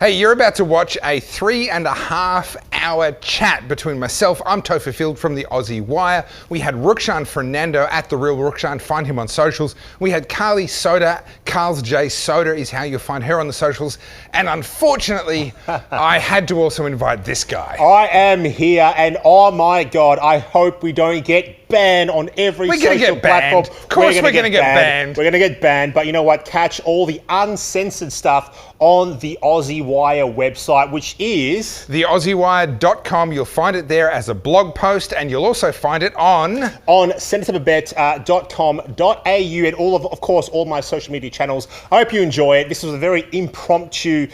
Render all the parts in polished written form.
Hey, you're about to watch a 3.5-hour chat between myself, I'm Topher Field from the Aussie Wire. We had Rukshan Fernando at The Real Rukshan, find him on socials. We had Carlz Soda, Carlz J Soda is how you'll find her on the socials. And unfortunately, I had to also invite this guy. I am here and oh my God, I hope we don't get banned on every social platform. Of course we're going to get banned. We're going to get banned, but you know what? Catch all the uncensored stuff on the Aussie Wire website, which is theaussiewire.com. You'll find it there as a blog post, and you'll also find it on senatorbabet.com.au and of course, all my social media channels. I hope you enjoy it. This was a very impromptu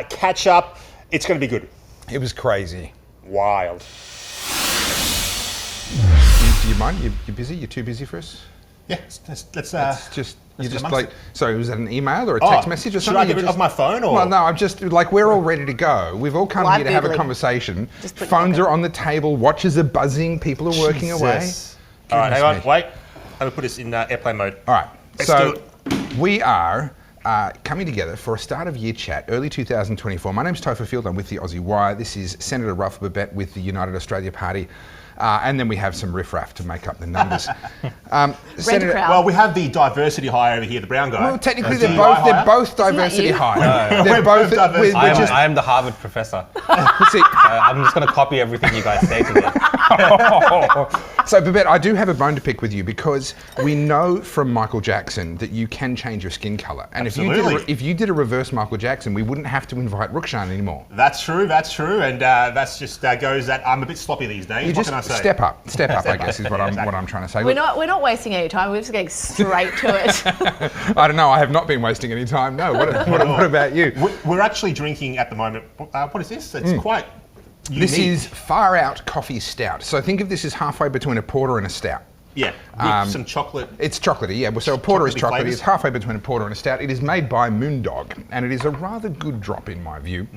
catch up. It's going to be good. It was crazy. Wild. Do you mind? You're busy? You're too busy for us? Yeah, let's like, sorry, was that an email or a text message or something? Should I get rid of my phone or? Well, no, I'm just, like, we're all ready to go. We've all come here to have a conversation. Phones are on the table, watches are buzzing, people are working away. All right, hang on, wait. I'm gonna put this in airplane mode. All right, Let's so do it. we are coming together for a start of year chat, early 2024. My name's Topher Field, I'm with the Aussie Wire. This is Senator Ralph Babet with the United Australia Party. And then we have some riffraff to make up the numbers. Senator, well, we have the diversity hire over here, the brown guy. Well, technically they're both diversity hire. They're both diversity. I am the Harvard professor. I'm just going to copy everything you guys say today. So, Babet, I do have a bone to pick with you because we know from Michael Jackson that you can change your skin colour. And if you did a reverse Michael Jackson, we wouldn't have to invite Rukshan anymore. That's true, and that's just goes that I'm a bit sloppy these days. What can I say? Step up, I guess, is what I'm trying to say. We're not wasting any time. We're just getting straight to it. I don't know. I have not been wasting any time. No. What about you? We're actually drinking at the moment. What is this? It's quite unique. This is Far Out Coffee Stout. So think of this as halfway between a porter and a stout. Yeah, with some chocolate. It's chocolatey, yeah. So a porter is chocolatey. It's halfway between a porter and a stout. It is made by Moondog, and it is a rather good drop in my view.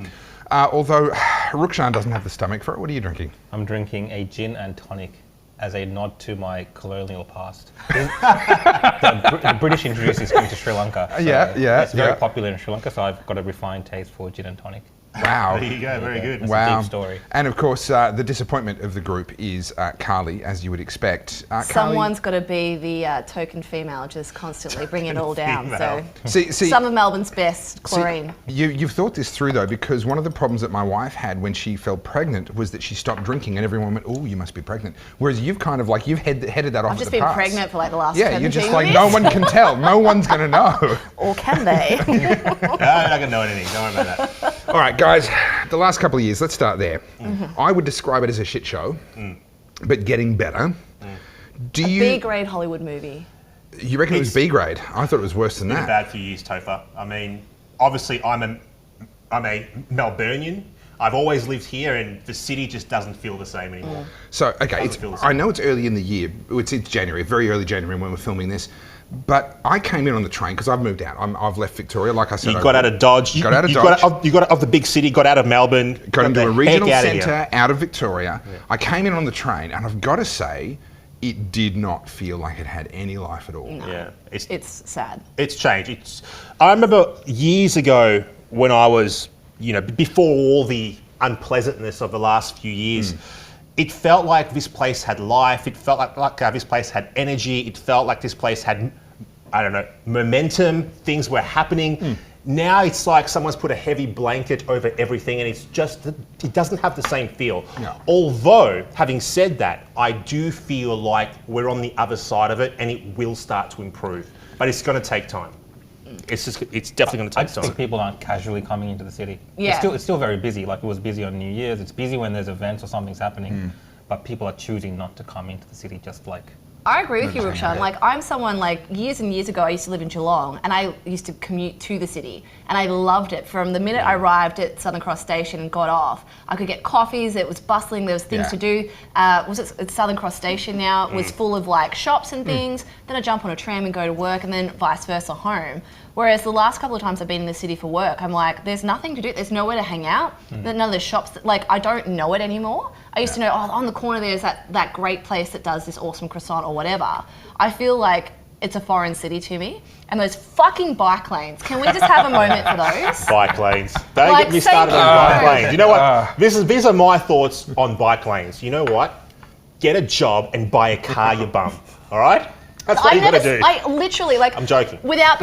Although Rukshan doesn't have the stomach for it. What are you drinking? I'm drinking a gin and tonic as a nod to my colonial past. The British introduced this drink to Sri Lanka. So it's very popular in Sri Lanka, so I've got a refined taste for gin and tonic. Wow. There you go, very good. It's a deep story. And of course, the disappointment of the group is Carly, as you would expect. Someone's got to be the token female, just constantly bringing it all down. So see, some of Melbourne's best, chlorine. You've thought this through though, because one of the problems that my wife had when she fell pregnant was that she stopped drinking, and everyone went, "Oh, you must be pregnant." Whereas you've kind of you've headed that off. I've just been pregnant for like the last. Yeah, you're just like, no one can tell, no one's going to know. Or can they? No, they're not going to know anything. Don't worry about that. All right, guys. The last couple of years, let's start there. I would describe it as a shit show, but getting better. B-grade Hollywood movie. You reckon it was B-grade? I thought it was worse than that. It's been a bad few years, Topher. I mean, obviously I'm a Melburnian. I've always lived here, and the city just doesn't feel the same anymore. So, okay, I know it's early in the year. It's January, very early January when we're filming this. But I came in on the train because I've moved out. I've left Victoria, like I said. You got out of Dodge. You got out of the big city, got out of Melbourne. Got into a regional centre out of Victoria. Yeah. I came in on the train, and I've got to say, it did not feel like it had any life at all. No. Yeah, it's sad. It's changed. I remember years ago when I was, before all the unpleasantness of the last few years, it felt like this place had life. It felt like this place had energy. It felt like this place had, momentum. Things were happening. Now it's like someone's put a heavy blanket over everything, and it doesn't have the same feel. No. Although, having said that, I do feel like we're on the other side of it, and it will start to improve. But it's going to take time. It's definitely going to take time. I think people aren't casually coming into the city. Yeah. It's still very busy. Like it was busy on New Year's. It's busy when there's events or something's happening. But people are choosing not to come into the city just like... I agree with you, Rukshan. Like, I'm someone, years and years ago, I used to live in Geelong, and I used to commute to the city, and I loved it. From the minute I arrived at Southern Cross Station and got off, I could get coffees, it was bustling, there was things to do. It's Southern Cross Station now, it was full of, shops and things. Then I jump on a tram and go to work, and then vice versa home. Whereas the last couple of times I've been in the city for work, I'm like, there's nothing to do, there's nowhere to hang out, none of the shops, I don't know it anymore. I used to know, on the corner there's that great place that does this awesome croissant or whatever. I feel like it's a foreign city to me. And those fucking bike lanes. Can we just have a moment for those? Bike lanes. Don't get me started on bike lanes. You know what? These are my thoughts on bike lanes. You know what? Get a job and buy a car, you bum. All right? That's what you got to do. I literally, like, I'm joking. Without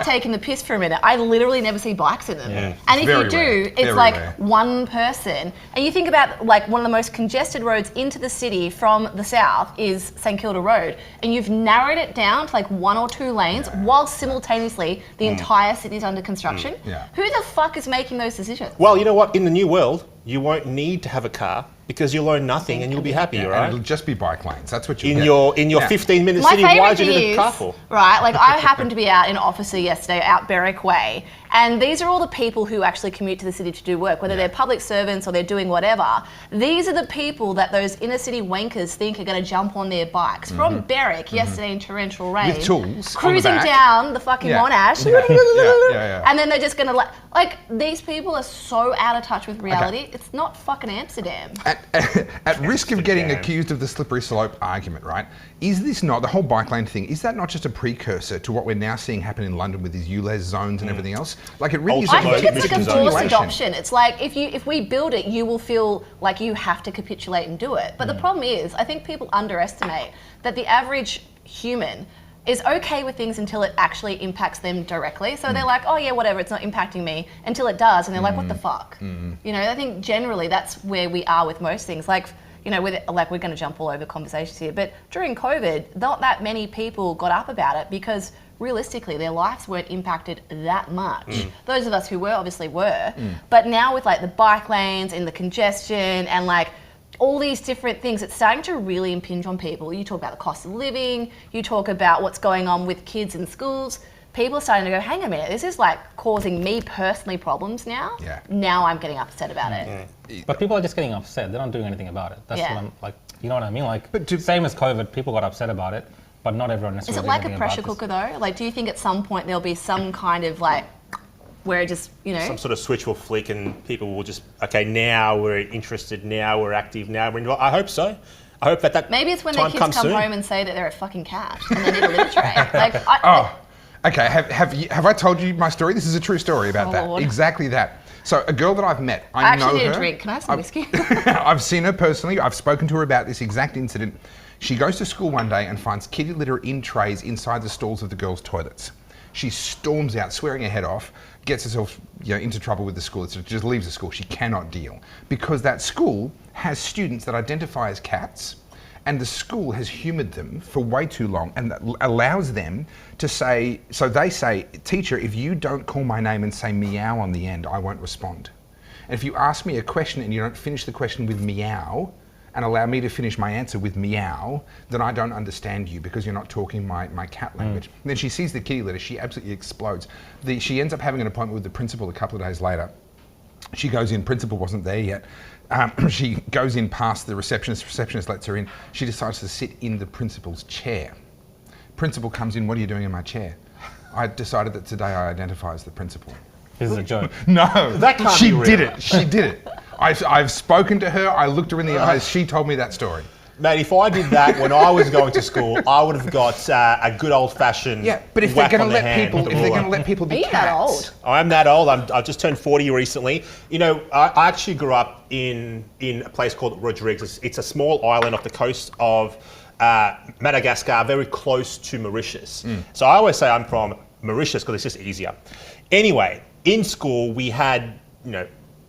taking the piss for a minute, I literally never see bikes in them. Yeah. And if you do, Rare. it's Very like rare. one person. And you think about like one of the most congested roads into the city from the south is St Kilda Road, and you've narrowed it down to like 1 or 2 lanes, while simultaneously the entire city's under construction. Yeah. Who the fuck is making those decisions? Well, you know what? In the new world, you won't need to have a car because you'll own nothing and you'll be happy, And right? it'll just be bike lanes. That's what you In get. your Yeah. 15-minute My city, why favourite do you need thing a car is, for? right, like I happened to be out in Officer yesterday, out Berwick Way, and these are all the people who actually commute to the city to do work, whether they're public servants or they're doing whatever. These are the people that those inner city wankers think are going to jump on their bikes from Berwick yesterday in torrential rain. With tools on cruising the back. down the fucking Yeah. Monash. Yeah. And then they're just going to like these people are so out of touch with reality. It's not fucking Amsterdam. At risk of getting Damn. accused of the slippery slope argument, right? Is this not, the whole bike lane thing, is that not just a precursor to what we're now seeing happen in London with these ULEZ zones and everything else? Like it really is I Also, think it's like a emissions forced continuation. adoption. It's like if we build it, you will feel like you have to capitulate and do it. But the problem is, I think people underestimate that the average human is okay with things until it actually impacts them directly. So they're like, oh yeah, whatever, it's not impacting me, until it does, and they're like, what the fuck? You know, I think generally that's where we are with most things. Like, you know, we're going to jump all over conversations here, but during COVID, not that many people got up about it because realistically their lives weren't impacted that much. Those of us who were obviously were, but now with like the bike lanes and the congestion and like all these different things, it's starting to really impinge on people. You talk about the cost of living, you talk about what's going on with kids in schools. People are starting to go, hang on a minute, this is like causing me personally problems now. Yeah. Now I'm getting upset about it. But people are just getting upset. They're not doing anything about it. That's Yeah. what I'm like. You know what I mean? Like, But same as COVID, people got upset about it, but not everyone Is necessarily. it like did a anything about pressure this. cooker though? Like, do you think at some point there'll be some kind of like, where it just, you know? Some sort of switch will flick and people will just, okay, now we're interested, now we're active, now we're involved. I hope so. I hope that Maybe it's when their time kids comes come soon. home and say that they're a fucking cat and they need a litter tray. Like, Okay, have I told you my story? This is a true story about Oh, that. Lord. Exactly that. So a girl that I've met, I I know actually need her. a drink. Can I have some whiskey? I've seen her personally. I've spoken to her about this exact incident. She goes to school one day and finds kitty litter in trays inside the stalls of the girls' toilets. She storms out, swearing her head off, gets herself into trouble with the school. So just leaves the school. She cannot deal because that school has students that identify as cats, and the school has humoured them for way too long and that allows them to say, so they say, teacher, if you don't call my name and say meow on the end, I won't respond. And if you ask me a question and you don't finish the question with meow and allow me to finish my answer with meow, then I don't understand you because you're not talking my cat language. And then she sees the kitty litter, she absolutely explodes. She ends up having an appointment with the principal a couple of days later. She goes in, principal wasn't there yet. She goes in past the receptionist lets her in. She decides to sit in the principal's chair. Principal comes in, what are you doing in my chair? I decided that today I identify as the principal. This is a joke. No, That can't she be real. did it. She did it. I've spoken to her. I looked her in the eyes. She told me that story. Mate, if I did that when I was going to school, I would have got a good old-fashioned Yeah, but if whack they're on going to the let hand people, with if the they're ruler. going to let people Are be you cats, that old? I'm that old. I've just turned 40 recently. You know, I actually grew up in a place called Rodrigues. It's a small island off the coast of Madagascar, very close to Mauritius. So I always say I'm from Mauritius because it's just easier. Anyway, in school we had,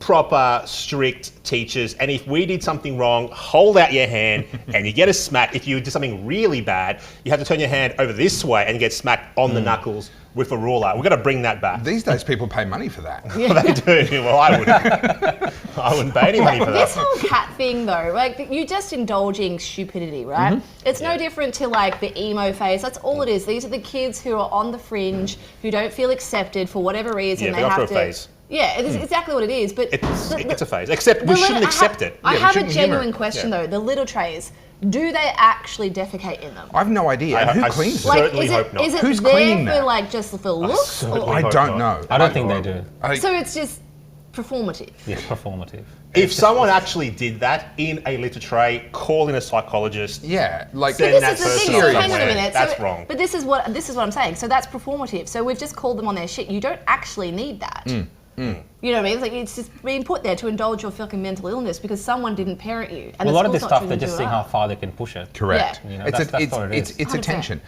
proper, strict teachers, and if we did something wrong, hold out your hand and you get a smack. If you did something really bad, you have to turn your hand over this way and get smacked on the knuckles with a ruler. We've got to bring that back. These days people pay money for that. They do. Well, I wouldn't. I wouldn't pay any money for This that. whole cat thing though, like you're just indulging stupidity, right? It's no different to like the emo phase. That's all it is. These are the kids who are on the fringe, who don't feel accepted for whatever reason. Yeah, they they're have off to. to a phase. Yeah, it is exactly what it is. But It's a phase. Except we shouldn't accept it. I Yeah, we have a shouldn't humour genuine it. question Yeah. though. The little trays, do they actually defecate in them? I've no idea. And who I cleans like- them? Certainly is hope it not. is it Who's there cleaning for that? like just for looks? certainly Or, I hope don't not. know. I don't think they do. so it's just performative. Yes, performative. If someone actually did that in a litter tray, call in a psychologist. Yeah, like Send This that is the thing. person So hang on a somewhere. minute. That's So- wrong. But this is what I'm saying. So that's performative. So we've just called them on their shit. You don't actually need that. You know what I mean? It's like it's just being put there to indulge your fucking mental illness because someone didn't parent you. And Well, a lot of this this stuff, they're just seeing how far they can push it. Correct. Yeah. You know, It's that's what it is. it's 100%. attention.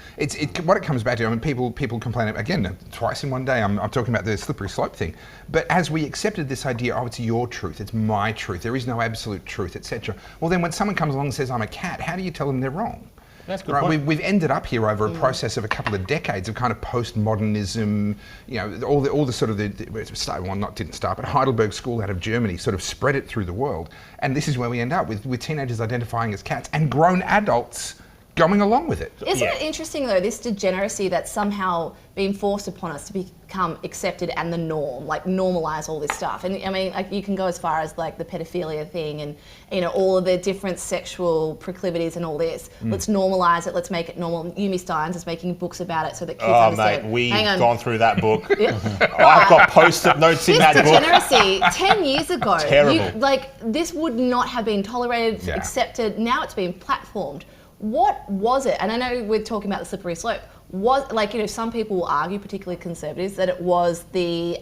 What it comes back to. I mean, people complain again twice in one day. I'm talking about the slippery slope thing. But as we accepted this idea, oh, it's your truth, it's my truth. There is no absolute truth, etc. Well, then when someone comes along and says I'm a cat, how do you tell them they're wrong? That's a good Right, point. we've ended up here over a process of a couple of decades of kind of postmodernism, you know, all the sort of didn't start, but Heidelberg School out of Germany sort of spread it through the world, and this is where we end up with teenagers identifying as cats and grown adults going along with it. Isn't it interesting though, this degeneracy that's somehow being forced upon us to become accepted and the norm, like normalize all this stuff. And I mean, like you can go as far as like the pedophilia thing and, you know, all of the different sexual proclivities and all this. Let's normalize it, let's make it normal. Yumi Steins is making books about it so that kids Oh, understand. mate, we've Hang on. gone through that book. Yeah. I've got post-it notes in This that book. degeneracy, 10 years ago, Terrible. this would not have been tolerated, Yeah. accepted. Now it's being platformed. What was it? And I know we're talking about the slippery slope. Was, like, you know, some people will argue, particularly conservatives, that it was the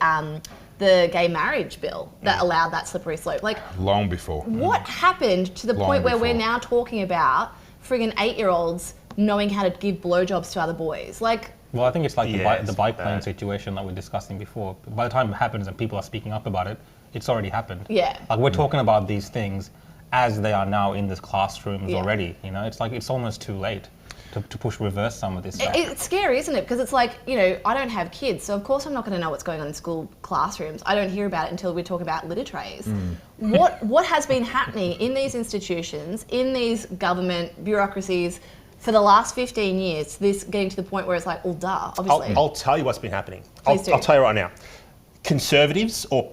gay marriage bill that allowed that slippery slope. Like, Long before. what happened to the Long point where we're before. now talking about friggin' 8-year-olds knowing how to give blowjobs to other boys? Like, Well, I think it's like Yeah, the it's bike bad. lane situation that we were discussing before. By the time it happens and people are speaking up about it, it's already happened. Yeah. Like we're talking about these things as they are now in the classrooms Yeah. already. You know, it's like it's almost too late to reverse some of this stuff. it's scary, isn't it? Because it's like, you know, I don't have kids, so of course I'm not going to know what's going on in school classrooms. I don't hear about it until we talk about litter trays. What has been happening in these institutions, in these government bureaucracies for the last 15 years, this getting to the point where it's like, well, duh, obviously. I'll tell you what's been happening. Please do. I'll tell you right now. Conservatives, or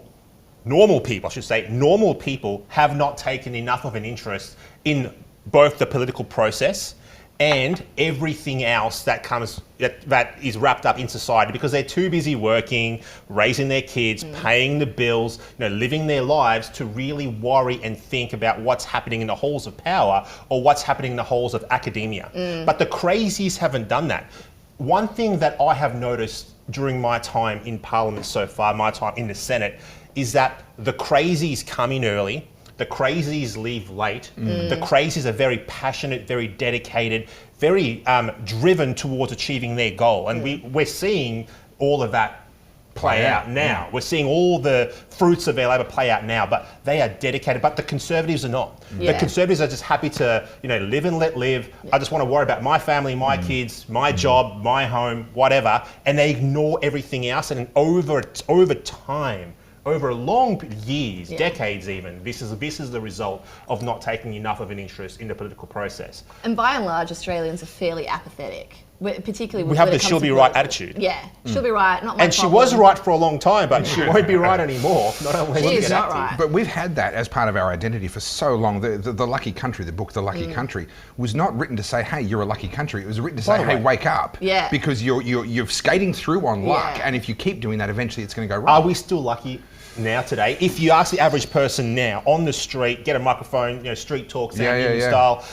normal people, I should say, normal people have not taken enough of an interest in both the political process and everything else that comes that is wrapped up in society because they're too busy working, raising their kids, paying the bills, you know, living their lives to really worry and think about what's happening in the halls of power or what's happening in the halls of academia. But the crazies haven't done that. One thing that I have noticed during my time in Parliament so far, my time in the Senate, is that the crazies come in early, the crazies leave late. The crazies are very passionate, very dedicated, very driven towards achieving their goal. And we're seeing all of that play out now. We're seeing all the fruits of their labour play out now, but they are dedicated. But the Conservatives are not. Yeah. The Conservatives are just happy to, you know, live and let live. I just want to worry about my family, my kids, my job, my home, whatever, and they ignore everything else. And over time, over long years, decades even, this is the result of not taking enough of an interest in the political process. And by and large, Australians are fairly apathetic, particularly We when have it the comes she'll to be right political. attitude. Yeah, she'll be right, not my And she problem. was right for a long time, but she won't be right anymore. Not unless She we is get not active. right. But we've had that as part of our identity for so long. The Lucky Country, the book The Lucky Country, was not written to say, hey, you're a lucky country. It was written to say, hey, wake up. Yeah. Because you're skating through on luck, Yeah. and if you keep doing that, eventually it's going to go Are wrong. we still lucky now today? If you ask the average person now on the street, get a microphone, you know, street talk, Sam Newton style,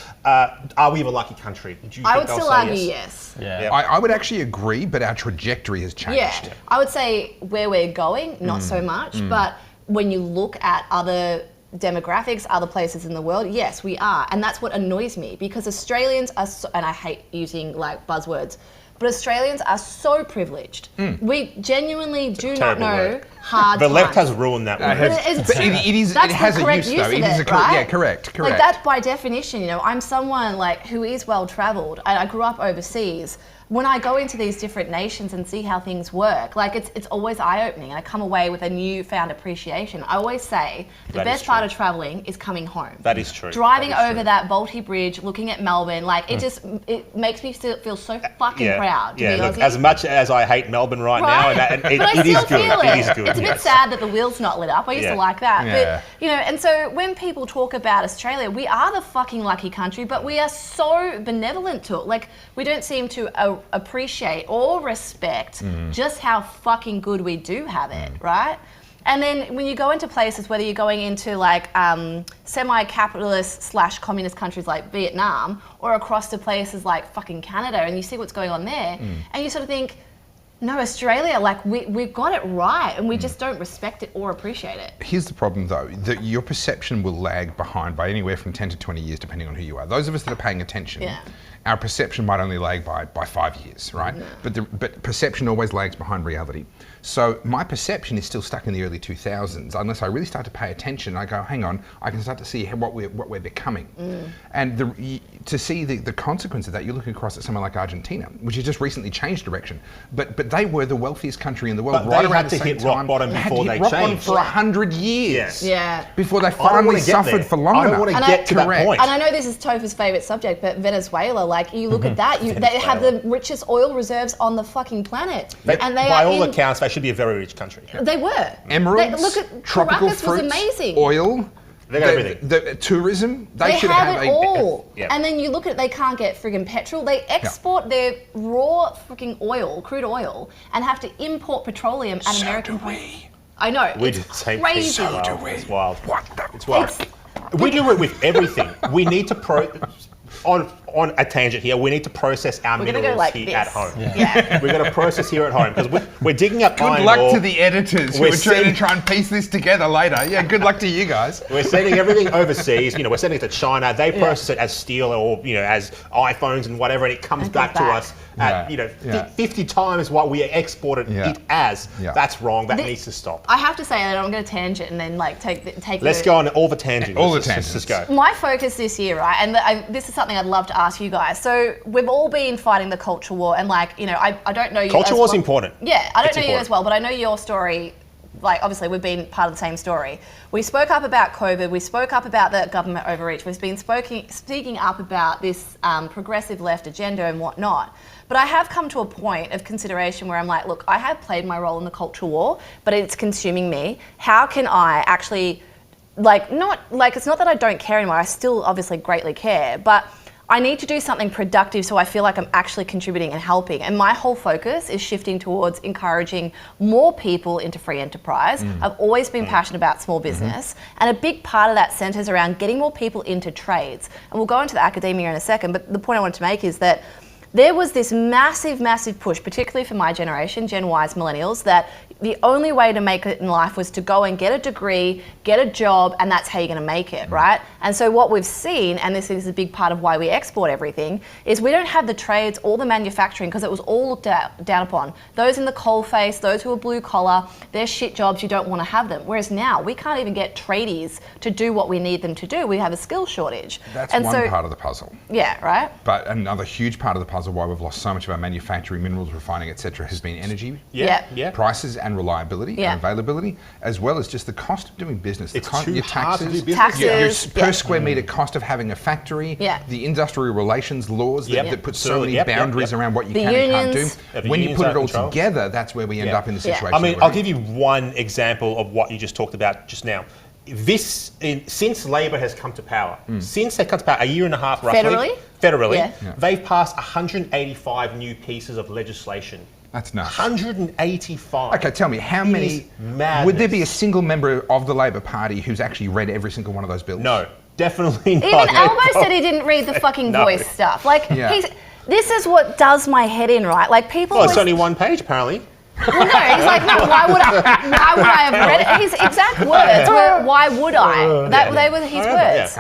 are we a lucky country? Do you I think would they'll still say argue yes? yes. Yeah. I would actually agree, but our trajectory has changed. Yeah, I would say where we're going, not so much, but when you look at other demographics, other places in the world, yes, we are. And that's what annoys me because Australians are, and I hate using like buzzwords, but Australians are so privileged. We genuinely do not Terrible know word. hard The times. left has ruined that word. It's- It That's has the a correct use, though. of It is it, a right? yeah, correct. Like that by definition, you know, I'm someone like who is well travelled and I grew up overseas. When I go into these different nations and see how things work, like it's always eye-opening and I come away with a newfound appreciation. I always say the That is best part true. of travelling is coming home. That is true. Driving That is over true. that Balti Bridge, looking at Melbourne, like it makes me feel so fucking proud to Yeah, be look, Aussie. as much as I hate Melbourne right now, and But I it is still good. feel It is good. It's a bit yes. sad that the wheel's not lit up. I used Yeah. to like that. Yeah. But, you know, and so when people talk about Australia, we are the fucking lucky country, but we are so benevolent to it. Like, we don't seem to appreciate or respect just how fucking good we do have it, right? And then when you go into places, whether you're going into like semi-capitalist / communist countries like Vietnam, or across to places like fucking Canada, and you see what's going on there, and you sort of think, no, Australia, like we've got it right, and we just don't respect it or appreciate it. Here's the problem though, that your perception will lag behind by anywhere from 10 to 20 years, depending on who you are. Those of us that are paying attention, our perception might only lag by 5 years, right? But perception always lags behind reality. So my perception is still stuck in the early 2000s, unless I really start to pay attention. I go, hang on, I can start to see what we're becoming. And to see the consequence of that, you're looking across at somewhere like Argentina, which has just recently changed direction. But they were the wealthiest country in the world. But right they around had the to same hit rock time. bottom before they rock bottom changed. for 100 years. Yeah. Before they finally suffered for long enough. I don't want to get to that point. And I know this is Topher's favourite subject, but Venezuela, like you look at that, they have the richest oil reserves on the fucking planet. And by all accounts, they should be a very rich country. They were. Emeralds, look at tropical Caracas fruits, was amazing. Oil. They got everything. The tourism, they should have it all. Yeah. And then you look at it, they can't get friggin' petrol. They export their raw freaking oil, crude oil, and have to import petroleum at American price. I know. We it's do the same crazy. thing. So do we. It's wild. What the It's wild. We do it with everything. We need to on a tangent here, we need to process our minerals like here this. at home. Yeah. We're going to process here at home because we're digging up iron Good luck ore. to the editors who are trying to try and piece this together later. Yeah, good luck to you guys. We're sending everything overseas. We're sending it to China. They process it as steel or as iPhones and whatever, and it comes back to us at 50 times what we exported it as. Yeah. That's wrong. That needs to stop. I have to say that I'm going to tangent and then like take. Let's go on all the tangents. All the tangents. Let's go. My focus this year, right, and this is something I'd love to ask you guys. So we've all been fighting the culture war, and I don't know you. Culture war's important. Yeah, I don't know you as well, but I know your story. Like, obviously, we've been part of the same story. We spoke up about COVID. We spoke up about the government overreach. We've been speaking up about this progressive left agenda and whatnot. But I have come to a point of consideration where I'm like, look, I have played my role in the culture war, but it's consuming me. How can I actually, it's not that I don't care anymore. I still obviously greatly care, but I need to do something productive so I feel like I'm actually contributing and helping. And my whole focus is shifting towards encouraging more people into free enterprise. I've always been passionate about small business. And a big part of that centres around getting more people into trades. And we'll go into the academia in a second, but the point I wanted to make is that there was this massive, massive push, particularly for my generation, Gen Ys, millennials, that the only way to make it in life was to go and get a degree, get a job, and that's how you're going to make it, right? And so what we've seen, and this is a big part of why we export everything, is we don't have the trades or the manufacturing because it was all looked down upon. Those in the coalface, those who are blue collar, they're shit jobs, you don't want to have them. Whereas now, we can't even get tradies to do what we need them to do. We have a skill shortage. That's one part of the puzzle. Yeah, right? But another huge part of the puzzle why we've lost so much of our manufacturing, minerals, refining, etc., has been energy, prices and reliability and availability, as well as just the cost of doing business. It's your hard to do business. Your per square metre cost of having a factory, the industrial relations laws that put so many boundaries around what you can and can't do. When you put it all together, that's where we end up in the situation. I mean, I'll give you one example of what you just talked about just now. Since Labor has come to power, since they come to power, a year and a half roughly, federally, they've passed 185 new pieces of legislation. That's nuts. 185. Okay, tell me, how many, would there be a single member of the Labor Party who's actually read every single one of those bills? No, definitely not. Even Albo said he didn't read the fucking voice stuff. This is what does my head in, right? Like people. Well, it's only one page apparently. Well, no, he's like, no, why would I have read it? His exact words were, why would I? They were his words.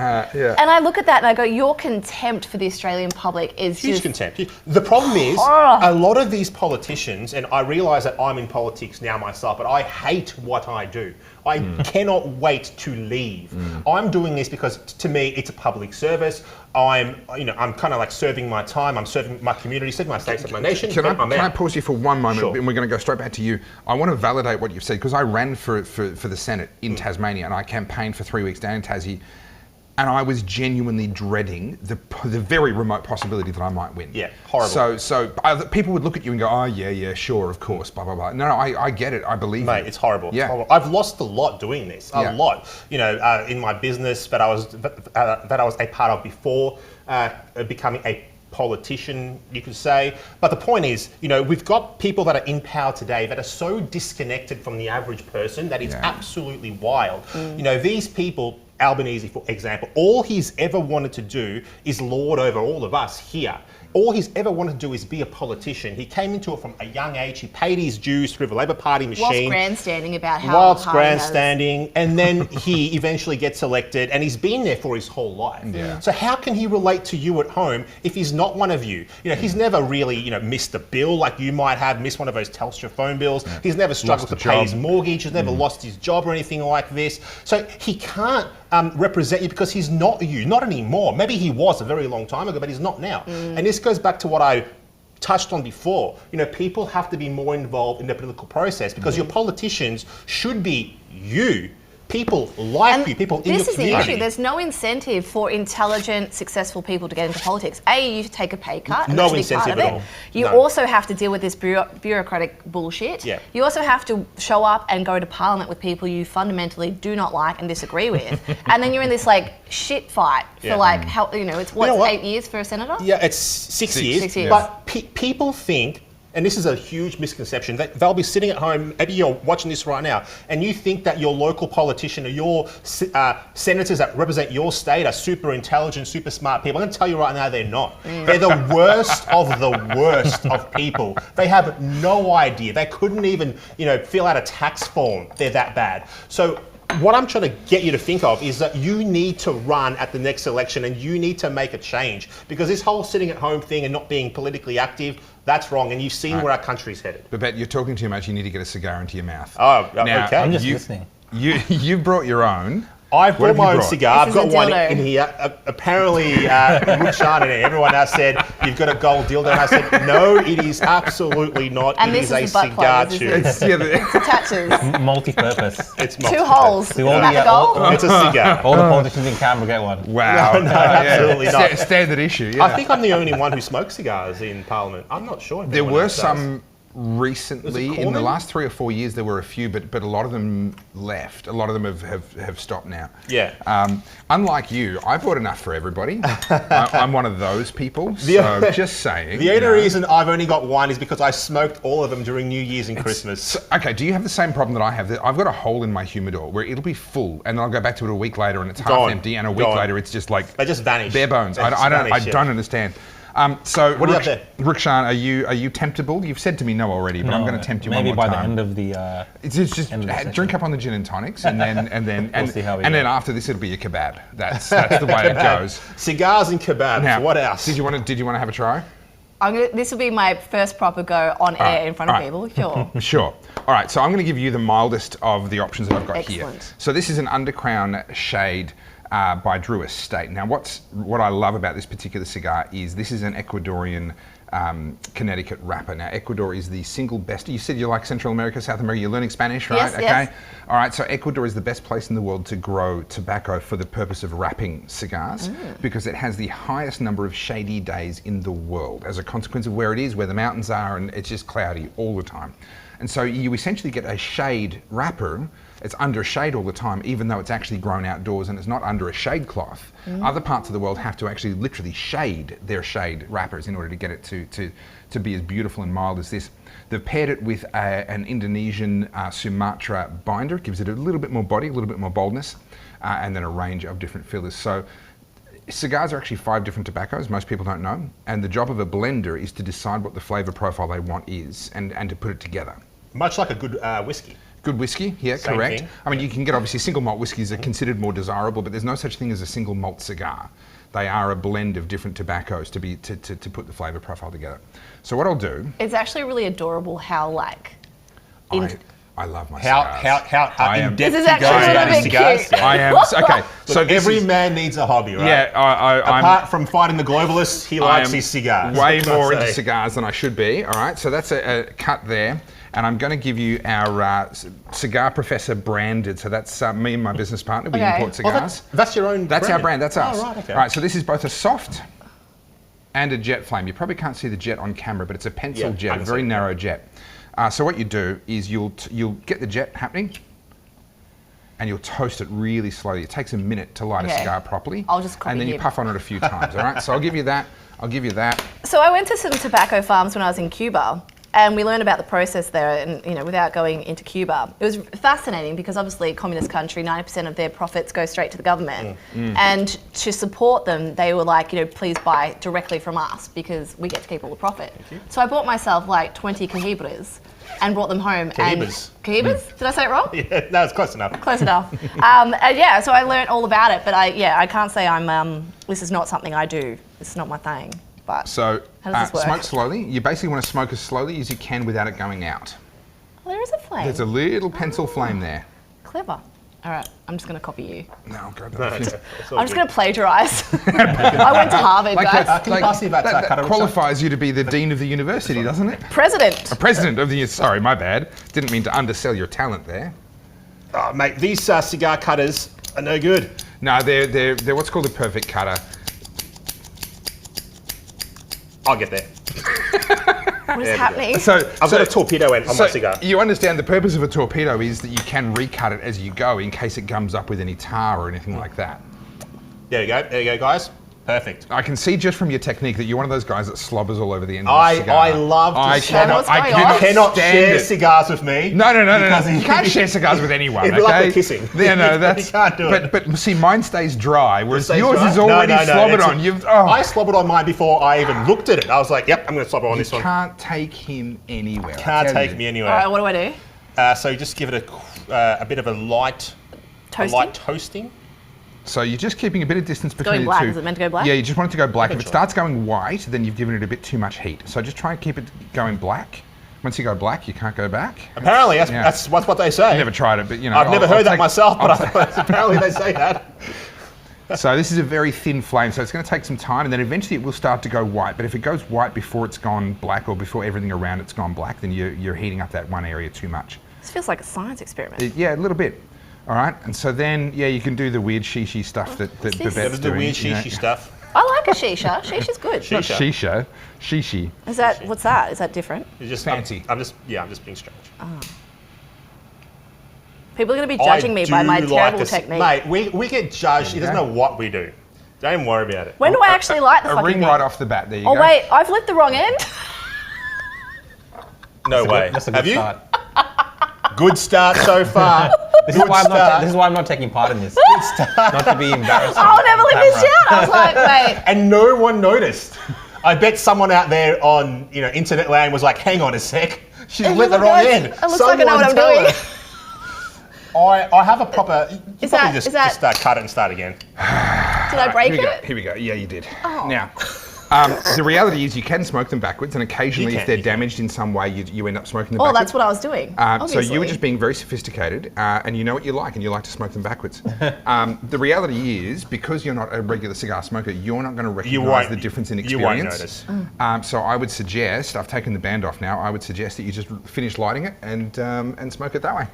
And I look at that and I go, your contempt for the Australian public is huge just... contempt. The problem is, a lot of these politicians, and I realise that I'm in politics now myself, but I hate what I do. I cannot wait to leave. I'm doing this because to me it's a public service. I'm kind of like serving my time. I'm serving my community, serving my state, serving my nation. Can I pause you for one moment, Sure. and we're going to go straight back to you. I want to validate what you've said because I ran for the Senate in Tasmania and I campaigned for 3 weeks down in Tassie. And I was genuinely dreading the very remote possibility that I might win. Yeah, horrible. So people would look at you and go, oh, yeah, sure, of course, blah, blah, blah. No, I get it. I believe Mate, you. it's horrible. Yeah. It's horrible. I've lost a lot doing this. A lot. In my business that I was a part of before becoming a politician, you could say. But the point is, you know, we've got people that are in power today that are so disconnected from the average person that it's absolutely wild. You know, these people, Albanese, for example, all he's ever wanted to do is lord over all of us here. All he's ever wanted to do is be a politician. He came into it from a young age. He paid his dues through the Labor Party machine. Whilst grandstanding about how grandstanding, and then he eventually gets elected, and he's been there for his whole life. Yeah. So how can he relate to you at home if he's not one of you? You know, he's never really, you know, missed a bill like you might have, missed one of those Telstra phone bills. Yeah. He's never struggled to pay his mortgage. He's never lost his job or anything like this. So he can't represent you because he's not you, not anymore. Maybe he was a very long time ago, but he's not now. And this goes back to what I touched on before. You know, people have to be more involved in the political process because your politicians should be you. People like you, people in your community. This is the issue. There's no incentive for intelligent, successful people to get into politics. A, you take a pay cut. And no incentive at all. You also have to deal with this bureaucratic bullshit. Yeah. You also have to show up and go to Parliament with people you fundamentally do not like and disagree with. And then you're in this like shit fight for like, how, you know, it's what, 8 years for a senator? Yeah, it's 6 years. 6 years. But people think, and this is a huge misconception, that they'll be sitting at home, maybe you're watching this right now, and you think that your local politician or your senators that represent your state are super intelligent, super smart people. I'm going to tell you right now, they're not. They're the worst of the worst of people. They have no idea. They couldn't even, you know, fill out a tax form. They're that bad. So what I'm trying to get you to think of is that you need to run at the next election and you need to make a change, because this whole sitting at home thing and not being politically active, that's wrong, and you've seen where our country's headed. Babet, you're talking too much. You need to get a cigar into your mouth. Oh, now, okay. I'm just listening. You brought your own. I've brought my own cigar. I've got one dildo in here. Apparently, Rukshan and everyone else said, you've got a gold dildo. And I said, no, it is absolutely not. And it is a butt cigar plug, tube. It attaches. Multi-purpose. It's Two holes. Do Isn't that the goal? It's a cigar. all the politicians in Canberra get one. Wow. No, absolutely not. Standard issue, yeah. I think I'm the only one who smokes cigars in Parliament. I'm not sure. If there anyone were else does. some recently in the last 3 or 4 years. There were a few, but a lot of them left. A lot of them have stopped now. Yeah. Unlike you, I bought enough for everybody. I'm one of those people. So just saying. The only reason I've only got one is because I smoked all of them during New Year's and Christmas. Okay, do you have the same problem that I have? I've got a hole in my humidor where it'll be full, and then I'll go back to it a week later, and it's half empty, and a week later it's just like they just vanish. Bare bones. I don't understand. So what do you have there? Rukshan, are you temptable? You've said to me no already, but I'm going to tempt you one more time. Maybe by the end of the. It's just drink up on the gin and tonics, and then We'll see how we go. then after this it'll be a kebab. That's the way it goes. Cigars and kebabs. Now, what else? Did you want to have a try? This will be my first proper go on air in front of people. Sure. Sure. All right. So I'm going to give you the mildest of the options that I've got here. Excellent. So this is an Undercrown shade by Drew Estate. Now, what I love about this particular cigar is this is an Ecuadorian Connecticut wrapper. Now, Ecuador is the single best. You said you like Central America, South America. You're learning Spanish, right? Yes, okay. yes. All right. So Ecuador is the best place in the world to grow tobacco for the purpose of wrapping cigars, because it has the highest number of shady days in the world as a consequence of where it is, where the mountains are, and it's just cloudy all the time. And so you essentially get a shade wrapper. It's under shade all the time, even though it's actually grown outdoors and it's not under a shade cloth. Other parts of the world have to actually literally shade their shade wrappers in order to get it to be as beautiful and mild as this. They've paired it with an Indonesian Sumatra binder. It gives it a little bit more body, a little bit more boldness, and then a range of different fillers. So cigars are actually 5 different tobaccos, most people don't know, and the job of a blender is to decide what the flavour profile they want is and to put it together. Much like a good whiskey. Good whiskey, yeah, Same correct. thing. I mean, you can get obviously single malt whiskies are considered more desirable, but there's no such thing as a single malt cigar. They are a blend of different tobaccos to put the flavour profile together. So what I'll do... It's actually really adorable how like... I love my cigars. How in depth This is you go actually a about little his bit cigars. cute. I am... Okay, so this every is, man needs a hobby, right? Yeah, Apart from fighting the globalists, he likes his cigars. way What can I more into say? cigars than I should be. All right, so that's a cut there. And I'm going to give you our Cigar Professor branded. So that's me and my business partner. We Okay. import Oh, cigars. that's your own That's our brand. That's us. Oh, right, okay. All right, so this is both a soft and a jet flame. You probably can't see the jet on camera, but it's a pencil Yeah, I jet, a can very see it. narrow jet. So what you do is you'll get the jet happening, and you'll toast it really slowly. It takes a minute to light a cigar properly. I'll just copy and then you him. puff on it a few times, all right? So I'll give you that. I'll give you that. So I went to some tobacco farms when I was in Cuba, and we learned about the process there, and without going into Cuba. It was fascinating because obviously communist country, 90% of their profits go straight to the government. And to support them, they were like, please buy directly from us because we get to keep all the profit. So I bought myself like 20 cahibras and brought them home. Cahibras? Cahibras? Did I say it wrong? Yeah, no, it's close enough. Close enough. And yeah, so I learned all about it, but I can't say this is not something I do. It's not my thing. But so how does this work? smoke slowly. You basically want to smoke as slowly as you can without it going out. Oh, there is a flame. There's a little pencil flame there. Clever. All right, I'm just going to copy you. No, God, No, no. it's all I'm just good. going to plagiarise. I went to Harvard, guys. Can you pass me that that cutter, qualifies you to be the dean of the university, doesn't it? President. A president of the... Sorry, my bad. Didn't mean to undersell your talent there. Oh, mate, these cigar cutters are no good. No, they're what's called a perfect cutter. I'll get there. What is There we go. happening? So I've got a torpedo end on my cigar. You understand the purpose of a torpedo is that you can recut it as you go in case it gums up with any tar or anything like that. There you go, guys. Perfect. I can see just from your technique that you're one of those guys that slobbers all over the end of the cigar. I love to I share. cannot, What's I going cannot on? You cannot stand share it. cigars with me. No. because You can't share cigars with anyone. It'd be okay? like we're kissing. Yeah, no, that's. You can't do it. But see, mine stays dry, whereas Stays yours dry? is already slobbered it's on. I slobbered on mine before I even looked at it. I was like, yep, I'm going to slobber on this one. Can't take him anywhere. I Can't tell take you. me All anywhere. right, what do I do? So just give it a bit of a light toasting. So you're just keeping a bit of distance between Going the black. two. Is it meant to go black? Yeah, you just want it to go black. If it Sure. starts going white, then you've given it a bit too much heat. So just try and keep it going black. Once you go black, you can't go back. Apparently, that's, Yeah. that's what they say. I've never tried it, but I've never heard that take- myself, but apparently they say that. So this is a very thin flame, so it's going to take some time, and then eventually it will start to go white. But if it goes white before it's gone black, or before everything around it's gone black, then you're heating up that one area too much. This feels like a science experiment. Yeah, a little bit. All right, and so then, yeah, you can do the weird shishi stuff that What's this? Babet's That was the doing. weird you know. shishi stuff. I like a shisha. Shisha's good. Not shisha, shishi. Is that, what's that? Is that different? It's just Fancy. I'm just being strange. People are going to be judging me by my terrible technique. Mate, we get judged. He doesn't know what we do. Don't even worry about it. When do I actually light the A fucking ring thing? right off the bat, there you Oh go. wait, I've lit the wrong end. No way. That's a good Have you? start. Good start so far. This is why I'm not taking part in this. Not to be embarrassed. I'll never live this down. I was like, mate. And no one noticed. I bet someone out there on internet land was like, hang on a sec. She's lit the wrong end. It looks like I know what I'm Someone doing. tell her. I have a proper. You probably is just that- cut it and start again. Did I break it? Here we go. Yeah, you did. Oh. Now, the reality is you can smoke them backwards, and occasionally, You if can, they're damaged in some way, you end up smoking them Oh, backwards. that's what I was doing. So obviously. you were just being very sophisticated, and you know what you like, and you like to smoke them backwards. The reality is, because you're not a regular cigar smoker, you're not going to recognise the difference in experience. You won't notice. So I would suggest, I've taken the band off now, I would suggest that you just finish lighting it and smoke it that way.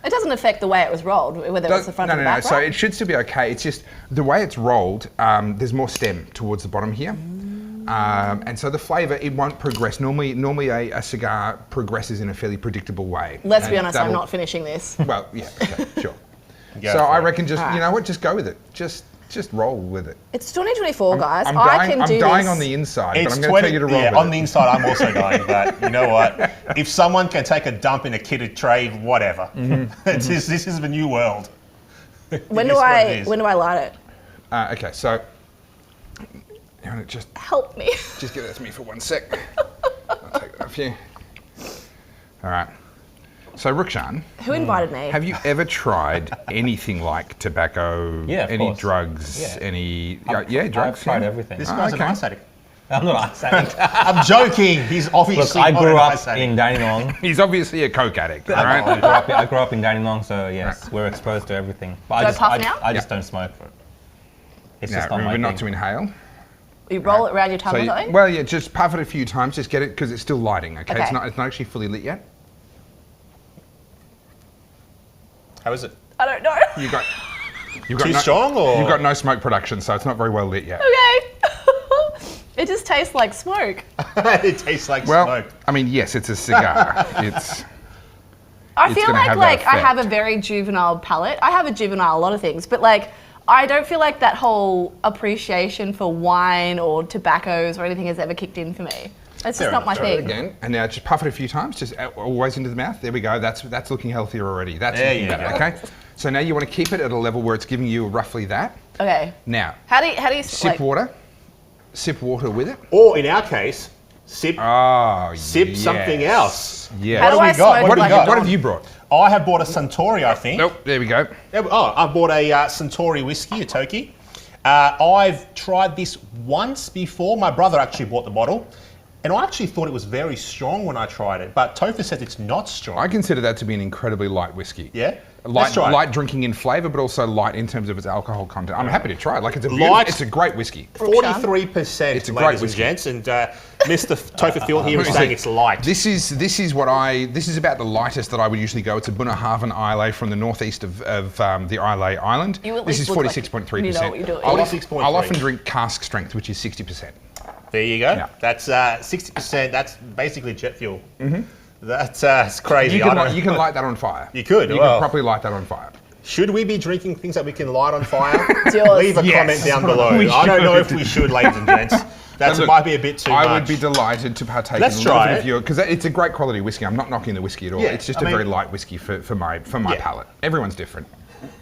It doesn't affect the way it was rolled, whether it was the front or the back, So right? it should still be okay. It's just the way it's rolled, there's more stem towards the bottom here. And so the flavour, it won't progress. Normally a cigar progresses in a fairly predictable way. Let's be And honest, I'm that'll- not finishing this. Well, yeah, okay, sure. Go So for I it. reckon just, Alright. you know what, just go with it. Just roll with it. It's 2024, guys. I'm I dying, can do I'm dying this. on the inside, It's but I'm going to tell you to roll yeah, with on it. the inside, I'm also dying. But you know what? If someone can take a dump in a kitted tray, whatever. This is the new world. When It do is what it I is. light it? Okay, so you want to just Help me. give that to me for 1 sec. I'll take that off you. All right. So Rukshan, Who invited me? have you ever tried anything like tobacco? Yeah, of any course. drugs? Yeah. Any? I've Drugs. tried yeah? everything. This guy's okay. an ice addict. I'm not ice addict. I'm joking. He's Look, obviously I not grew an up ice addict. in Dandenong. He's obviously a coke addict, all I right? grew up in Dandenong, so yes, we're exposed to everything. But Do I puff now? I just don't smoke. It's Now, just not my remember not thing. to inhale. You roll it around your tongue So or you- something? well, yeah, just puff it a few times. Just get it because it's still lighting. Okay, Okay. It's not actually fully lit yet. How is it? I don't know. You've got Too strong, or You've got no smoke production, so it's not very well lit yet. Okay. It just tastes like smoke. it tastes like Well, smoke. I mean, yes, it's a cigar. I feel like I have a very juvenile palate. I have a juvenile a lot of things, but like I don't feel like that whole appreciation for wine or tobaccos or anything has ever kicked in for me. It's just not my thing. Again, and now just puff it a few times, just always into the mouth. There we go. That's looking healthier already. That's looking better. Okay. So now you want to keep it at a level where it's giving you roughly that. Okay. Now, how do you sip water? Sip water with it. Or in our case, sip something else. Yeah. How do I smoke? What have you brought? I have bought a Suntory, I think. Nope. There we go. Oh, I've bought a Suntory whiskey, a Toki. I've tried this once before. My brother actually bought the bottle. And I actually thought it was very strong when I tried it, but Topher says it's not strong. I consider that to be an incredibly light whiskey. Yeah? Light drinking in flavour, but also light in terms of its alcohol content. I'm happy to try it. Like it's a great whiskey. 43%, it's a great ladies whiskey. And gents, and Mr. Topher Field here is saying it's light. This is about the lightest that I would usually go. It's a Bunnahabhain Islay from the northeast of the Islay Island. This is 46.3%. You know what you're doing. I'll often drink cask strength, which is 60%. There you go. Yeah. That's 60%. That's basically jet fuel. Mm-hmm. That's crazy. You can light that on fire. You could. You can properly light that on fire. Should we be drinking things that we can light on fire? Yours. Leave a comment down below. I don't know if we should, ladies and gents. That might be a bit too much. I would be delighted to partake Let's in a try little bit of your, because it's a great quality whiskey. I'm not knocking the whiskey at all. Yeah, it's just a very light whiskey for my palate. Everyone's different.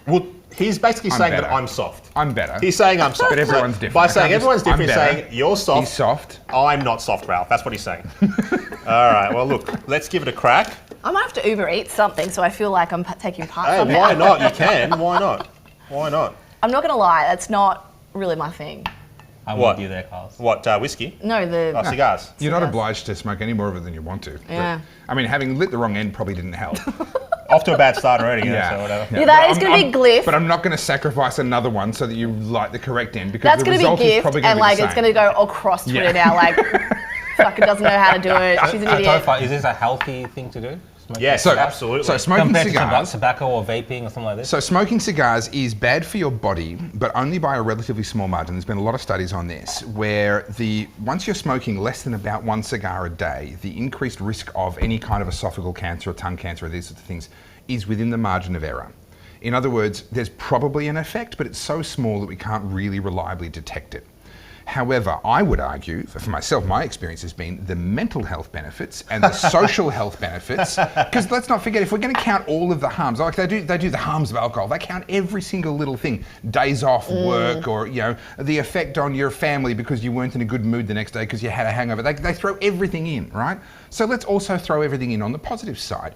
Well, he's basically saying better. that I'm soft. I'm better. He's saying I'm soft. But everyone's different. By saying everyone's different, he's saying you're soft. He's soft. I'm not soft, Ralph. That's what he's saying. All right. Well, look, let's give it a crack. I might have to Uber eat something so I feel like I'm taking part. Hey, why not? You can. Why not? Why not? I'm not going to lie. That's not really my thing. I'm with you there, Carlz. What, whiskey? No, cigars. You're not obliged to smoke any more of it than you want to. Yeah. But, I mean, having lit the wrong end probably didn't help. Off to a bad start already, so whatever. Yeah, that is going to be gliff. But I'm not going to sacrifice another one so that you light the correct end, because that's the result is probably going to be the same. It's going to go across Twitter now, like, fucker doesn't know how to do it. She's an idiot. Topher, is this a healthy thing to do? Yes, absolutely. So smoking compared cigars, to tobacco or vaping or something like this? So smoking cigars is bad for your body, but only by a relatively small margin. There's been a lot of studies on this, where once you're smoking less than about one cigar a day, the increased risk of any kind of esophageal cancer or tongue cancer or these sorts of things is within the margin of error. In other words, there's probably an effect, but it's so small that we can't really reliably detect it. However, I would argue, for myself, my experience has been the mental health benefits and the social health benefits. Because let's not forget, if we're going to count all of the harms, like they do the harms of alcohol. They count every single little thing: days off work, or the effect on your family because you weren't in a good mood the next day because you had a hangover. They throw everything in, right? So let's also throw everything in on the positive side.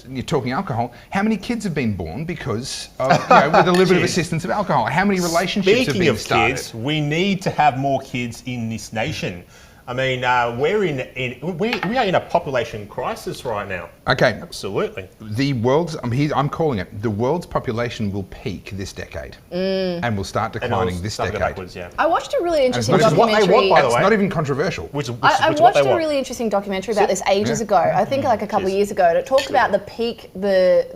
You're talking alcohol. How many kids have been born because of, with a little bit of assistance of alcohol? How many relationships have been started? Speaking of kids, we need to have more kids in this nation. I mean, we are in a population crisis right now. Okay. Absolutely. The world's, I'm calling it, the world's population will peak this decade and will start declining this decade. Backwards, yeah. I watched a really interesting Which is what documentary. they want, by the way. It's not even controversial. I watched a really interesting documentary about this ages ago. I think like a couple of years ago. And it talked about the peak the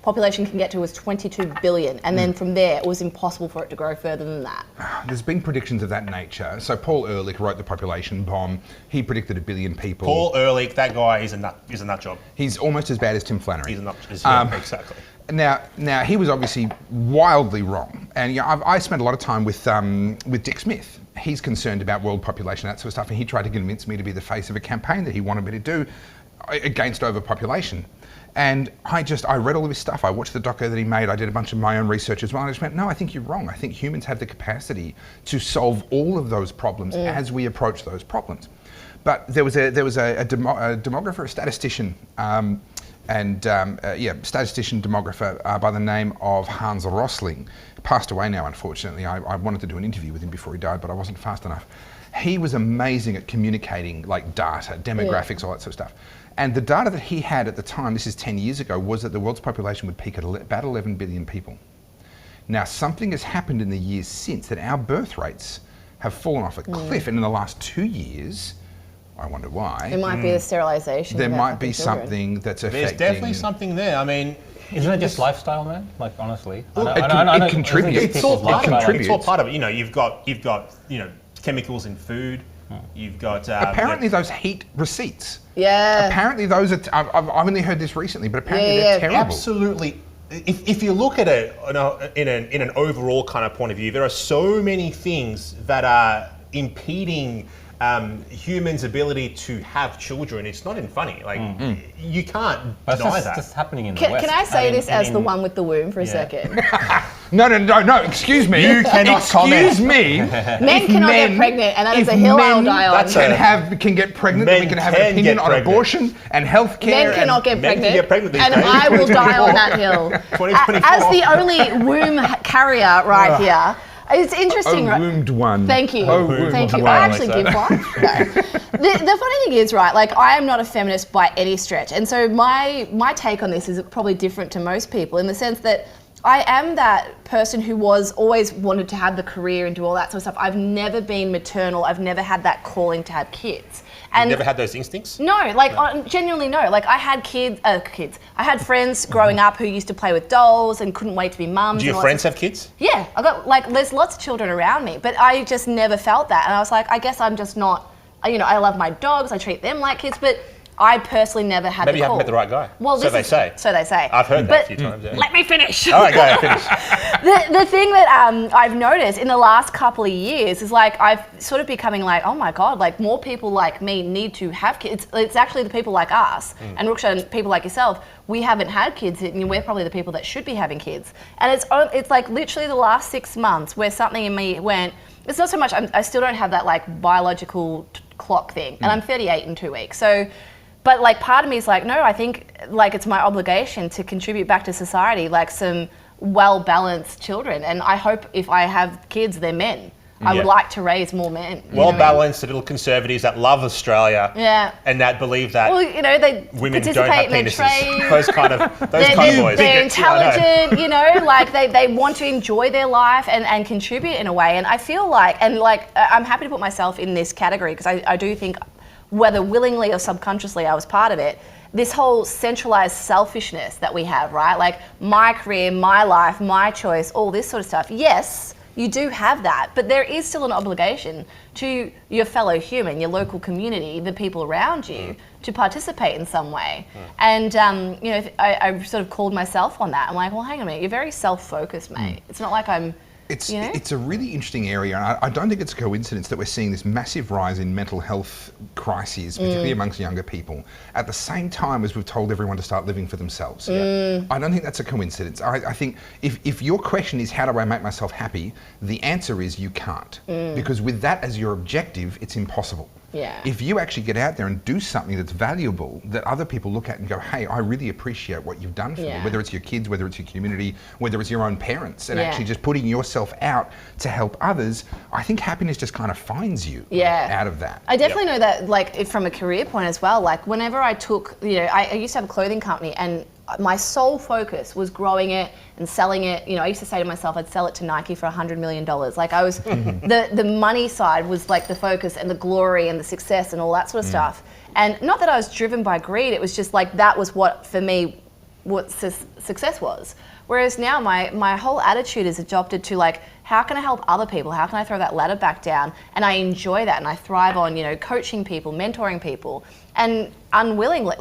population can get to was 22 billion, and then from there it was impossible for it to grow further than that. There's been predictions of that nature. So Paul Ehrlich wrote The Population Bomb. He predicted 1 billion people. Paul Ehrlich, that guy is a nut job. He's almost as bad as Tim Flannery. He's a nut. Exactly. Now he was obviously wildly wrong, and I spent a lot of time with Dick Smith. He's concerned about world population, that sort of stuff, and he tried to convince me to be the face of a campaign that he wanted me to do against overpopulation. And I read all of his stuff. I watched the doco that he made. I did a bunch of my own research as well. And I just went, no, I think you're wrong. I think humans have the capacity to solve all of those problems as we approach those problems. But there was a demographer, a statistician, statistician demographer by the name of Hans Rosling. Passed away now, unfortunately. I wanted to do an interview with him before he died, but I wasn't fast enough. He was amazing at communicating like data, demographics, all that sort of stuff. And the data that he had at the time, this is 10 years ago, was that the world's population would peak at about 11 billion people. Now, something has happened in the years since that our birth rates have fallen off a cliff, and in the last 2 years, I wonder why. It might be the sterilisation. There might be something that's affecting. There's definitely something there. I mean, isn't it just lifestyle, man? Like honestly, it contributes. It's all part of it. It's all part of it. You've got chemicals in food. You've got... apparently those heat receipts. Yeah. Apparently those are... I've only heard this recently, but apparently they're terrible. Absolutely. If you look at it in an overall kind of point of view, there are so many things that are impeding humans' ability to have children. It's not even funny. Like, you can't deny that. It's just happening in the West. Can I say this as the one with the womb for a second? No, excuse me. You cannot comment. Excuse me. Men cannot get pregnant, and that is a hill I'll die on. Can get pregnant, then we can have an opinion on abortion and healthcare. Men cannot get pregnant, can get pregnant these and days. I will die on that hill. 2024. As the only womb carrier right here, it's interesting, right? Woomed one. Thank you. Thank you. one. I actually give one. No. The funny thing is, right, like I am not a feminist by any stretch. And so my take on this is probably different to most people in the sense that I am that person who was always wanted to have the career and do all that sort of stuff. I've never been maternal. I've never had that calling to have kids. And you never had those instincts? No, genuinely no. Like I had kids. I had friends growing up who used to play with dolls and couldn't wait to be mums. Do your friends have kids? Yeah, I got there's lots of children around me, but I just never felt that, and I was like, I guess I'm just not. I love my dogs. I treat them like kids, but I personally never had. Maybe the you call. haven't met the right guy. Well, so they say. So they say. I've heard that a few times. Yeah. Let me finish. All right, go ahead, finish. The thing that I've noticed in the last couple of years is like I've sort of becoming like, oh my God, like more people like me need to have kids. It's actually the people like us and Rukshan, people like yourself. We haven't had kids, and we're probably the people that should be having kids. And it's like literally the last 6 months where something in me went. It's not so much. I still don't have that like biological clock thing, and I'm 38 in 2 weeks. So. But like part of me is like, no, I think like it's my obligation to contribute back to society, like some well-balanced children. And I hope if I have kids, they're men. I would like to raise more men. Well-balanced little conservatives that love Australia. Yeah. And that believe that they women participate don't have in their penises. trade. Those kind of boys. They're intelligent, like they want to enjoy their life and contribute in a way. And I feel like, I'm happy to put myself in this category because I do think whether willingly or subconsciously I was part of it, this whole centralized selfishness that we have, right? Like my career, my life, my choice, all this sort of stuff. Yes, you do have that, but there is still an obligation to your fellow human, your local community, the people around you, to participate in some way. And, I sort of called myself on that. I'm like, well, hang on a minute, you're very self-focused, mate. It's not like I'm... It's a really interesting area, and I don't think it's a coincidence that we're seeing this massive rise in mental health crises, particularly amongst younger people, at the same time as we've told everyone to start living for themselves. I don't think that's a coincidence. I think if your question is, how do I make myself happy, the answer is you can't. Because with that as your objective, it's impossible. Yeah. If you actually get out there and do something that's valuable, that other people look at and go, hey, I really appreciate what you've done for me, whether it's your kids, whether it's your community, whether it's your own parents, and actually just putting yourself out to help others, I think happiness just kind of finds you out of that. I definitely know that, like, from a career point as well, like, whenever I took, I used to have a clothing company, and my sole focus was growing it and selling it. I used to say to myself, I'd sell it to Nike for $100 million. Like I was, the money side was like the focus and the glory and the success and all that sort of stuff. And not that I was driven by greed, it was just like, that was what, for me, what success was. Whereas now my whole attitude is adopted to like, how can I help other people? How can I throw that ladder back down? And I enjoy that, and I thrive on, coaching people, mentoring people. And unwittingly,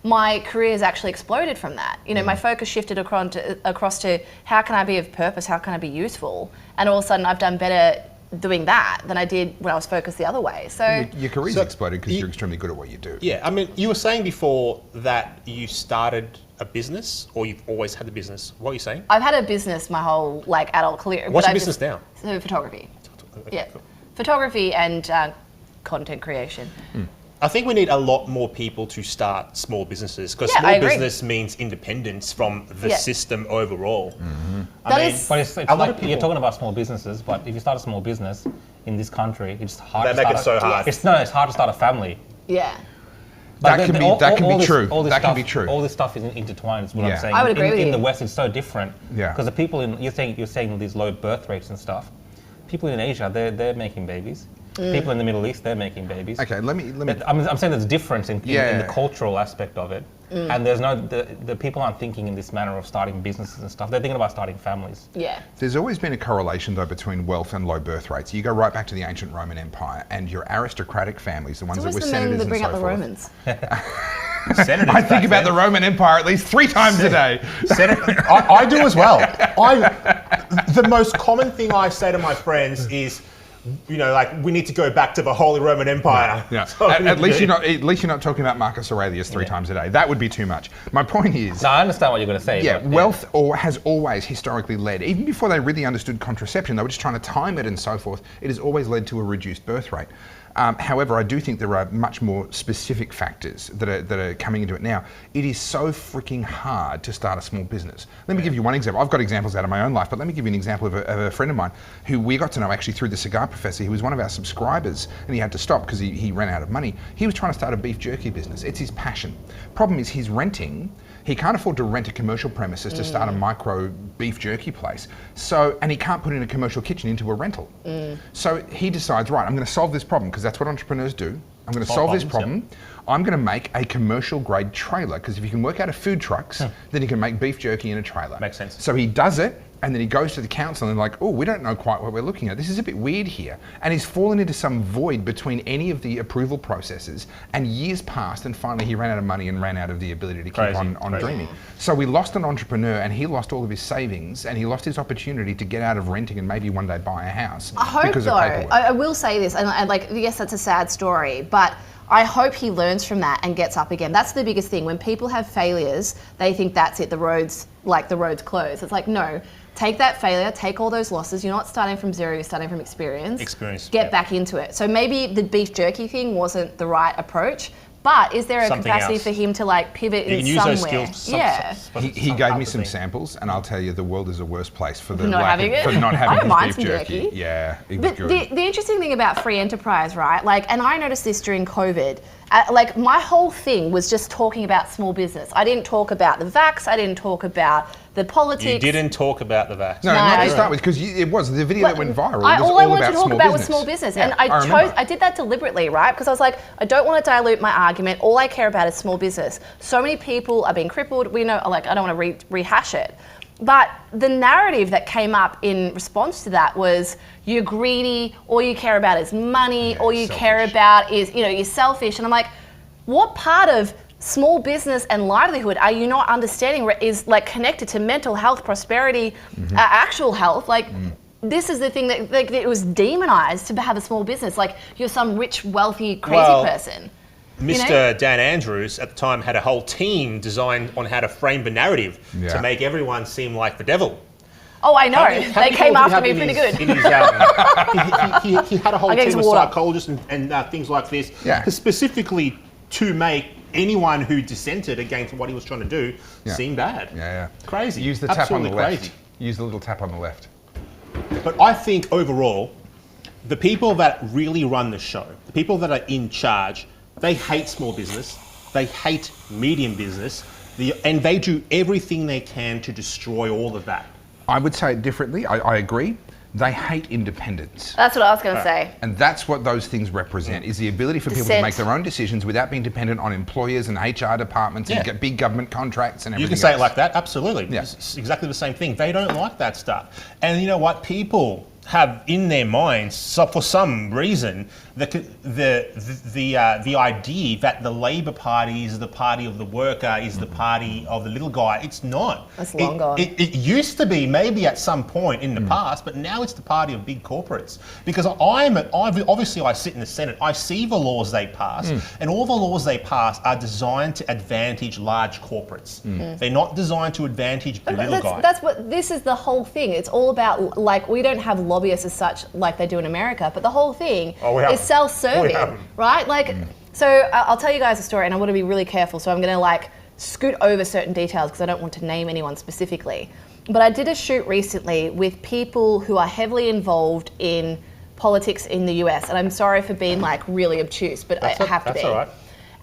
my career has actually exploded from that. My focus shifted across to how can I be of purpose? How can I be useful? And all of a sudden, I've done better doing that than I did when I was focused the other way. So your career's exploded because you're extremely good at what you do. Yeah, I mean, you were saying before that you started a business, or you've always had the business. What are you saying? I've had a business my whole adult career. What's your business now? So photography. Okay, Yeah, cool. Photography and content creation. I think we need a lot more people to start small businesses, because small business means independence from the system overall. But it's like you're talking about small businesses, but if you start a small business in this country, it's hard to start. They make it so hard. It's hard to start a family. Yeah. That can be true. That can be true. All this stuff is intertwined, is what I'm saying. I would agree with you. In the West, it's so different. Yeah. Because the people you're saying these low birth rates and stuff. People in Asia, they're making babies. People in the Middle East, they're making babies. Okay, let me. I'm saying there's a difference in the cultural aspect of it. And there's no, the people aren't thinking in this manner of starting businesses and stuff. They're thinking about starting families. Yeah. There's always been a correlation though between wealth and low birth rates. You go right back to the ancient Roman Empire and your aristocratic families, the ones that were senators and so forth. That bring up the Romans. I think about the Roman Empire at least 3 times a day. I do as well. The most common thing I say to my friends is, you know, like, we need to go back to the Holy Roman Empire. Yeah. At least you're not talking about Marcus Aurelius 3 times a day. That would be too much. My point is... No, I understand what you're going to say. Yeah, wealth has always historically led, even before they really understood contraception, they were just trying to time it and so forth, it has always led to a reduced birth rate. However, I do think there are much more specific factors that are coming into it now. It is so freaking hard to start a small business. Let me give you one example. I've got examples out of my own life, but let me give you an example of a friend of mine who we got to know actually through the Cigar Professor. He was one of our subscribers and he had to stop because he ran out of money. He was trying to start a beef jerky business. It's his passion. Problem is he's renting. He can't afford to rent a commercial premises to start a micro beef jerky place. So, and he can't put in a commercial kitchen into a rental. So he decides, right, I'm going to solve this problem because that's what entrepreneurs do. I'm going to solve this problem. Yep. I'm going to make a commercial grade trailer because if you can work out of food trucks, then you can make beef jerky in a trailer. Makes sense. So he does it. And then he goes to the council and they're like, oh, we don't know quite what we're looking at. This is a bit weird here. And he's fallen into some void between any of the approval processes, and years passed and finally he ran out of money and ran out of the ability to keep on dreaming. So we lost an entrepreneur and he lost all of his savings and he lost his opportunity to get out of renting and maybe one day buy a house. I hope though, I will say this, and like, yes, that's a sad story, but I hope he learns from that and gets up again. That's the biggest thing. When people have failures, they think that's it, the road's closed. It's like, no. Take that failure, take all those losses. You're not starting from zero, you're starting from experience. Get back into it. So maybe the beef jerky thing wasn't the right approach, but is there a capacity for him to like pivot in somewhere? Those skills he gave me some samples and I'll tell you the world is a worse place for not having his beef jerky. Yeah, it was good. The interesting thing about free enterprise, right? Like, and I noticed this during COVID, like my whole thing was just talking about small business. I didn't talk about the vax, I didn't talk about the politics. You didn't talk about the vax. No, not to start with, because it was the video that went viral. All I wanted to talk about was small business, and I did that deliberately, right? Because I was like, I don't want to dilute my argument. All I care about is small business. So many people are being crippled. We know, like, I don't want to rehash it. But the narrative that came up in response to that was, you're greedy, all you care about is money, all you care about is, you're selfish. And I'm like, what part of small business and livelihood are you not understanding is like connected to mental health, prosperity, actual health? Like, this is the thing that like, it was demonized to have a small business. Like, you're some rich, wealthy, crazy person. Mr. Dan Andrews at the time had a whole team designed on how to frame the narrative to make everyone seem like the devil. Oh, I know. They came after me pretty good. He had a whole team of psychologists and things like this, specifically to make anyone who dissented against what he was trying to do seem bad. Crazy. Use the tap on the left. Use the little tap on the left. But I think overall, the people that really run the show, the people that are in charge, they hate small business, they hate medium business, and they do everything they can to destroy all of that. I would say it differently. I agree. They hate independence. That's what I was going to say. And that's what those things represent, is the ability for people to make their own decisions without being dependent on employers and HR departments and big government contracts and everything. You can say it like that, absolutely. Yeah. It's exactly the same thing. They don't like that stuff. And you know what? People have in their minds, so for some reason, the idea that the Labor Party is the party of the worker, is the party of the little guy. It's not. That's long gone. It used to be maybe at some point in the past, but now it's the party of big corporates. Because obviously I sit in the Senate, I see the laws they pass, and all the laws they pass are designed to advantage large corporates. They're not designed to advantage the little guy. This is the whole thing. It's all about, like, we don't have lobbyists as such like they do in America, but the whole thing is self-serving, right? Like, so I'll tell you guys a story, and I want to be really careful, so I'm going to like scoot over certain details because I don't want to name anyone specifically. But I did a shoot recently with people who are heavily involved in politics in the US, and I'm sorry for being like really obtuse, but I have to be. That's all right.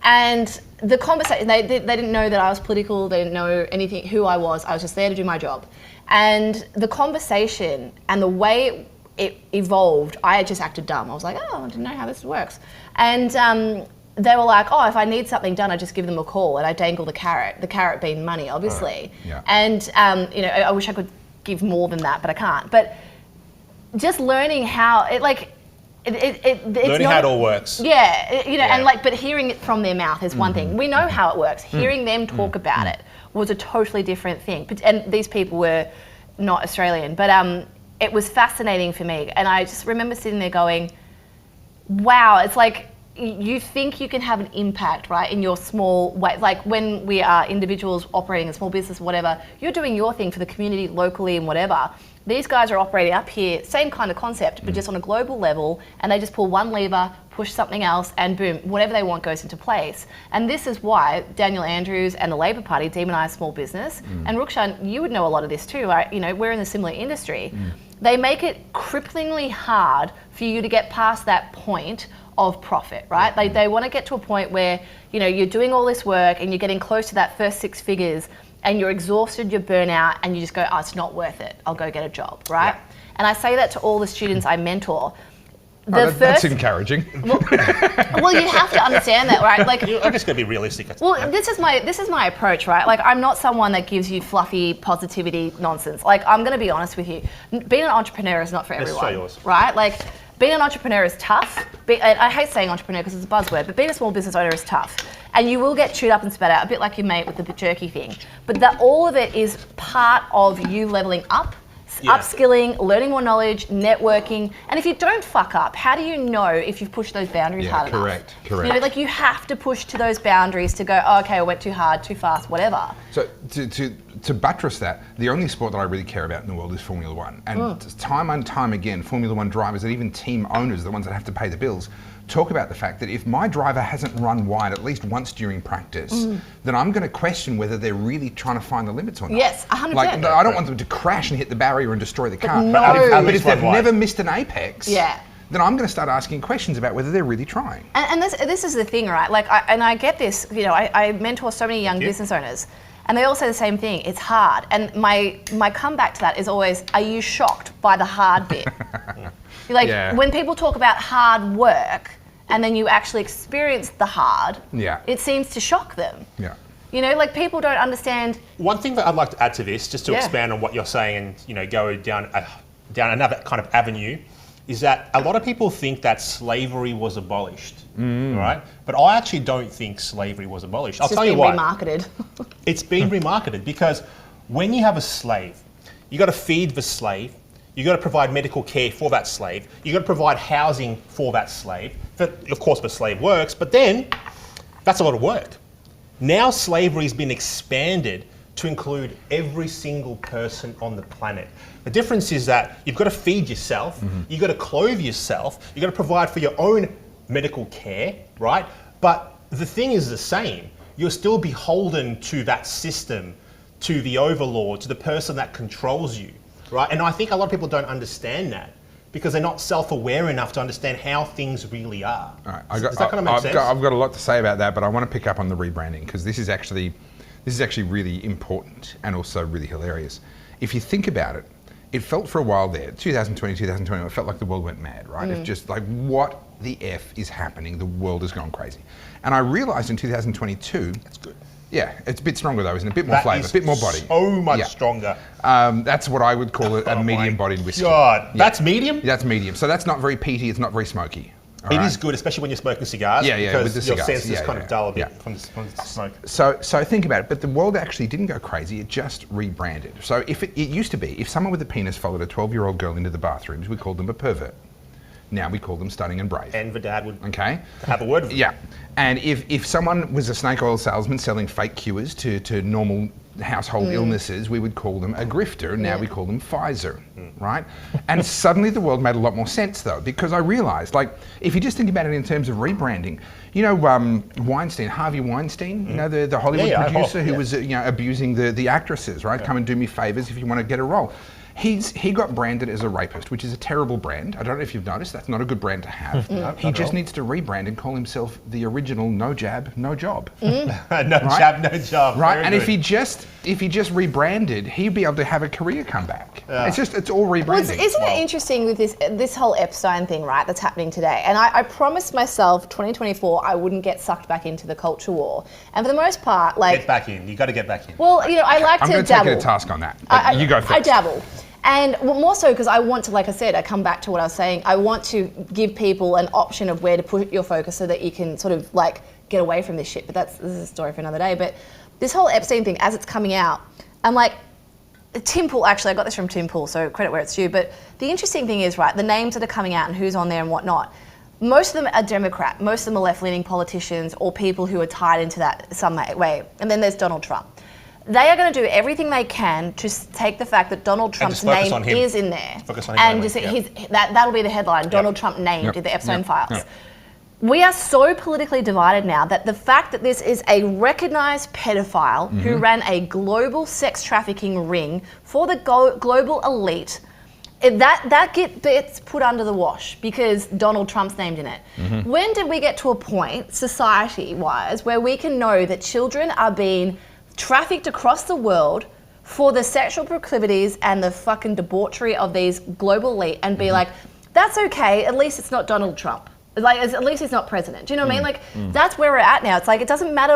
And the conversation, they didn't know that I was political, they didn't know anything, who I was just there to do my job. And the conversation and the way it evolved, I just acted dumb. I was like, oh, I didn't know how this works. And they were like, oh, if I need something done, I just give them a call and I dangle the carrot being money, obviously. Yeah. And, you know, I wish I could give more than that, but I can't. But just learning how, learning how it all works. Yeah, you know, Yeah. and like, but hearing it from their mouth is one thing. We know how it works. Hearing them talk about it was a totally different thing. And these people were not Australian, but it was fascinating for me. And I just remember sitting there going, wow, it's like, you think you can have an impact, right, in your small way. Like when we are individuals operating a small business, whatever, you're doing your thing for the community locally and whatever. These guys are operating up here, same kind of concept, but just on a global level, and they just pull one lever, push something else, and boom, whatever they want goes into place. And this is why Daniel Andrews and the Labor Party demonise small business. And Rukshan, you would know a lot of this too, right? You know, we're in a similar industry. They make it cripplingly hard for you to get past that point of profit, right? They want to get to a point where, you know, you're doing all this work and you're getting close to that first 6 figures and you're exhausted, you're burnt out, and you just go, oh, it's not worth it. I'll go get a job, right? Yeah. And I say that to all the students I mentor. That's encouraging. Well, you have to understand that, right? Like, I'm just going to be realistic. Well, this is my approach, right? Like, I'm not someone that gives you fluffy positivity nonsense. Like, I'm going to be honest with you. Being an entrepreneur is not for everyone. Let's try yours. Right? Like, being an entrepreneur is tough. And I hate saying entrepreneur because it's a buzzword, but being a small business owner is tough. And you will get chewed up and spat out, a bit like your mate with the jerky thing. But that all of it is part of you leveling up, upskilling, learning more knowledge, networking. And if you don't fuck up, how do you know if you've pushed those boundaries hard enough? Correct. You know, like you have to push to those boundaries to go, oh, okay, I went too hard, too fast, whatever. So to buttress that, the only sport that I really care about in the world is Formula One. And time and time again, Formula One drivers and even team owners, the ones that have to pay the bills, talk about the fact that if my driver hasn't run wide at least once during practice, then I'm going to question whether they're really trying to find the limits or not. Yes, 100%. Like, I don't want them to crash and hit the barrier and destroy the car. But if they've never missed an apex, yeah, then I'm going to start asking questions about whether they're really trying. And this is the thing, right? Like, I get this. You know, I mentor so many young business owners, and they all say the same thing. It's hard. And my comeback to that is always, are you shocked by the hard bit? Like, when people talk about hard work, and then you actually experience the hard, it seems to shock them. Yeah. You know, like people don't understand. One thing that I'd like to add to this, just to expand on what you're saying and, you know, go down another kind of avenue, is that a lot of people think that slavery was abolished, right? But I actually don't think slavery was abolished. I'll tell you why. It's been remarketed. It's been remarketed because when you have a slave, you got to feed the slave, you got to provide medical care for that slave, you got to provide housing for that slave. Of course, the slave works, but then that's a lot of work. Now slavery has been expanded to include every single person on the planet. The difference is that you've got to feed yourself, you've got to clothe yourself, you've got to provide for your own medical care, right? But the thing is the same. You're still beholden to that system, to the overlord, to the person that controls you, right? And I think a lot of people don't understand that, because they're not self-aware enough to understand how things really are. All right. Does that kind of make sense? I've got a lot to say about that, but I want to pick up on the rebranding because this is actually really important and also really hilarious. If you think about it, it felt for a while there, 2020, 2021, it felt like the world went mad, right? It's just like, what the F is happening? The world has gone crazy. And I realised in 2022... That's good. Yeah, it's a bit stronger though, isn't it? A bit more flavour, a bit more body. So much stronger. That's what I would call a medium-bodied whiskey. God, that's medium? That's medium. So that's not very peaty, it's not very smoky. It is good, especially when you're smoking cigars. Because with the cigars. Your senses kind of dull a bit from the smoke. So think about it, but the world actually didn't go crazy, it just rebranded. So if it used to be, if someone with a penis followed a 12-year-old girl into the bathrooms, we called them a pervert. Now we call them stunning and brave. And the dad would have a word with them. Yeah. And if someone was a snake oil salesman selling fake cures to normal household illnesses, we would call them a grifter. Now we call them Pfizer, right? And suddenly the world made a lot more sense though, because I realized, like, if you just think about it in terms of rebranding, you know, Weinstein, Harvey Weinstein, you know, the Hollywood producer who was, you know, abusing the actresses, right? Come and do me favors if you want to get a role. He got branded as a rapist, which is a terrible brand. I don't know if you've noticed. That's not a good brand to have. He just needs to rebrand and call himself the original no jab, no job. No jab, no job. Right, Very and good. if he just rebranded, he'd be able to have a career comeback. It's all rebranding. Well, isn't it interesting with this whole Epstein thing, right? That's happening today. And I promised myself 2024 I wouldn't get sucked back into the culture war. And for the most part, get back in. You got to get back in. Well, I like to dabble. I'm going to take you to task on that. You go first. I dabble. And more so because I want to, like I said, I come back to what I was saying. I want to give people an option of where to put your focus so that you can sort of get away from this shit. But this is a story for another day. But this whole Epstein thing, as it's coming out, I'm like, Tim Pool, actually, I got this from Tim Pool, so credit where it's due. But the interesting thing is, right, the names that are coming out and who's on there and whatnot, most of them are Democrat, most of them are left-leaning politicians or people who are tied into that some way. And then there's Donald Trump. They are going to do everything they can to take the fact that Donald Trump's name is in there. Focus on him and only, that'll be the headline, Donald Trump named in the Epstein files. We are so politically divided now that the fact that this is a recognised pedophile who ran a global sex trafficking ring for the global elite, that gets put under the wash because Donald Trump's named in it. When did we get to a point, society-wise, where we can know that children are being trafficked across the world for the sexual proclivities and the fucking debauchery of these global elite and be like, that's okay, at least it's not Donald Trump. At least he's not president. Do you know what I mean? That's where we're at now. It's like, it doesn't matter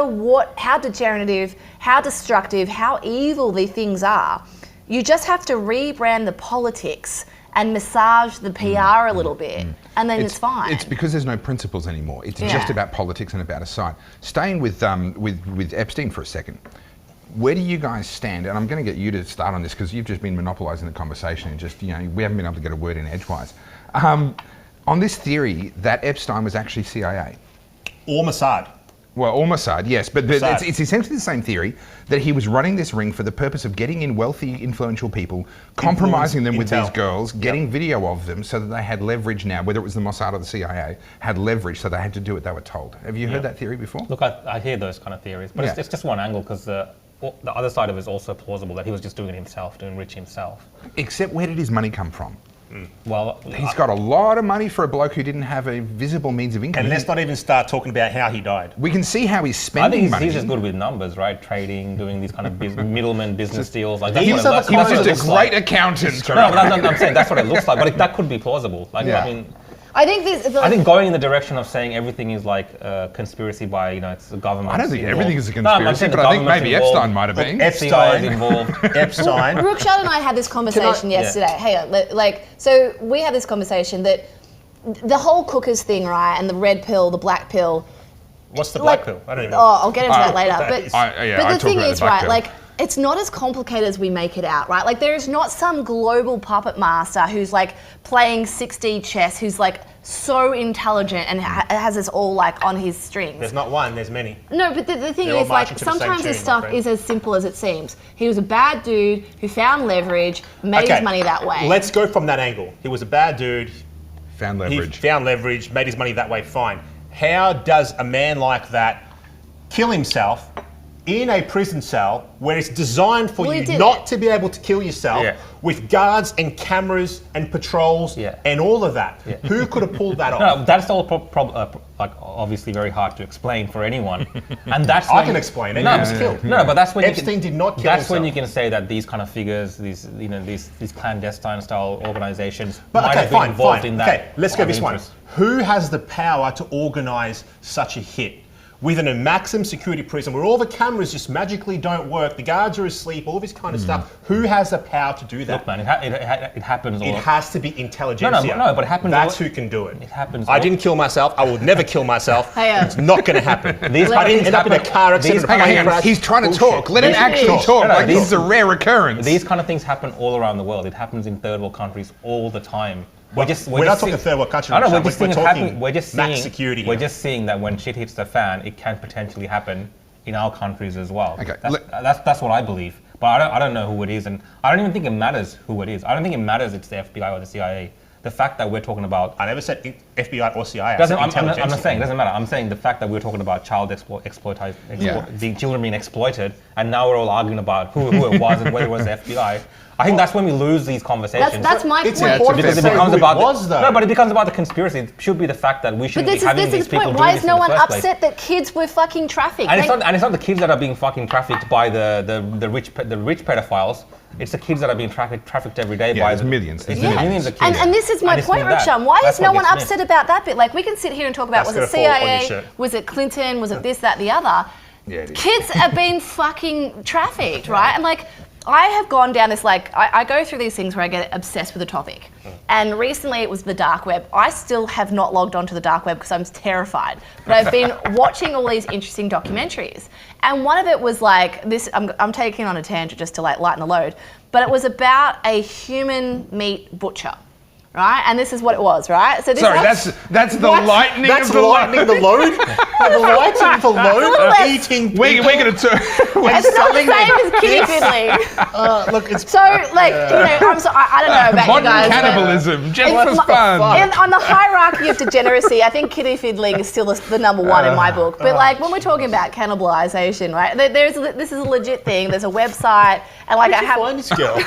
how degenerative, how destructive, how evil these things are. You just have to rebrand the politics and massage the PR a little bit, and then it's fine. It's because there's no principles anymore. It's just about politics and about a side. Staying with Epstein for a second, where do you guys stand? And I'm going to get you to start on this because you've just been monopolising the conversation and just, we haven't been able to get a word in edgewise. On this theory that Epstein was actually CIA. Or Mossad. Well, or Mossad, yes, but it's essentially the same theory that he was running this ring for the purpose of getting in wealthy, influential people, compromising them with these girls, getting video of them so that they had leverage now, whether it was the Mossad or the CIA, had leverage so they had to do what they were told. Have you heard that theory before? Look, I hear those kind of theories, but it's just one angle because the other side of it is also plausible that he was just doing it himself, to enrich himself. Except where did his money come from? Well, he's got a lot of money for a bloke who didn't have a visible means of income. And let's not even start talking about how he died. We can see how he's spending money. He's just good with numbers, right? Trading, doing these kind of middleman business deals. Like he was just a great accountant. No, I'm saying that's what it looks like, but that could be plausible. I mean, I think going in the direction of saying everything is like a conspiracy by, it's the government. I don't think everything is a conspiracy, but I think maybe Epstein might have been. Epstein involved. Epstein. Rukshan and I had this conversation yesterday. Hang on, so we had this conversation that the whole cookers thing, right, and the red pill, the black pill. What's the black pill? I don't even know. Oh, I'll get into that later. But the thing is, right, it's not as complicated as we make it out, right? Like, there is not some global puppet master who's playing 6D chess, who's so intelligent and has us all on his strings. There's not one, there's many. No, but the thing is, sometimes this stuff is as simple as it seems. He was a bad dude who found leverage, made his money that way. Let's go from that angle. He was a bad dude. Found leverage. He found leverage, made his money that way, fine. How does a man like that kill himself in a prison cell where it's designed for you not to be able to kill yourself with guards and cameras and patrols and all of that? Who could have pulled that off? No, that's all obviously very hard to explain for anyone. And that's I can explain it. No, he was killed. No, but that's when Epstein did not kill That's himself. when you can say that these kind of figures, these clandestine style organizations might have been involved in that. Okay, let's go this one. Who has the power to organize such a hit? Within a maximum security prison where all the cameras just magically don't work, the guards are asleep, all this kind of stuff. Who has the power to do that? Look, man, it happens all. It has to be intelligentsia. No, but it happens. That's who can do it. It happens. I didn't kill myself. I will never kill myself. It's not going to happen. I didn't end up in a car accident. Hang on. He's trying to talk. Let him actually talk. This is a rare occurrence. These kind of things happen all around the world. It happens in third world countries all the time. We're not talking third world countries. We're just max security. We're just seeing that when shit hits the fan, it can potentially happen in our countries as well. Okay. That's what I believe. But I don't know who it is, and I don't even think it matters who it is. I don't think it matters it's the FBI or the CIA. the fact that we're talking about... I never said FBI or CIA. I'm not saying, it doesn't matter. I'm saying the fact that we're talking about child exploitation, the children being exploited, and now we're all arguing about who it was and whether it was the FBI. I think that's when we lose these conversations. That's my point. Because it becomes about but it becomes about the conspiracy. It should be the fact that we shouldn't be having these people doing this in the first place. Why is no one upset that kids were fucking trafficked? And it's not the kids that are being fucking trafficked by the rich pedophiles. It's the kids that are being trafficked every day by millions. Millions of kids. And this is my point, Rukshan. Why is no one upset about that bit? Like, we can sit here and talk about, was it CIA, was it Clinton, was it this, that, the other? Kids are being fucking trafficked, right? And like, I have gone down this, like, I go through these things where I get obsessed with a topic. And recently it was the dark web. I still have not logged onto the dark web because I'm terrified. But I've been watching all these interesting documentaries. And one of it was like, this, I'm taking on a tangent just to like lighten the load, but it was about a human meat butcher. Right, and this is what it was, right? So this that's the lightning of the load. The load. The lightning the load. Eating. We're going to turn. It's not the same as kitty fiddling. Look, it's so like I don't know about modern you guys. Cannibalism, just for fun. On the hierarchy of degeneracy, I think kitty fiddling is still the number one in my book. But like when we're talking about cannibalization, right? This is a legit thing. There's a website, and like I have. Find this girl.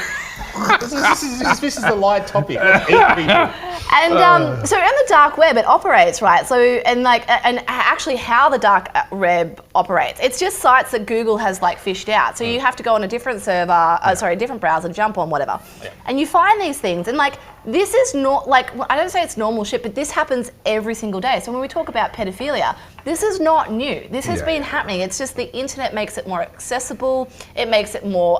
This is the light topic. And so in the dark web it operates, right? So and actually how the dark web operates, it's just sites that Google has like fished out. So you have to go on a different server, a different browser, jump on whatever, and you find these things. And like this is not like, I don't say it's normal shit, but this happens every single day. So when we talk about pedophilia, this is not new. This has been happening. It's just the internet makes it more accessible. It makes it more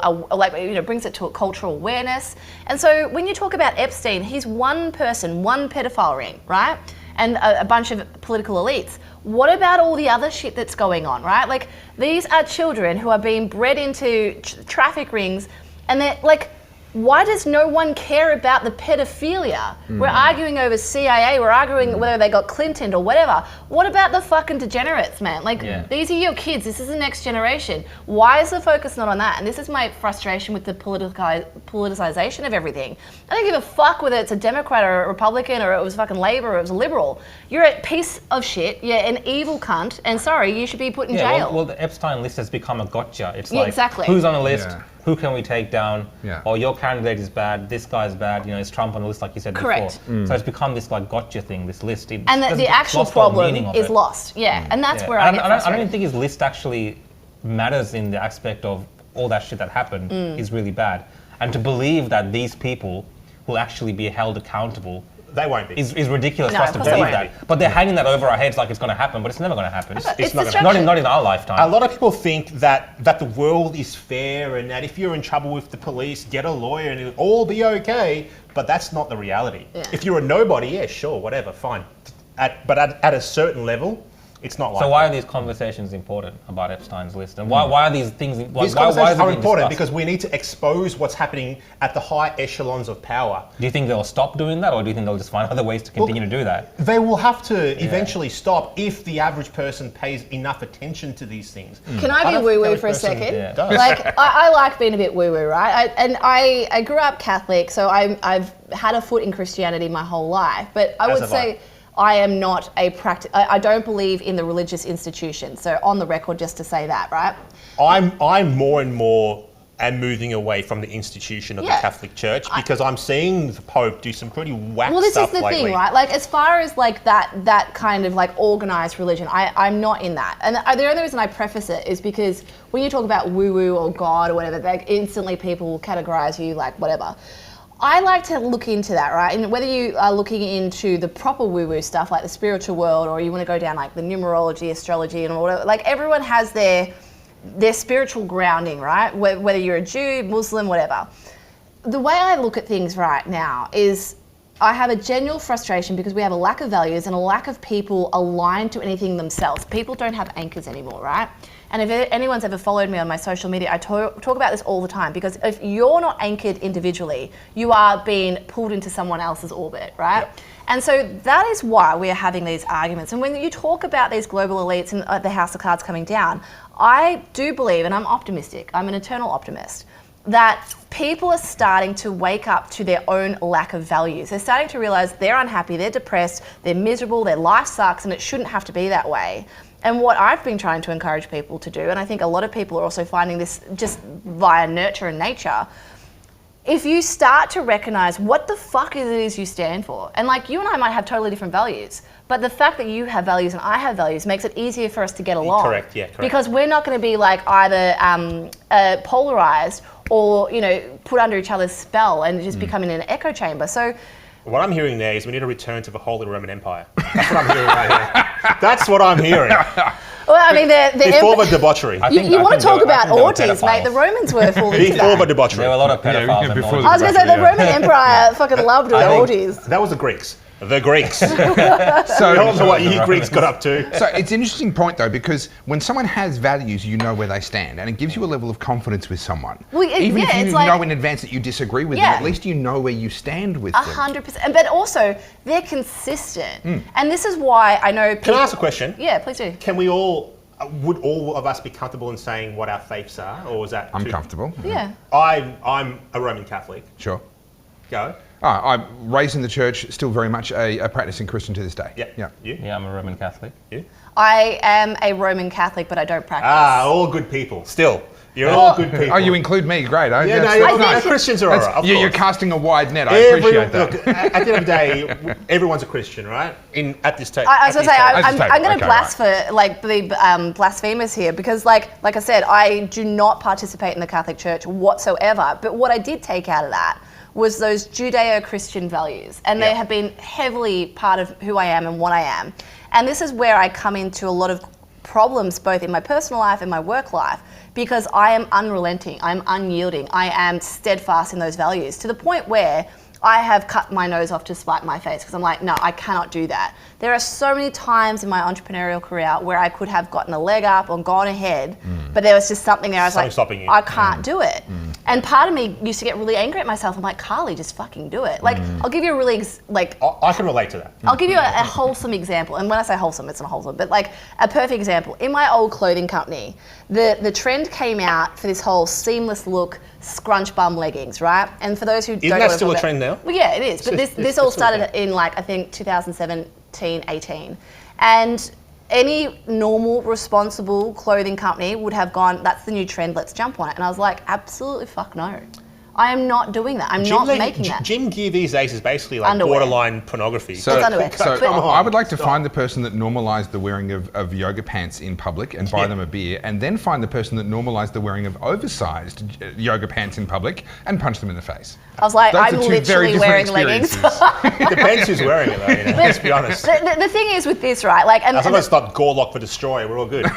brings it to a cultural awareness. And so when you talk about Epstein, he's one person, one pedophile ring, right? And a bunch of political elites. What about all the other shit that's going on, right? Like these are children who are being bred into traffic rings, and they're like, why does no one care about the pedophilia? We're arguing over CIA, we're arguing whether they got Clinton or whatever. What about the fucking degenerates, man? Like, these are your kids, this is the next generation. Why is the focus not on that? And this is my frustration with the politicization of everything. I don't give a fuck whether it's a Democrat or a Republican or it was fucking Labor or it was a Liberal. You're a piece of shit, you're an evil cunt, and sorry, you should be put in jail. Well, the Epstein list has become a gotcha. It's like, who's on a list? Who can we take down? Oh, your candidate is bad, this guy's bad, is Trump on the list like you said before. So it's become this like gotcha thing, this list. And the actual problem is lost. And that's where I get frustrated. I don't even think his list actually matters in the aspect of all that shit that happened is really bad. And to believe that these people will actually be held accountable they won't be. Is ridiculous for us to believe that. But they're hanging that over our heads like it's going to happen, but it's never going to happen. It's not in our lifetime. A lot of people think that the world is fair and that if you're in trouble with the police, get a lawyer and it'll all be okay. But that's not the reality. If you're a nobody, sure, whatever, fine. But at a certain level, it's not like So why are these conversations important about Epstein's list? And why are these things... These conversations are important because we need to expose what's happening at the high echelons of power. Do you think they'll stop doing that, or do you think they'll just find other ways to continue to do that? They will have to eventually stop if the average person pays enough attention to these things. Can I be woo-woo for a second? Like, I like being a bit woo-woo, right? I grew up Catholic, so I've had a foot in Christianity my whole life, but I would say... I am not I don't believe in the religious institution. So on the record, just to say that, right? I'm more and more moving away from the institution of the Catholic Church because I'm seeing the Pope do some pretty whack stuff lately. Well, this is the thing, right? Like, as far as like that kind of like organized religion, I'm not in that. And the only reason I preface it is because when you talk about woo-woo or God or whatever, like instantly people will categorize you like whatever. I like to look into that, right? And whether you are looking into the proper woo-woo stuff, like the spiritual world, or you want to go down like the numerology, astrology, and whatever, like everyone has their spiritual grounding, right? Whether you're a Jew, Muslim, whatever. The way I look at things right now is I have a genuine frustration because we have a lack of values and a lack of people aligned to anything themselves. People don't have anchors anymore, right? And if anyone's ever followed me on my social media, I talk about this all the time because if you're not anchored individually, you are being pulled into someone else's orbit, right? Yep. And so that is why we are having these arguments. And when you talk about these global elites and the House of Cards coming down, I do believe, and I'm optimistic, I'm an eternal optimist, that people are starting to wake up to their own lack of values. They're starting to realize they're unhappy, they're depressed, they're miserable, their life sucks, and it shouldn't have to be that way. And what I've been trying to encourage people to do, and I think a lot of people are also finding this just via nurture and nature, if you start to recognize what the fuck it is you stand for, and like you and I might have totally different values, but the fact that you have values and I have values makes it easier for us to get along. Correct, yeah, correct. Because we're not going to be like either polarized or, you know, put under each other's spell and just become in an echo chamber. So what I'm hearing there is we need a return to the Holy Roman Empire. That's what I'm hearing right here. That's what I'm hearing. well, I mean, before the debauchery. You want to talk about orgies, mate? The Romans were full into Before the that. debauchery. There were a lot of pedophiles. before I was going to say the Roman Empire fucking loved orgies. That was the Greeks. The Greeks. So, I don't know what you Greeks got up to. So it's an interesting point though, because when someone has values, you know where they stand, and it gives you a level of confidence with someone. Well, Even if you it's like, know in advance that you disagree with them, at least you know where you stand with them. 100%. But also, they're consistent. And this is why I know people... Can I ask a question? Yeah, please do. Can we all... Would all of us be comfortable in saying what our faiths are, or is that I'm too... comfortable. Yeah. I'm a Roman Catholic. Sure. Go. I'm raised in the church, still very much a practicing Christian to this day. Yeah. You? Yeah, I'm a Roman Catholic. You? I am a Roman Catholic, but I don't practice. All good people. Still. You're all good people. Oh, you include me, great. Yeah, no, Christians are all right, of course. You're casting a wide net, I appreciate that. Look, at the end of the day, everyone's a Christian, right? At this time. I was going to say, I'm going to Okay, be blasphemous here because, like I said, I do not participate in the Catholic Church whatsoever. But what I did take out of that was those Judeo-Christian values, and they have been heavily part of who I am and what I am. And this is where I come into a lot of problems, both in my personal life and my work life, because I am unrelenting, I'm unyielding, I am steadfast in those values to the point where I have cut my nose off to spite my face because I'm like, no, I cannot do that. There are so many times in my entrepreneurial career where I could have gotten a leg up or gone ahead, but there was just something there. I was like, stopping you. I can't do it. And part of me used to get really angry at myself. I'm like, Carly, just fucking do it. Like, I'll give you a really, I can relate to that. I'll give you a wholesome example. And when I say wholesome, it's not wholesome, but like a perfect example. In my old clothing company, the trend came out for this whole seamless look, scrunch bum leggings, right? And for those who don't know, isn't that still a trend now? Well, yeah, it is. But this all started in like, I think 2017, 18. And any normal, responsible clothing company would have gone, that's the new trend, let's jump on it. And I was like, absolutely fuck no. I am not doing that. I'm not making that. Gym gear these days is basically like Underwear. borderline pornography. It's underwear. So But- I would like to find the person that normalised the wearing of yoga pants in public and buy them a beer, and then find the person that normalised the wearing of oversized yoga pants in public and punch them in the face. I was like, Those I'm are two very literally different wearing leggings. experiences. It depends who's wearing it, though. You know, let's be honest. The thing is with this, right? Like, and As long as it's not Gorlock the Destroyer, we're all good.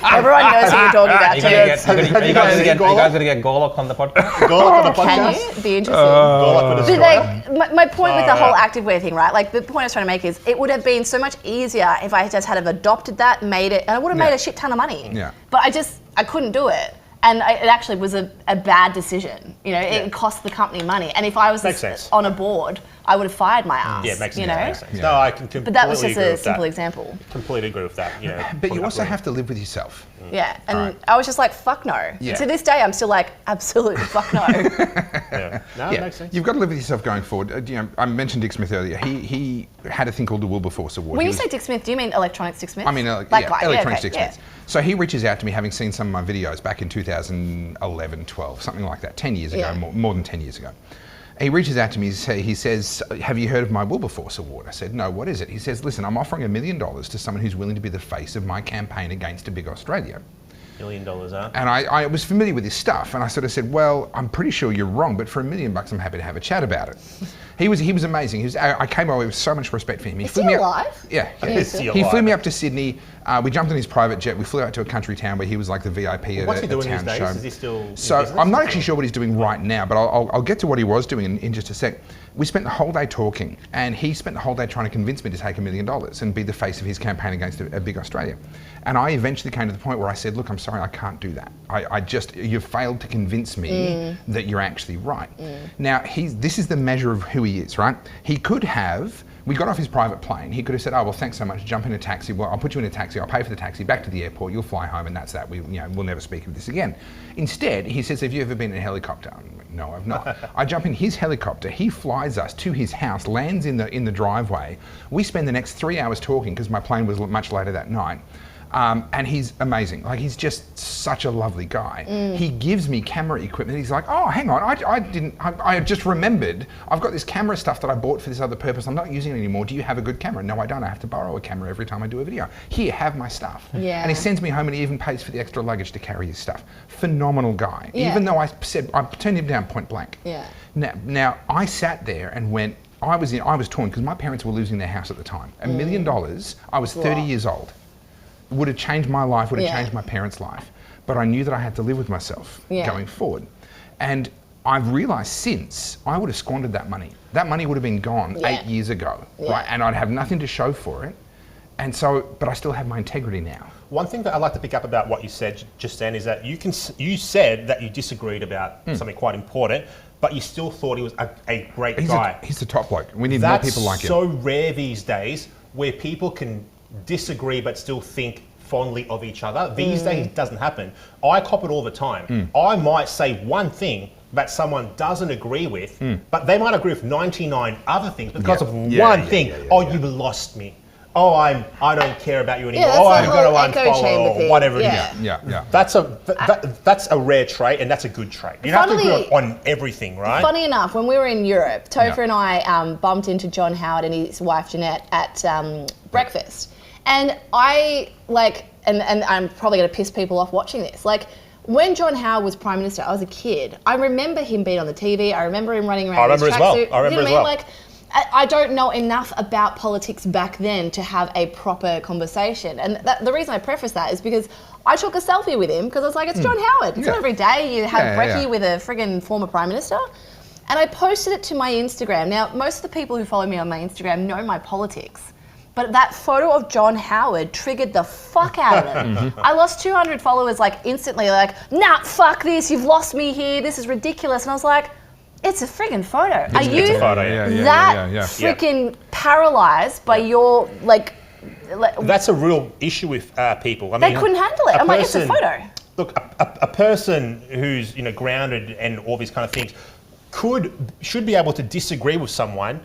everyone knows what you're talking about. Are you too. guys going to get Gorlock on the podcast? Gorlock on the podcast. Can you? Be interesting. Gorlock the But Destroyer. like, my point with the whole activewear thing, right? Like the point I was trying to make is it would have been so much easier if I just had have adopted that, made it, and I would have made a shit ton of money. Yeah. But I couldn't do it. And it actually was a bad decision. You know, it cost the company money. And if I was on a board, I would have fired my ass. Yeah, makes sense. You know? Makes sense. No, I can completely But that was just agree a with simple that. example. Completely agree with that. You know, But you also have to live with yourself. Yeah, and I was just like, fuck no. Yeah. To this day, I'm still like, absolutely fuck no. Yeah. No, it makes sense. You've got to live with yourself going forward. You know, I mentioned Dick Smith earlier. He had a thing called the Wilberforce Award. When you say Dick Smith, do you mean electronics Dick Smith? I mean, electronics Dick Smith. Yeah. So he reaches out to me, having seen some of my videos back in 2011, 12, something like that, 10 years ago, more than 10 years ago. He reaches out to me, he says, have you heard of my Wilberforce Award? I said, no, what is it? He says, listen, I'm offering $1 million to someone who's willing to be the face of my campaign against a big Australia. $1 million, huh? And I was familiar with his stuff, and I sort of said, well, I'm pretty sure you're wrong, but for $1 million, I'm happy to have a chat about it. He was amazing. I came away with so much respect for him. Is he alive? Yeah. He flew me up to Sydney. We jumped in his private jet. We flew out to a country town where he was like the VIP at a town show. What's he doing these days? Is he still in So business? I'm not actually sure what he's doing right now, but I'll get to what he was doing in just a sec. We spent the whole day talking, and he spent the whole day trying to convince me to take $1 million and be the face of his campaign against a big Australia. And I eventually came to the point where I said, look, I'm sorry, I can't do that. You've failed to convince me that you're actually right. Now, this is the measure of who he is, right? He could have We got off his private plane. He could have said, oh, well, thanks so much, jump in a taxi. Well, I'll put you in a taxi, I'll pay for the taxi, back to the airport, you'll fly home, and that's that. We'll never speak of this again. Instead, he says, have you ever been in a helicopter? I'm like, no, I've not. I jump in his helicopter, he flies us to his house, lands in the driveway. We spend the next 3 hours talking, because my plane was much later that night. And he's amazing. Like, he's just such a lovely guy. He gives me camera equipment. He's like, oh, hang on, I just remembered, I've got this camera stuff that I bought for this other purpose. I'm not using it anymore. Do you have a good camera? No, I don't. I have to borrow a camera every time I do a video. Here, have my stuff. Yeah. And he sends me home, and he even pays for the extra luggage to carry his stuff. Phenomenal guy. Even though I turned him down point blank. Yeah. Now I sat there and went, I was torn, because my parents were losing their house at the time. $1 million. I was 30 years old. Would have changed my life, would have changed my parents' life. But I knew that I had to live with myself going forward. And I've realised since, I would have squandered that money. That money would have been gone 8 years ago, right? And I'd have nothing to show for it. And so, but I still have my integrity now. One thing that I'd like to pick up about what you said just then is that you said that you disagreed about something quite important, but you still thought he was a great guy. He's the top bloke. We need more people like him. That's so rare these days, where people can disagree but still think fondly of each other. These days it doesn't happen. I cop it all the time. I might say one thing that someone doesn't agree with, but they might agree with 99 other things because of one thing. You've lost me. Oh, I don't care about you anymore. I've got to unfollow or whatever it is. That's a rare trait, and that's a good trait. You have to agree on everything, right? Funny enough, when we were in Europe, Topher and I bumped into John Howard and his wife Jeanette at breakfast. And and I'm probably going to piss people off watching this. Like, when John Howard was Prime Minister, I was a kid. I remember him being on the TV. I remember him running around in his tracksuit. I remember as well. Like, I don't know enough about politics back then to have a proper conversation. And the reason I preface that is because I took a selfie with him because I was like, it's John Howard. It's not every day you have brekkie with a friggin' former Prime Minister. And I posted it to my Instagram. Now, most of the people who follow me on my Instagram know my politics. But that photo of John Howard triggered the fuck out of them. I lost 200 followers like instantly, like, nah, fuck this, you've lost me here, this is ridiculous. And I was like, it's a friggin' photo. Are you freaking paralyzed by your, like... That's a real issue with people. I mean, they couldn't handle it. I'm like, it's a photo. Look, a person who's grounded and all these kind of things should be able to disagree with someone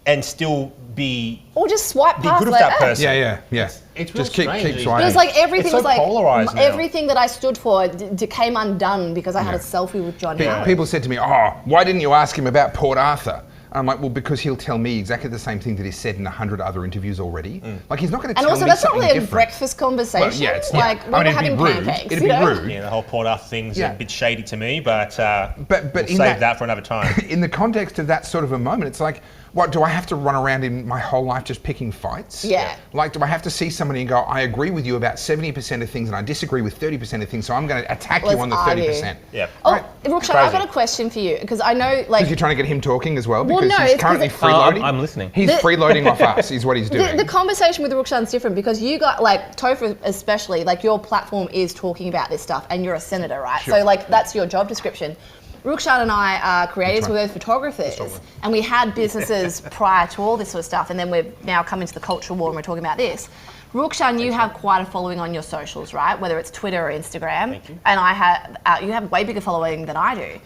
and still be... Or just swipe past, good with that person. Yeah. It's just keep swiping. It was like everything was like polarized now. Everything that I stood for came undone because I had a selfie with John Howard. People said to me, oh, why didn't you ask him about Port Arthur? And I'm like, well, because he'll tell me exactly the same thing that he's said in 100 other interviews already. Like, he's not going to tell me something different. And also, that's not really a breakfast conversation. Well, it's like, we were having pancakes. It'd be rude. Yeah, the whole Port Arthur thing's a bit shady to me, but we'll save that for another time. In the context of that sort of a moment, it's like, what, do I have to run around in my whole life just picking fights? Yeah. Like, do I have to see somebody and go, I agree with you about 70% of things and I disagree with 30% of things, so I'm going to attack you on the 30%? Yeah. Oh, Rukshan, I've got a question for you, because I know, like... Because you're trying to get him talking as well? Because no, he's currently freeloading? I'm listening. He's freeloading off us, is what he's doing. The conversation with Rukshan's different, because you got, like, Topher especially, like, your platform is talking about this stuff, and you're a senator, right? Sure. So, like, that's your job description. Rukshan and I are creatives, we're both photographers, and we had businesses prior to all this sort of stuff, and then we've now come into the cultural war and we're talking about this. Rukshan, you have quite a following on your socials, right? Whether it's Twitter or Instagram. Thank you. And I have, you have way bigger following than I do.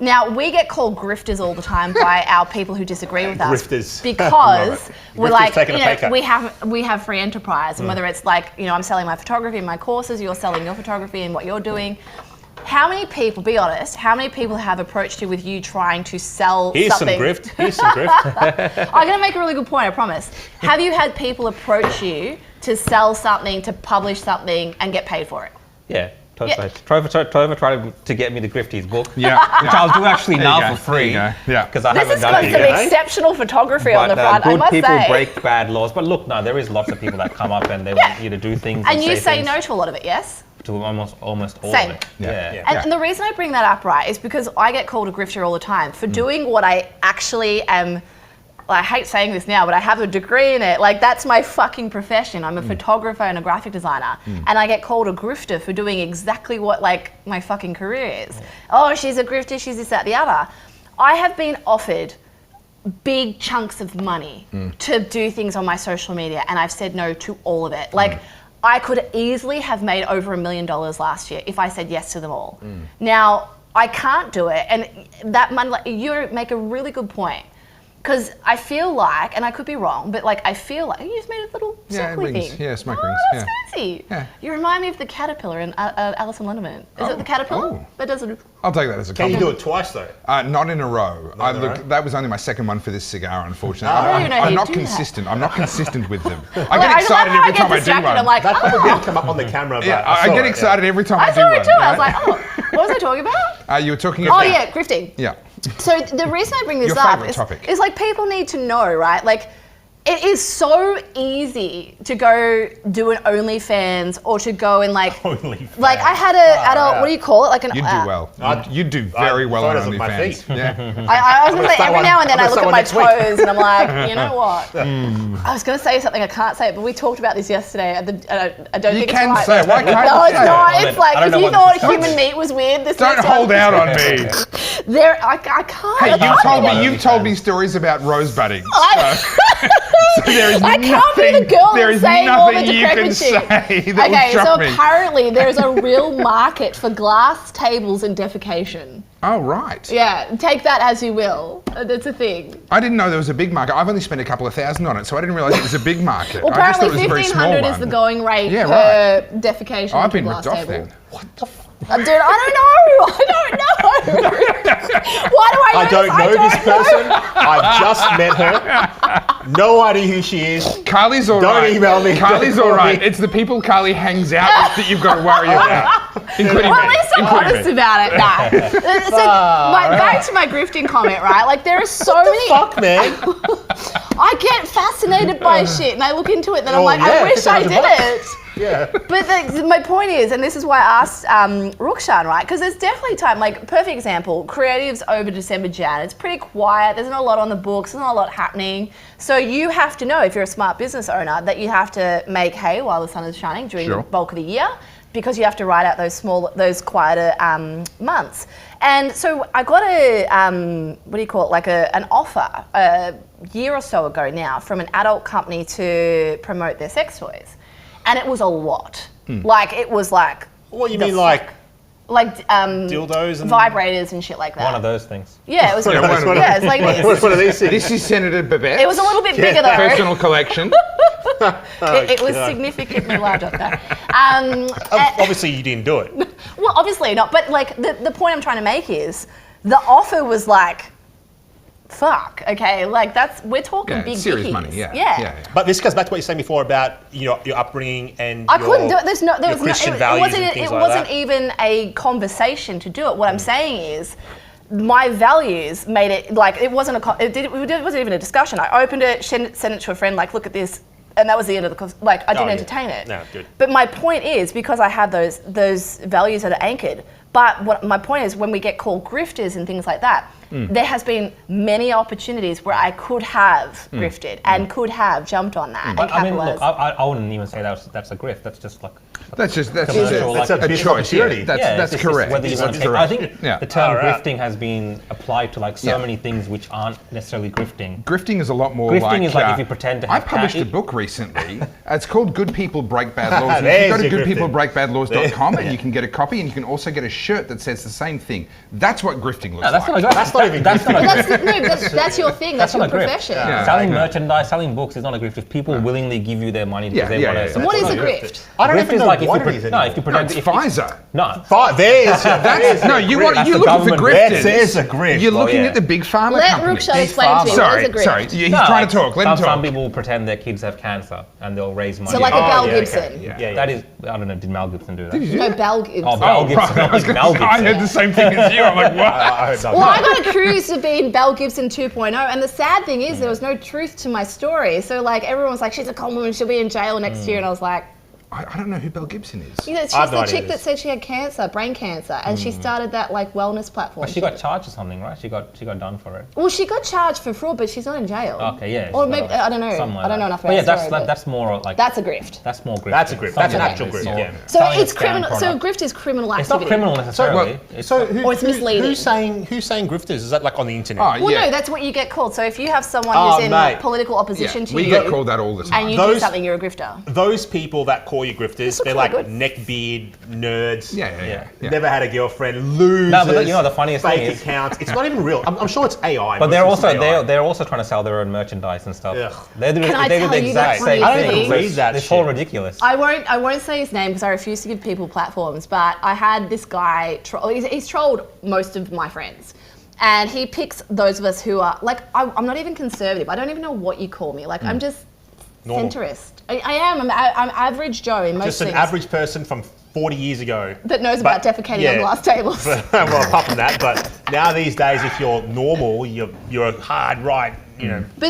Now, we get called grifters all the time by our people who disagree with us. Grifters. Because we're like, taking a pay cut. we have free enterprise, and whether it's like, I'm selling my photography and my courses, you're selling your photography and what you're doing. How many people, be honest, how many people have approached you with you trying to sell something? Here's some grift. I'm going to make a really good point, I promise. Have you had people approach you to sell something, to publish something, and get paid for it? Yeah. Topher tried to get me to grift his book, which I'll do actually now for free. Because I haven't done it yet. This has got some exceptional photography on the front, I must say. Good people break bad laws, but look, no, there is lots of people that come up and they want you to do things. And you say no to a lot of it, yes? To almost all of it. And the reason I bring that up, right, is because I get called a grifter all the time for doing what I actually am. I hate saying this now, but I have a degree in it. Like, that's my fucking profession. I'm a photographer and a graphic designer. And I get called a grifter for doing exactly what, like, my fucking career is. Oh, she's a grifter, she's this, that, the other. I have been offered big chunks of money to do things on my social media, and I've said no to all of it. Like, I could easily have made over $1 million last year if I said yes to them all. Now, I can't do it, and that money, like, you make a really good point. Because I feel like, and I could be wrong, but like I feel like you just made a little sparkly thing. Yeah, smoke rings. That's fancy. Yeah. You remind me of the caterpillar in Alice in Wonderland. Is it the caterpillar? That doesn't. I'll take that as a Can compliment. you do it twice though? Not in a row. Not in a row? That was only my second one for this cigar, unfortunately. I don't even know how I'm you not do that. consistent. I'm not consistent with them. I Like, get excited love how every time I do distracted. one. I'm like, That probably oh. didn't come up on the camera. But Yeah, I I saw get it, excited every time I I do saw one. it too. I was right? like, oh, what was I talking about? You were talking Oh about... yeah, grifting. Yeah. So the reason I bring this Your up favourite topic. is like people need to know, right? Like, it is so easy to go do an OnlyFans or to go and like, OnlyFans. like I had a adult, what do you call it? Like an. You do well. You do very well on photos of my OnlyFans. feet. Yeah. I was going to say start every one- now and then I'm I gonna look at start my one next week. toes and I'm like, you know what? I was going to say something, I can't say it, but we talked about this yesterday. I don't You think can it's right. say it. Why can't No, you it's say not. it? It's like I don't if know you what thought this is. human meat was weird, this Don't next hold one- out on me. I can't. Hey, I you've told me stories about rosebudding. So there is I can't be the girl there that's is saying all the nothing you can decrepit say shit. that Okay, will so shock me. apparently there's a real market for glass tables and defecation. Oh, right. Yeah, take that as you will. That's a thing. I didn't know there was a big market. I've only spent a couple of thousand on it, so I didn't realise it was a big market. Well, I just thought apparently it was a very small 1,500 one. is the going rate Yeah, per defecation I've onto a been glass ripped off table. then. What the? Dude, I don't know. Why do I don't know this person. I've just met her. No idea who she is. Carly's all Don't right. email me. Carly's Don't all call right. me. It's the people Carly hangs out with that you've got to worry about. Including Well, at me. least I'm Including honest me. about it. Nah. So, back to my grifting comment, right? Like, there are so many. Fuck, man. I get fascinated by shit, and I look into it, and then I'm Oh, like, yeah, I wish I 1,500 did bucks. it. Yeah. But my point is, and this is why I asked Rukshan, right? Because there's definitely time, like, perfect example, creatives over December, Jan. It's pretty quiet. There's not a lot on the books. There's not a lot happening. So you have to know, if you're a smart business owner, that you have to make hay while the sun is shining during Sure. the bulk of the year, because you have to ride out those quieter months. And so I got an offer a year or so ago now from an adult company to promote their sex toys. And it was a lot. Like, it was like... What you the mean, like dildos and vibrators and shit like that. One of those things. Yeah, it was. Yeah, one of Yeah, it's like this. What's one of these things? This is Senator Babet. It was a little bit bigger though. Personal collection. It was significantly larger. Obviously, you didn't do it. Well, obviously not. But like the point I'm trying to make is the offer was like, fuck. Okay, like we're talking Yeah, big serious dickies. money. Yeah. But this goes back to what you're saying before about your upbringing and I couldn't do it. There was Christian it values wasn't. and things It like wasn't that. even a conversation to do it. What I'm saying is, my values made it like it wasn't a. It wasn't even a discussion. I opened it, sent it to a friend. Like, look at this, and that was the end of the. Like, I didn't yeah. entertain it. No, good. But my point is, because I had those values that are anchored. But what my point is, when we get called grifters and things like that, there has been many opportunities where I could have grifted and could have jumped on that and But I mean, capitalized. look, I wouldn't even say that's a grift. That's just like That's Commercial, That's like a business choice. Yeah, opportunity. that's it's just correct. whether you That's want to take, correct. I think Yeah. the term Alright. grifting has been applied to like so Yeah. many things which aren't necessarily grifting. Grifting is a lot more Grifting like... is like if you pretend to I have published a cash- book recently. It's called Good People Break Bad Laws. And if There's you go to your goodpeoplebreakbadlaws.com grifting. and you can get a copy and you can also get a shirt that says the same thing. That's what grifting looks No, that's like. not a grift. That's not even That's not a But grift. that's your thing. That's your not a grift. profession. Yeah. Selling okay. merchandise, selling books is not a grift. If people willingly give you their money because they want to. What is That's a not grift? I don't Grift even is know like if what you it is no, if you No, pretend it's if Pfizer. no. There's No, you grift. you're looking for government. grifters. There's a grift. You're looking yeah. at the big pharma Let companies. Rukshan explain to you. Sorry, What is a grift? sorry. He's No, trying to talk. Let him some talk. people pretend their kids have cancer and they'll raise money. So like a Oh, Bell yeah, Gibson. okay. Yeah. Yeah, that is, I don't know, did Mel Gibson do that? No, Bell Gibson. Oh, Mel Gibson. right. Not Mel Gibson. I heard the same thing as you. I'm like, what? I heard that. Well, I got accused of being Bell Gibson 2.0, and the sad thing is there was no truth to my story. So like everyone was like, she's a con woman, she'll be in jail next year, and I was like, I don't know who Belle Gibson is. You know, she's the chick that said she had cancer, brain cancer, and she started that like wellness platform. But she got charged or something, right? She got done for it. Well, she got charged for fraud, but she's not in jail. Okay, yeah. Or maybe I don't know. I don't know enough about that. But That's more like that's a grift. That's more grift. That's a grift. That's an actual grift. Yeah. So it's criminal. So grift is criminal activity. It's not criminal necessarily. Or it's misleading. Who's saying grifters? Is that like on the internet? Oh, well, no, that's what you get called. So if you have someone who's in political opposition to you, we get called that all the time. And you do something, you're a grifter. Those people that call you grifters, they're like neckbeard nerds. Yeah. Never had a girlfriend. Losers. No, but you know the funniest thing fake is accounts. It's not even real. I'm sure it's AI. But they're also trying to sell their own merchandise and stuff. They do the exact same thing. It's all ridiculous. I won't say his name because I refuse to give people platforms. But I had this guy. He's trolled most of my friends. And he picks those of us who are, like, I'm not even conservative. I don't even know what you call me. Like, I'm just centrist. I am. I'm average Joe in most things. Just an average person from 40 years ago. That knows about defecating on glass tables. Well, apart from that, but now these days, if you're normal, you're a hard right,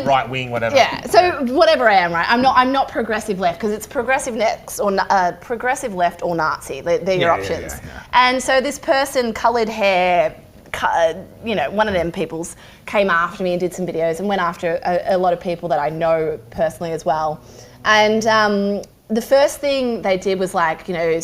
right wing, whatever. Yeah. So whatever I am, right? I'm not progressive left because it's progressive left or Nazi. They're your options. Yeah. And so this person, coloured hair. One of them peoples came after me and did some videos and went after a lot of people that I know personally as well. And the first thing they did was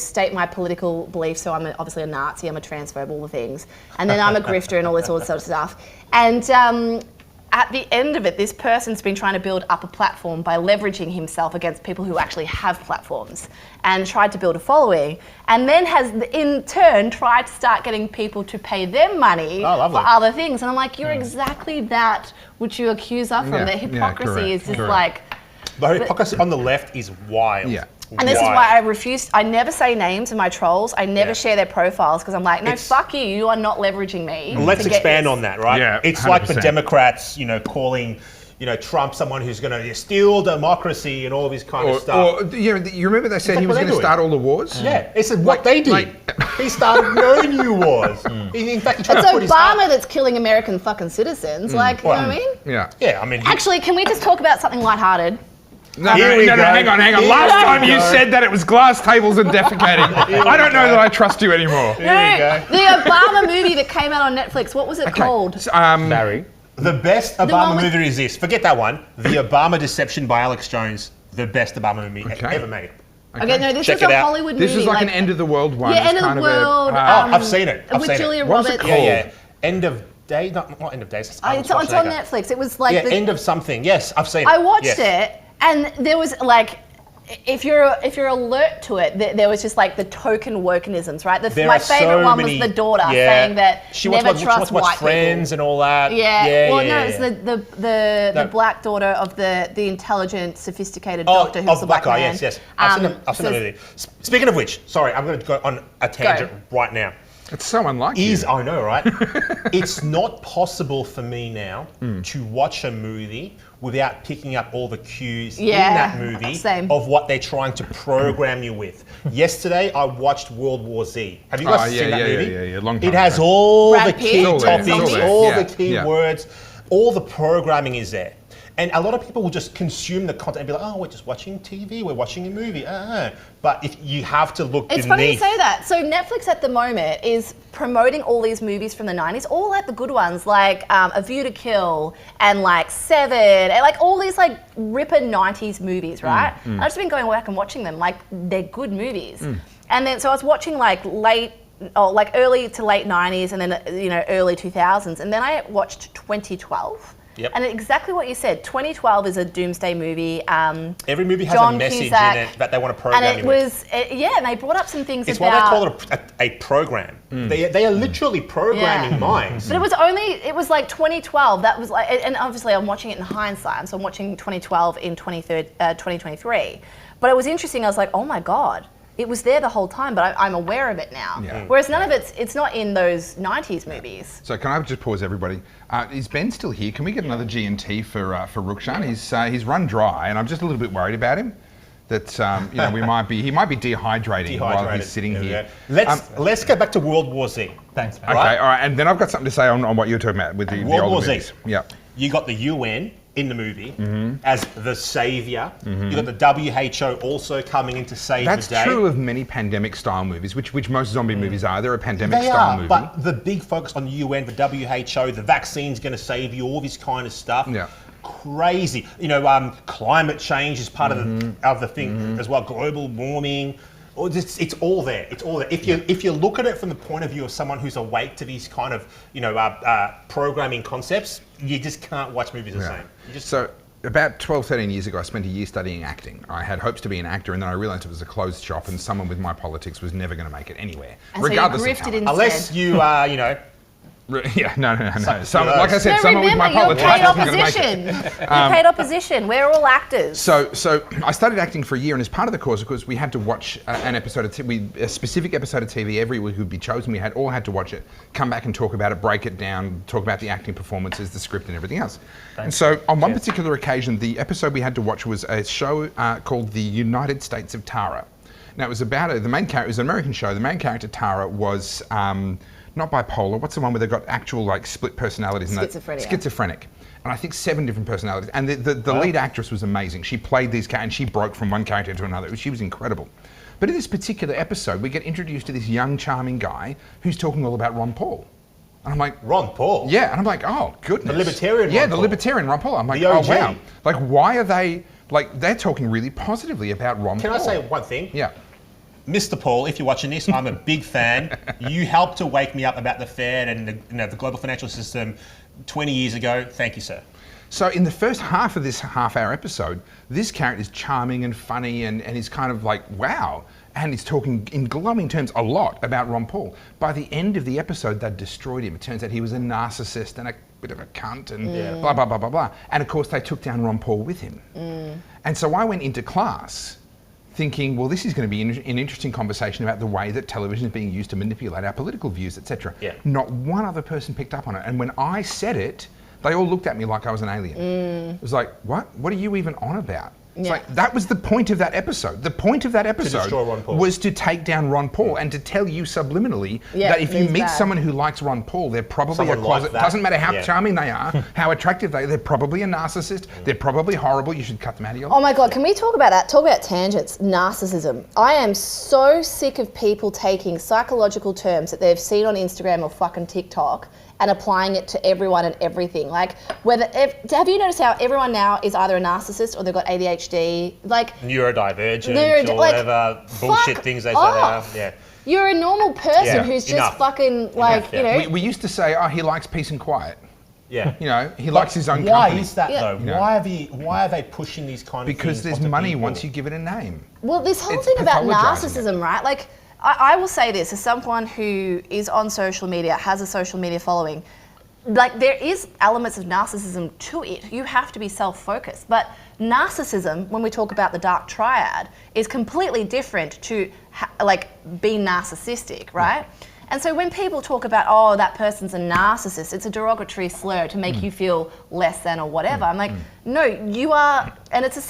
state my political beliefs. So I'm obviously a Nazi, I'm a transphobe, all the things. And then I'm a grifter and all this sort of stuff. And at the end of it, this person's been trying to build up a platform by leveraging himself against people who actually have platforms and tried to build a following, and then has in turn tried to start getting people to pay them money for other things. And I'm like, you're exactly that which you accuse us from. The hypocrisy is just like... The hypocrisy on the left is wild. Yeah. And this is why I refuse. I never say names in my trolls. I never share their profiles because I'm like, no, fuck you. You are not leveraging me. Let's expand on that, right? Yeah, it's 100%. Like the Democrats, calling, Trump someone who's going to steal democracy and all of this kind of stuff. Or you remember they said he was going to start all the wars? Yeah, it's what they did. He started no new wars. In fact, he tried to put his Obama that's killing American fucking citizens. You know what I mean? Yeah. Yeah, I mean. Actually, can we just talk about something lighthearted? No, hang on. Last time you said that it was glass tables and defecating. I don't know that I trust you anymore. The Obama movie that came out on Netflix, what was it called? Barry. The best Obama movie is this. Forget that one. The Obama Deception by Alex Jones. The best Obama movie ever made. Okay, no, this is a Hollywood movie. This is like an end of the world one. Yeah, end of the world. I've seen it. With Julia Roberts. What's it called? Yeah. End of Day, not End of Days. It's on Netflix. It was like End of Something. Yes, I've seen it. I watched it. And there was if you're alert to it, there was just the token wokenisms, right? My favourite one was the daughter saying that she never trust white Friends people. And all that. It's the black daughter of the intelligent, sophisticated doctor who's the black man. Yes. I've seen that movie. Speaking of which, sorry, I'm going to go on a tangent right now. It's so unlike you. I know, right? It's not possible for me now to watch a movie without picking up all the cues in that movie of what they're trying to program you with. Yesterday, I watched World War Z. Have you guys seen that movie? Yeah. Long time it has ago. all Brad the Pitt. key topics, all the key words, all the programming is there. And a lot of people will just consume the content and be like, oh, we're just watching TV, we're watching a movie. But if you have to look beneath. It's funny you say that. So Netflix at the moment is promoting all these movies from the 90s, all the good ones, like A View to Kill and Seven, and all these ripper 90s movies, right? I've just been going back and watching them, they're good movies. And then, so I was watching early to late 90s and then, early 2000s. And then I watched 2012. Yep. And exactly what you said, 2012 is a doomsday movie. Every movie has a message in it that they want to program you with. And they brought up some things it's about... It's why they call it a program. They are literally programming minds. But it was 2012, that was and obviously I'm watching it in hindsight, so I'm watching 2012 in 2023. But it was interesting, I was like, oh my God. It was there the whole time, but I'm aware of it now. Yeah. Whereas none of it's not in those 90s movies. So can I just pause everybody? Is Ben still here? Can we get another G&T for Rukshan? He's run dry, and I'm just a little bit worried about him. That he might be dehydrating while he's sitting here. Let's go back to World War Z. Thanks, man. Okay, all right, and then I've got something to say on what you're talking about with the World older War Z. movies. Yeah. You got the UN in the movie as the saviour. You've got the WHO also coming in to save the day. That's true of many pandemic-style movies, which most zombie movies are. They're a pandemic-style movie. But the big focus on the UN, the WHO, the vaccine's going to save you, all this kind of stuff. Yeah. Crazy. You know, climate change is part of the thing as well. Global warming. It's all there. It's all there. If you look at it from the point of view of someone who's awake to these kind of programming concepts, you just can't watch movies the same. So about 12, 13 years ago, I spent a year studying acting. I had hopes to be an actor, and then I realised it was a closed shop, and someone with my politics was never going to make it anywhere, and regardless so you of grifted talent. instead. Unless you are, you know. Yeah, no. Like I said, someone with my you're politics paid wasn't going to make opposition. it. You're paid opposition. We're all actors. So I started acting for a year, and as part of the course, of course, we had to watch an episode of a specific episode of TV every week would be chosen. We all had to watch it, come back and talk about it, break it down, talk about the acting performances, the script, and everything else. And so on one particular occasion, the episode we had to watch was a show called The United States of Tara. Now it was about the main character. It was an American show. The main character Tara was not bipolar. What's the one where they've got actual like split personalities? Schizophrenic. And I think 7 different personalities. And the lead actress was amazing. She played these characters, and she broke from one character to another. She was incredible. But in this particular episode, we get introduced to this young, charming guy who's talking all about Ron Paul. And I'm like, Ron Paul? Yeah, and I'm like, oh, goodness. The libertarian Ron Paul. The libertarian Ron Paul. I'm like, the OG. oh, wow. Like, why are they, like, they're talking really positively about Ron Paul. Can I say one thing? Yeah. Mr. Paul, if you're watching this, I'm a big fan. You helped to wake me up about the Fed and the global financial system 20 years ago. Thank you, sir. So in the first half of this half-hour episode, this character is charming and funny and he's kind of like, wow. And he's talking in glowing terms a lot about Ron Paul. By the end of the episode, they'd destroyed him. It turns out he was a narcissist and a bit of a cunt and blah, blah, blah, blah, blah. And of course, they took down Ron Paul with him. And so I went into class thinking, well, this is going to be an interesting conversation about the way that television is being used to manipulate our political views, etc. Yeah. Not one other person picked up on it. And when I said it, they all looked at me like I was an alien. It was like, what? What are you even on about? It's like, that was the point of that episode. The point of that episode was to take down Ron Paul and to tell you subliminally that if you meet someone who likes Ron Paul, they're probably a closet. Doesn't matter how charming they are, how attractive they're probably a narcissist. They're probably horrible. You should cut them out of your life. Oh my God, can we talk about that? Talk about tangents, narcissism. I am so sick of people taking psychological terms that they've seen on Instagram or fucking TikTok and applying it to everyone and everything. Like, have you noticed how everyone now is either a narcissist or they've got ADHD? Like neurodivergent or whatever bullshit things they say they are. Yeah. You're a normal person who's just fucking like, you know. We used to say, oh, he likes peace and quiet. Yeah. You know, he likes his own why company. Is that though? You know? Why are they pushing these kind of things? Because there's money once you give it a name. Well, this whole thing about narcissism, right? Like, I will say this, as someone who is on social media, has a social media following, like there is elements of narcissism to it. You have to be self-focused. But narcissism, when we talk about the dark triad, is completely different to like being narcissistic, right? Yeah. And so when people talk about, oh, that person's a narcissist, it's a derogatory slur to make you feel less than or whatever. I'm like, no, you are, and it's the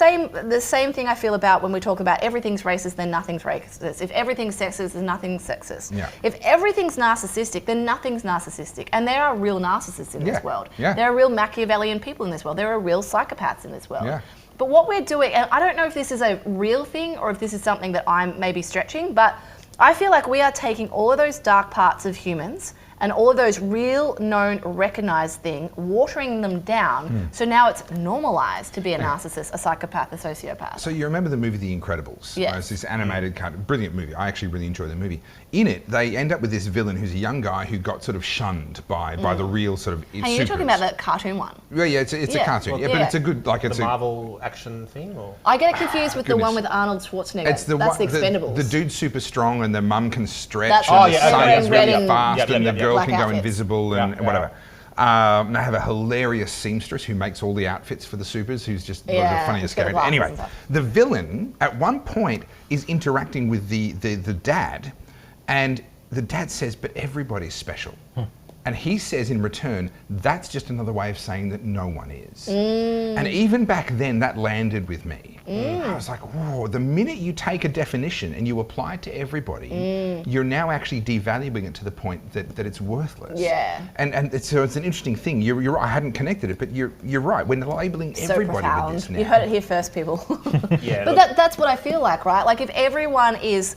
same thing I feel about when we talk about everything's racist, then nothing's racist. If everything's sexist, then nothing's sexist. Yeah. If everything's narcissistic, then nothing's narcissistic. And there are real narcissists in this world. Yeah. There are real Machiavellian people in this world. There are real psychopaths in this world. Yeah. But what we're doing, and I don't know if this is a real thing or if this is something that I'm maybe stretching, but I feel like we are taking all of those dark parts of humans and all of those real, known, recognized things, watering them down. So now it's normalized to be a narcissist, a psychopath, a sociopath. So you remember the movie The Incredibles? Yes. It's this animated, brilliant movie. I actually really enjoy the movie. In it, they end up with this villain who's a young guy who got sort of shunned by the real sort of And you're talking about the cartoon one. Yeah, it's a cartoon. But it's a good, like it's the Marvel action thing? Or? I get it confused with the one with Arnold Schwarzenegger. That's the Expendables. The dude's super strong and the mum can stretch That's and the son is really and fast and the girl black can go outfits. invisible and whatever. And I have a hilarious seamstress who makes all the outfits for the supers, who's just one of the funniest characters. Anyway, the villain at one point is interacting with the dad, and the dad says, but everybody's special. And he says in return, that's just another way of saying that no one is. And even back then, that landed with me. I was like, whoa, the minute you take a definition and you apply it to everybody, you're now actually devaluing it to the point that it's worthless. Yeah. So it's an interesting thing. You're right, I hadn't connected it, but you're right. We're labeling everybody profound. with this now. You heard it here first, people. Yeah, but that's what I feel like, right? Like if everyone is,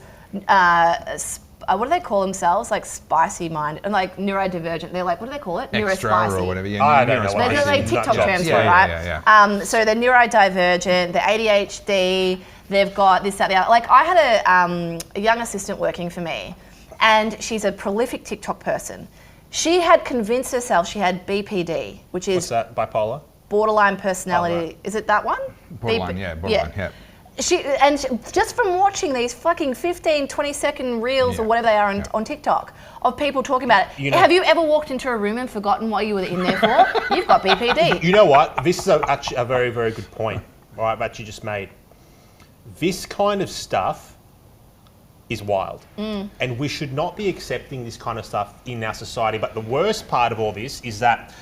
what do they call themselves? Like spicy minded and like neurodivergent. They're like, what do they call it? Extra Neurospicy. or whatever. Yeah, I don't know. They're like TikTok terms for it, Yeah, right? yeah. So they're neurodivergent, they're ADHD, they've got this, that, the other. Like I had a young assistant working for me, and she's a prolific TikTok person. She had convinced herself she had BPD, which is What's that? Bipolar? borderline personality. Oh, right. Is it that one? Borderline, yeah. Just from watching these fucking 15, 20-second reels or whatever they are on TikTok of people talking about it. You know, have you ever walked into a room and forgotten what you were in there for? You've got BPD. You know what? This is actually a very, very good point, all right, that you just made. This kind of stuff is wild. And we should not be accepting this kind of stuff in our society. But the worst part of all this is that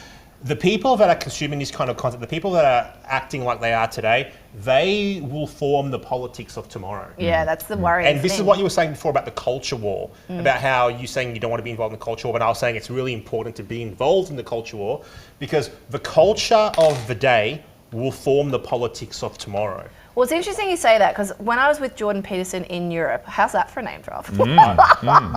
the people that are consuming this kind of content, the people that are acting like they are today, they will form the politics of tomorrow. Yeah, that's the worrying And this thing. is what you were saying before about the culture war, about how you're saying you don't want to be involved in the culture war, but I was saying it's really important to be involved in the culture war because the culture of the day will form the politics of tomorrow. Well, it's interesting you say that because when I was with Jordan Peterson in Europe, how's that for a name drop?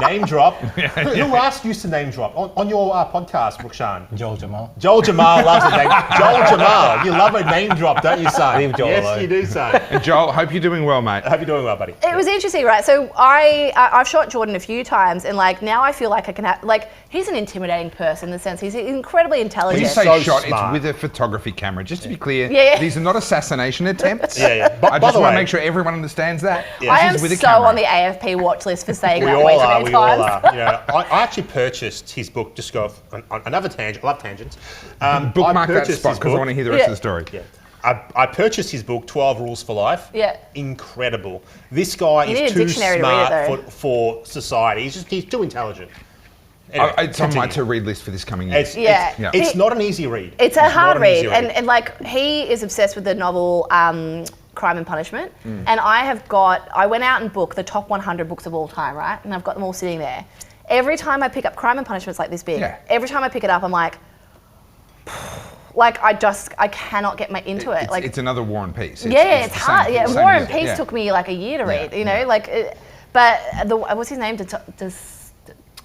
Name drop. Who else used to name drop on your podcast, Rukshan? Joel Jamal. Joel Jamal loves a name. Joel Jamal, you love a name drop, don't you, son? Leave Joel yes, alone. you do, son. And Joel, hope you're doing well, mate. I hope you're doing well, buddy. It was interesting, right? So I've shot Jordan a few times, and like now I feel like I can have like he's an intimidating person in the sense he's incredibly When intelligent. you say So shot, smart. it's with a photography camera. Just to be clear, Yeah. these are not assassination attempts. Yeah. I By just the want way, to make sure everyone understands that. Yeah. I am This is with a so camera. on the AFP watch list for saying we that all way too are. many We all times. are. You know, I actually purchased his book. Just go off on another tangent. I love tangents. Bookmark that purchased spot his because I book. want to hear the rest Yeah. of the story. Yeah. I purchased his book, 12 Rules for Life. Yeah. Incredible. This guy You need is a too dictionary to read it, smart though. for society. He's too intelligent. Anyway, It's on my continue. to-read list for this coming year. It's not an easy read. It's a not hard an read, easy and like he is obsessed with the novel Crime and Punishment, and I went out and booked the top 100 books of all time, right? And I've got them all sitting there. Every time I pick up Crime and Punishment's like this big. Yeah. Every time I pick it up, I'm like I cannot get into it. It's another War and Peace. It's the hard. same- Yeah, same War as and it, Peace yeah. took me like a year to read. You know, yeah. but what's his name?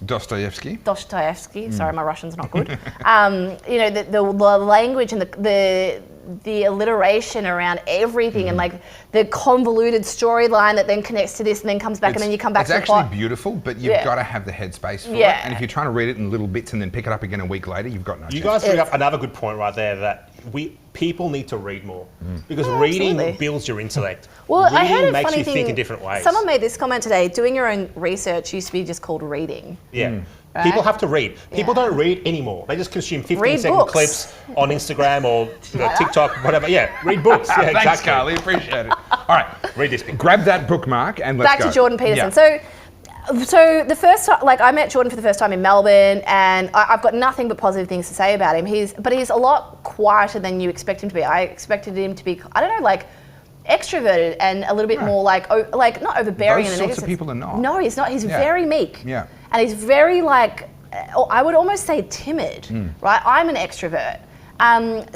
Dostoevsky. Dostoevsky. Sorry, my Russian's not good. You know, the language and the alliteration around everything and like the convoluted storyline that then connects to this and then comes back and then you come back to the It's actually plot. beautiful, but you've got to have the headspace for it. Yeah. And if you're trying to read it in little bits and then pick it up again a week later, you've got no You chance. guys bring up another good point right there that people need to read more because reading absolutely. builds your intellect. Well, reading I heard a makes funny you thing. think in different ways. Someone made this comment today. Doing your own research used to be just called reading. Yeah. Right? People have to read. People Yeah. don't read anymore. They just consume Read 15-second books. clips on Instagram or Like TikTok, whatever. Yeah, read books. Yeah, Thanks, exactly. Carly. Appreciate it. All right. Read this book. Grab that bookmark and let's Back go. to Jordan Peterson. Yeah. So the first time, like I met Jordan for the first time in Melbourne, and I've got nothing but positive things to say about him. He's a lot quieter than you expect him to be. I expected him to be, I don't know, like extroverted and a little bit more like not overbearing. Those in a sorts negative of sense. people are not. No, he's not. He's Yeah. very meek. Yeah. And he's very like, I would almost say timid, right? I'm an extrovert.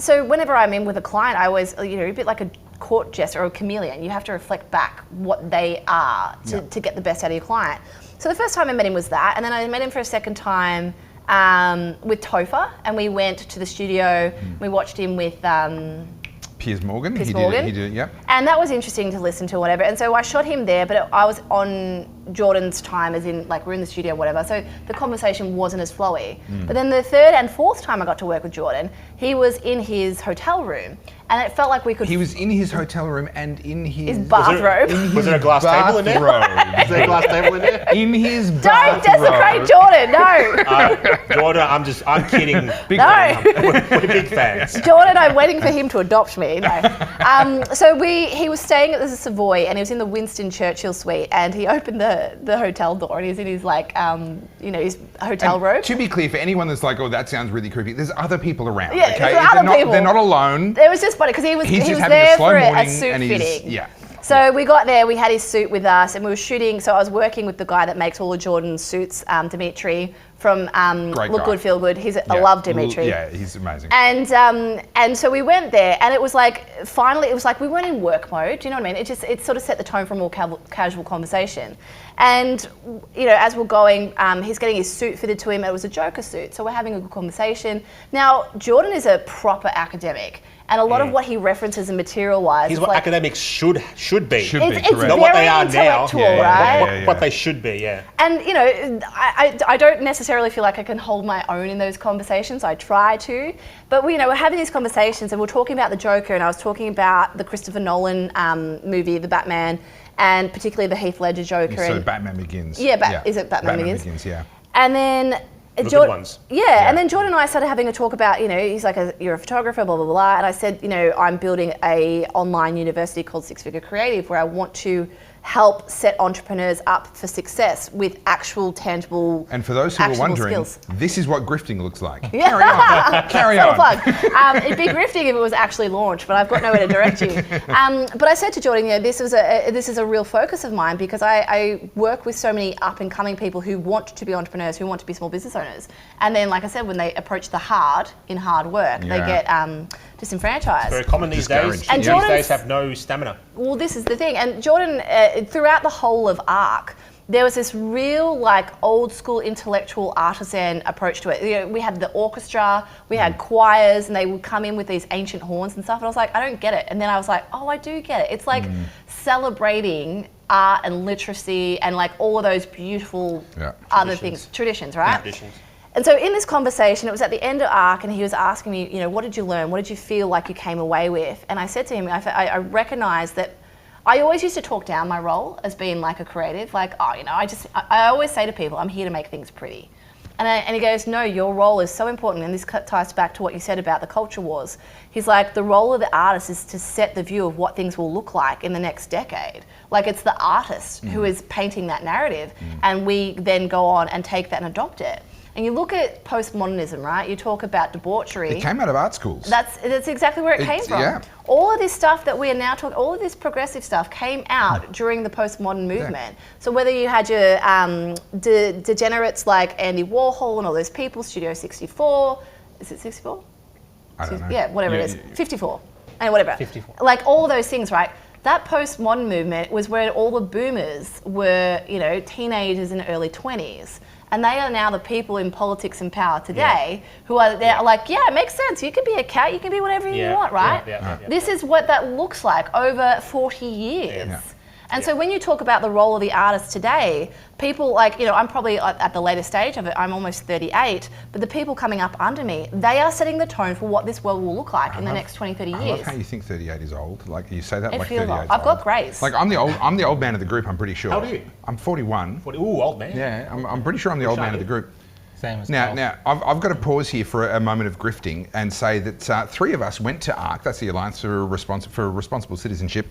So whenever I'm in with a client, I always, a bit like a court jester or a chameleon. You have to reflect back what they are to get the best out of your client. So the first time I met him was that, and then I met him for a second time with Topher, and we went to the studio. We watched him with Piers Morgan. Piers He Morgan. did it, yep. And that was interesting to listen to, whatever. And so I shot him there, but I was on Jordan's time, as in, like, we're in the studio, whatever. So the conversation wasn't as flowy. But then the third and fourth time I got to work with Jordan, he was in his hotel room. And it felt like we could... He was in his hotel room and in his bathrobe. Was there a glass table in there? bathrobe. Is there a glass table in there? In his Don't bathrobe. desecrate Jordan, no. Jordan, I'm kidding. Big No. fan. We're big fans. Jordan, I'm waiting for him to adopt me. No. So he was staying at the Savoy, and he was in the Winston Churchill suite, and he opened the the hotel door and he's in his like, his hotel robe. To be clear, for anyone that's like, oh, that sounds really creepy, there's other people around. Yeah, okay, there's other people. They're not alone. It was just funny because he was having there a slow for a morning suit and fitting. Yeah. So we got there, we had his suit with us, and we were shooting. So I was working with the guy that makes all of Jordan's suits, Dimitri from Look Good, Feel Good. I love Dimitri. Yeah, he's amazing. And so we went there, and it was like, finally, it was like we weren't in work mode. Do you know what I mean? It sort of set the tone for a more casual conversation. And as we're going, he's getting his suit fitted to him. It was a Joker suit, so we're having a good conversation. Now Jordan is a proper academic. And a lot of what he references and material-wise, he's what academics should be. It's not what they are now, right? What they should be, yeah. And I don't necessarily feel like I can hold my own in those conversations. I try to, but we're having these conversations, and we're talking about the Joker, and I was talking about the Christopher Nolan movie, The Batman, and particularly the Heath Ledger Joker. So Batman Begins. Yeah, is it Batman Begins? Begins, yeah. And then. Good ones. Yeah, and then Jordan and I started having a talk about, he's like, you're a photographer, blah, blah, blah. And I said, I'm building a online university called Six Figure Creative where I want to help set entrepreneurs up for success with actual, tangible, and for those who are wondering, skills. This is what grifting looks like. Yeah. Carry on. Plug. It'd be grifting if it was actually launched, but I've got nowhere to direct you. But I said to Jordan, this is a real focus of mine because I work with so many up and coming people who want to be entrepreneurs, who want to be small business owners. And then, like I said, when they approach the hard work, they get disenfranchised. It's very common these days. And these days have no stamina. Well, this is the thing. And Jordan, throughout the whole of ARC, there was this real, like, old school intellectual artisan approach to it. We had the orchestra, we had choirs, and they would come in with these ancient horns and stuff. And I was like, I don't get it. And then I was like, oh, I do get it. It's like celebrating art and literacy and like all of those beautiful other things, traditions, right? Traditions. And so in this conversation, it was at the end of ARC, and he was asking me, what did you learn? What did you feel like you came away with? And I said to him, I recognized that I always used to talk down my role as being like a creative, like, I always say to people, I'm here to make things pretty. And he goes, no, your role is so important, and this ties back to what you said about the culture wars. He's like, the role of the artist is to set the view of what things will look like in the next decade. Like, it's the artist who is painting that narrative, and we then go on and take that and adopt it. And you look at postmodernism, right? You talk about debauchery. It came out of art schools. That's exactly where it came from. Yeah. All of this stuff that we are now talking, all of this progressive stuff came out during the postmodern movement. Yeah. So whether you had your degenerates like Andy Warhol and all those people, Studio 64, is it 64? I don't know. Yeah, whatever it is. 54, and whatever. 54. Like all of those things, right? That postmodern movement was where all the boomers were, teenagers in the early 20s. And they are now the people in politics and power today who are there like, it makes sense. You can be a cat, you can be whatever you want, right? This is what that looks like over 40 years. Yeah. And so when you talk about the role of the artist today, people like, I'm probably at the later stage of it, I'm almost 38, but the people coming up under me, they are setting the tone for what this world will look like in the next 20, 30 years. I love how you think 38 is old. Like you say that like 38 is old. I've got grace. Like I'm the old man of the group, I'm pretty sure. How old are you? I'm 41. Ooh, old man. Yeah, I'm pretty sure I'm the old man of the group. Same as Now, I've got to pause here for a moment of grifting and say that three of us went to ARC, that's the Alliance for Responsible Citizenship.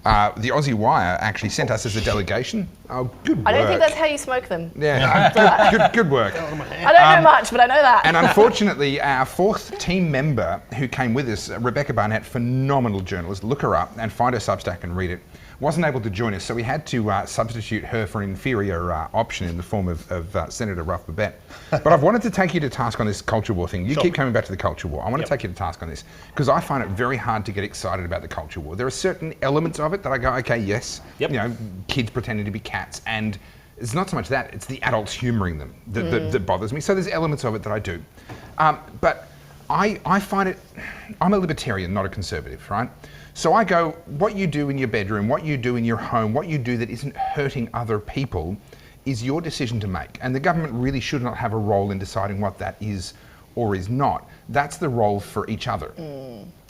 The Aussie Wire actually sent us as a delegation. Oh, good work. I don't think that's how you smoke them. Yeah, good work. I don't know much, but I know that. And unfortunately, our fourth team member who came with us, Rebecca Barnett, phenomenal journalist, look her up and find her Substack and read it, wasn't able to join us, so we had to substitute her for an inferior option in the form of Senator Ralph Babet. But I've wanted to take you to task on this culture war thing. You keep coming back to the culture war. I want to take you to task on this because I find it very hard to get excited about the culture war. There are certain elements of it that I go, okay, yes, kids pretending to be cats, and it's not so much that, it's the adults humouring them that bothers me. So there's elements of it that I do. But I find it, I'm a libertarian, not a conservative, right? So I go, what you do in your bedroom, what you do in your home, what you do that isn't hurting other people is your decision to make. And the government really should not have a role in deciding what that is or is not. That's the role for each other.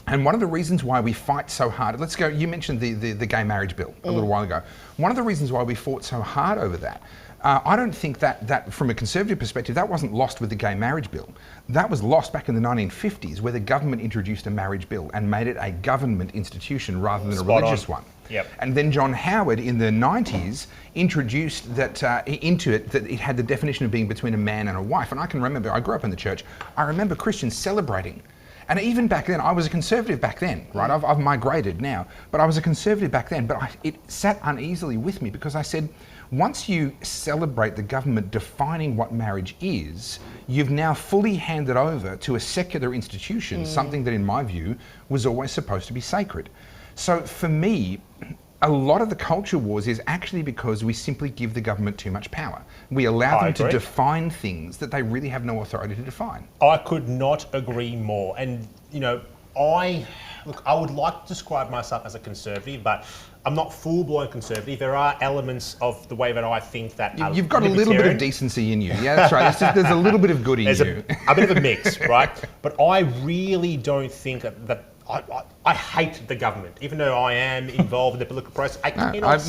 And one of the reasons why we fight so hard, let's go, you mentioned the gay marriage bill a little while ago. One of the reasons why we fought so hard over that, I don't think that from a conservative perspective, that wasn't lost with the gay marriage bill. That was lost back in the 1950s, where the government introduced a marriage bill and made it a government institution rather than a religious one. Yep. And then John Howard in the 90s introduced that into it, that it had the definition of being between a man and a wife. And I can remember, I grew up in the church, I remember Christians celebrating. And even back then, I was a conservative back then, right? I've migrated now, but I was a conservative back then. But it sat uneasily with me because I said, once you celebrate the government defining what marriage is, you've now fully handed over to a secular institution, something that in my view was always supposed to be sacred. So for me, a lot of the culture wars is actually because we simply give the government too much power. We allow them to define things that they really have no authority to define. I could not agree more. And, you know, I would like to describe myself as a conservative, but I'm not full-blown conservative. There are elements of the way that I think that you've got a little bit of decency in you. Yeah, that's right. There's a little bit of good in you. A bit of a mix, right? But I really don't think that I hate the government, even though I am involved in the political process. I cannot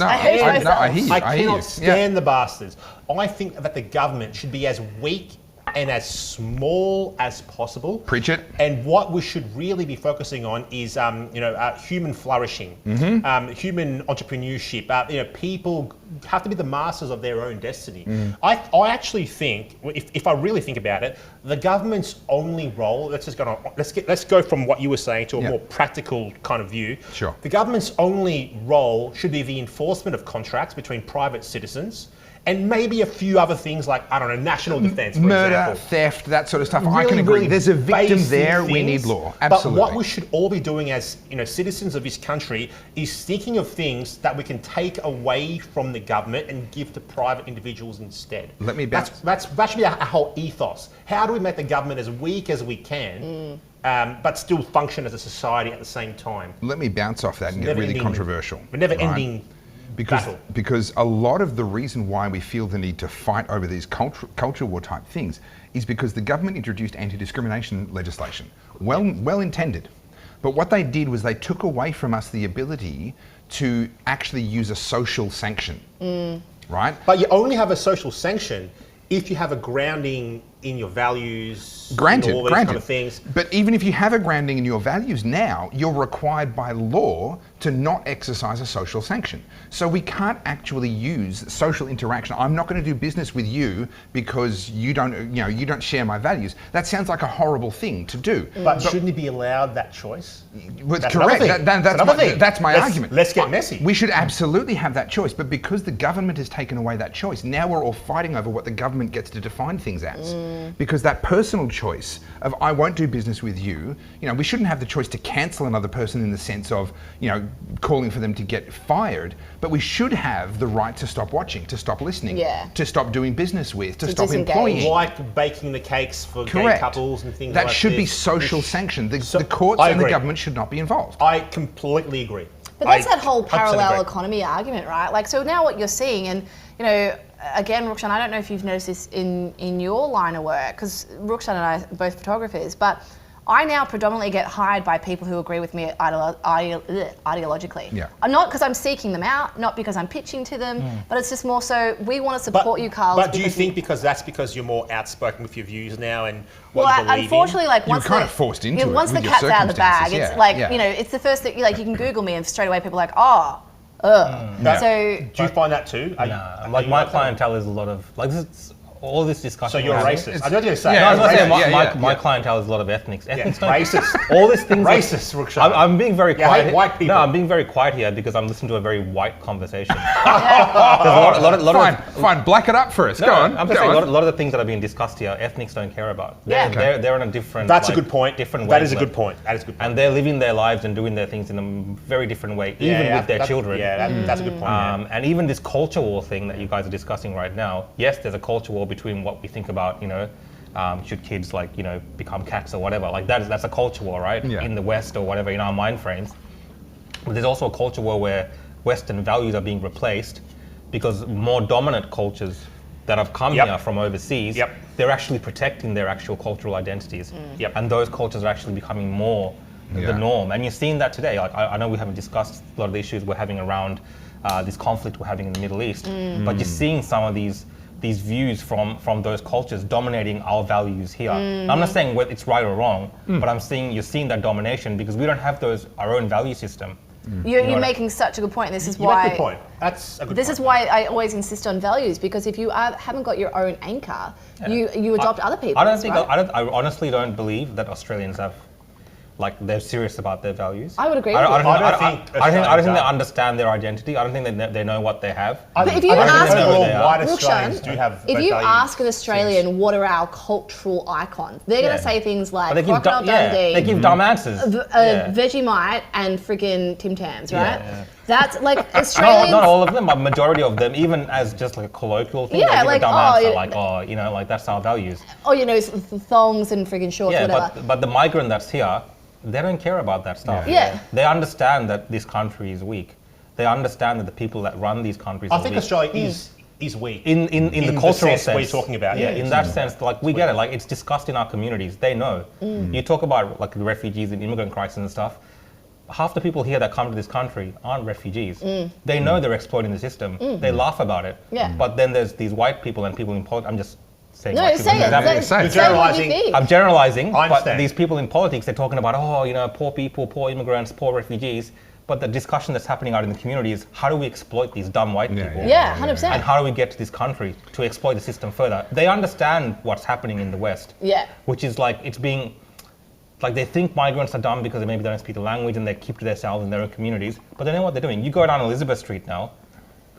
stand the bastards. I think that the government should be as weak and as small as possible. Preach it. And what we should really be focusing on is, human flourishing, human entrepreneurship. People have to be the masters of their own destiny. I actually think, if I really think about it, the government's only role. Let's go from what you were saying to a more practical kind of view. Sure. The government's only role should be the enforcement of contracts between private citizens. And maybe a few other things like, I don't know, national defence, for murder, example. theft, that sort of stuff. I can agree. There's a victim there. We need law. Absolutely. But what we should all be doing as citizens of this country is thinking of things that we can take away from the government and give to private individuals instead. Let me bounce. That should be our whole ethos. How do we make the government as weak as we can, but still function as a society at the same time? Let me bounce off that and get really controversial. The never-ending battle. Because a lot of the reason why we feel the need to fight over these culture war type things is because the government introduced anti-discrimination legislation. Well intended. But what they did was they took away from us the ability to actually use a social sanction. Right? But you only have a social sanction if you have a grounding in your values, granted, all these kind of things. But even if you have a grounding in your values now, you're required by law to not exercise a social sanction. So we can't actually use social interaction. I'm not going to do business with you because you don't share my values. That sounds like a horrible thing to do. But shouldn't you be allowed that choice? Well, correct. That's my argument. Let's get messy. We should absolutely have that choice, but because the government has taken away that choice, now we're all fighting over what the government gets to define things as. Because that personal choice of I won't do business with you, we shouldn't have the choice to cancel another person in the sense of, calling for them to get fired, but we should have the right to stop watching, to stop listening, to stop doing business with, to stop employing. Like baking the cakes for gay couples and things like that. That should be social sanction. The courts and the government should not be involved. I completely agree. But that's that whole parallel economy argument, right? Like, so now what you're seeing, and again, Rukshan, I don't know if you've noticed this in your line of work, because Rukshan and I are both photographers, but I now predominantly get hired by people who agree with me ideologically. Yeah. I'm not because I'm seeking them out, not because I'm pitching to them, but it's just more so we want to support you, Carlz. But do you think because you're more outspoken with your views now and what you believe unfortunately, in? like once you're kind of forced into it. Once the cat's out of the bag, it's it's the first thing. Like you can Google me and straight away people are like, So do you find that too? My clientele is a lot of all this discussion. So you're racist. I don't know what to say. I was going to say my clientele is a lot of ethnics. Ethnics don't. Racist. All these things. Racist, Rukshan. I'm being very quiet. White people. No, I'm being very quiet here because I'm listening to a very white conversation. Fine, black it up for us. Go on. I'm just saying a lot of the things that are being discussed here, ethnics don't care about. They're on a different. That's a good point. Different. That is a good point. And they're living their lives and doing their things in a very different way, even with their children. That's a good point. And even this culture war thing that you guys are discussing right now. Yes, there's a culture war between what we think about, should kids become cats or whatever. Like that's a culture war, right? Yeah. In the West or whatever, in our mind frames. But there's also a culture war where Western values are being replaced because more dominant cultures that have come here from overseas, they're actually protecting their actual cultural identities. And those cultures are actually becoming more the norm. And you're seeing that today. Like I know we haven't discussed a lot of the issues we're having around this conflict we're having in the Middle East, but you're seeing some of these views from those cultures dominating our values here. I'm not saying whether it's right or wrong, but you're seeing that domination because we don't have our own value system. You're making such a good point. This is You why. make a good point. That's a good This point. is why I always insist on values, because if you haven't got your own anchor, you adopt other people's. I honestly don't believe that Australians have, like, they're serious about their values. I would agree I with you. don't think they understand their identity. I don't think they know what they have. But if you I don't ask think overall white Rukshan, Australians do have if those you value ask an things. Australian what are our cultural icons, they're going to say things like But they give Crocodile Dundee, they give dumb answers. Vegemite, and friggin' Tim Tams, right? Yeah. That's like Australians. Not all of them, but majority of them, even as just like a colloquial thing, Yeah, they give like, a dumb oh, answer, yeah. like that's our values. Oh, thongs and friggin' shorts, Yeah, whatever. but the migrant that's here, they don't care about that stuff. Yeah. They understand that this country is weak. They understand that the people that run these countries I are think weak. Australia is weak. In the cultural sense we're talking about. Yeah, in that sense, like we get it. Like it's discussed in our communities. They know. You talk about like the refugees and immigrant crisis and stuff. Half the people here that come to this country aren't refugees. They know they're exploiting the system. They laugh about it. Yeah. But then there's these white people and people in politics. I'm just saying. No, white people say as an it. example. Say what you generalising. think. I'm generalizing, I but understand. these people in politics, they're talking about, poor people, poor immigrants, poor refugees. But the discussion that's happening out in the community is how do we exploit these dumb white people? Yeah, 100%. And how do we get to this country to exploit the system further? They understand what's happening in the West. Yeah. Which is like, it's being, like they think migrants are dumb because maybe they don't speak the language and they keep to themselves in their own communities. But they know what they're doing. You go down Elizabeth Street now.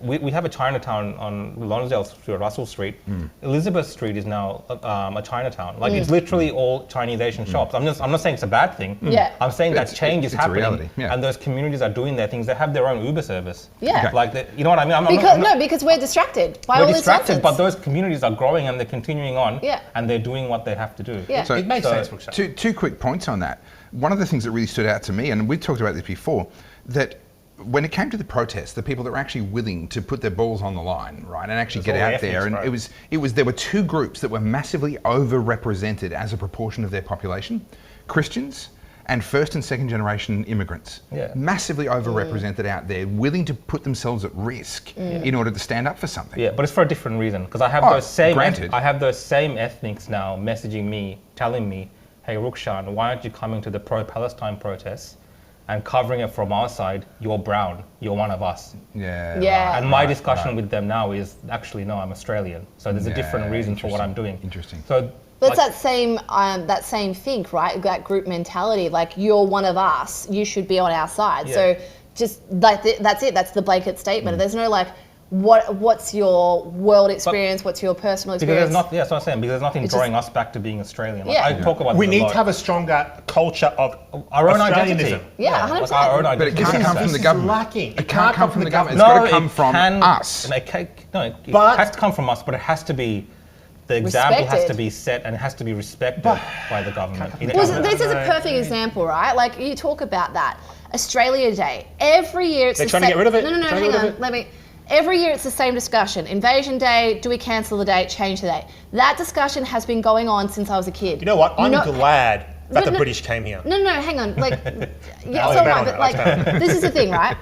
We have a Chinatown on Lonsdale Street, Russell Street. Elizabeth Street is now a Chinatown. Like it's literally all Chinese Asian shops. I'm not saying it's a bad thing. Yeah. I'm saying that change is it's a happening, reality, yeah. and those communities are doing their things. They have their own Uber service. Yeah. Okay. Like you know what I mean? I'm not- Because we're distracted by we're all distracted, this but nonsense. those communities are growing and they're continuing on. Yeah. And they're doing what they have to do. Yeah. So- It makes sense, Rukshan. Two quick points on that. One of the things that really stood out to me, and we've talked about this before, that when it came to the protests, the people that were actually willing to put their balls on the line, right, and actually get all out there, and ethnics, it was there were two groups that were massively overrepresented as a proportion of their population: Christians and first and second generation immigrants. Yeah. Massively overrepresented out there, willing to put themselves at risk in order to stand up for something. Yeah, but it's for a different reason. Because I have Oh, those same granted. I have those same ethnics now messaging me, telling me, "Hey Rukshan, why aren't you coming to the pro-Palestine protests and covering it from our side? You're brown. You're one of us." Yeah. Yeah. And my discussion with them now is actually no, I'm Australian. So there's a different reason for what I'm doing. Interesting. So But it's like, that same think, right? That group mentality, like you're one of us, you should be on our side. Yeah. So just like that's it. That's the blanket statement. There's no like, what's your world experience? What's your personal because there's experience? that's what I'm saying. Because there's nothing It's drawing us back to being Australian. Like, Yeah. I talk about We this a need lot. to have a stronger culture of our own Australianism. identity. Yeah, like 100%. our own But it identity. can't come from this the is government. lacking. It can't come from the government. It's No, got to come it from can, us. and it But- has to come from us, but it has to be, the example has to Respected. be set and it has to be respected by the government. Well, this is a perfect example, right? Like you talk about that Australia Day every year. It's They're the trying to same- get rid of it. No, Trying to hang get rid on. of it. Every year it's the same discussion. Invasion Day. Do we cancel the date? Change the date? That discussion has been going on since I was a kid. You know what? I'm glad that the No, British came here. No, hang on. Like, yeah, I'll it's all bet right, on but it, like, this is the thing, right?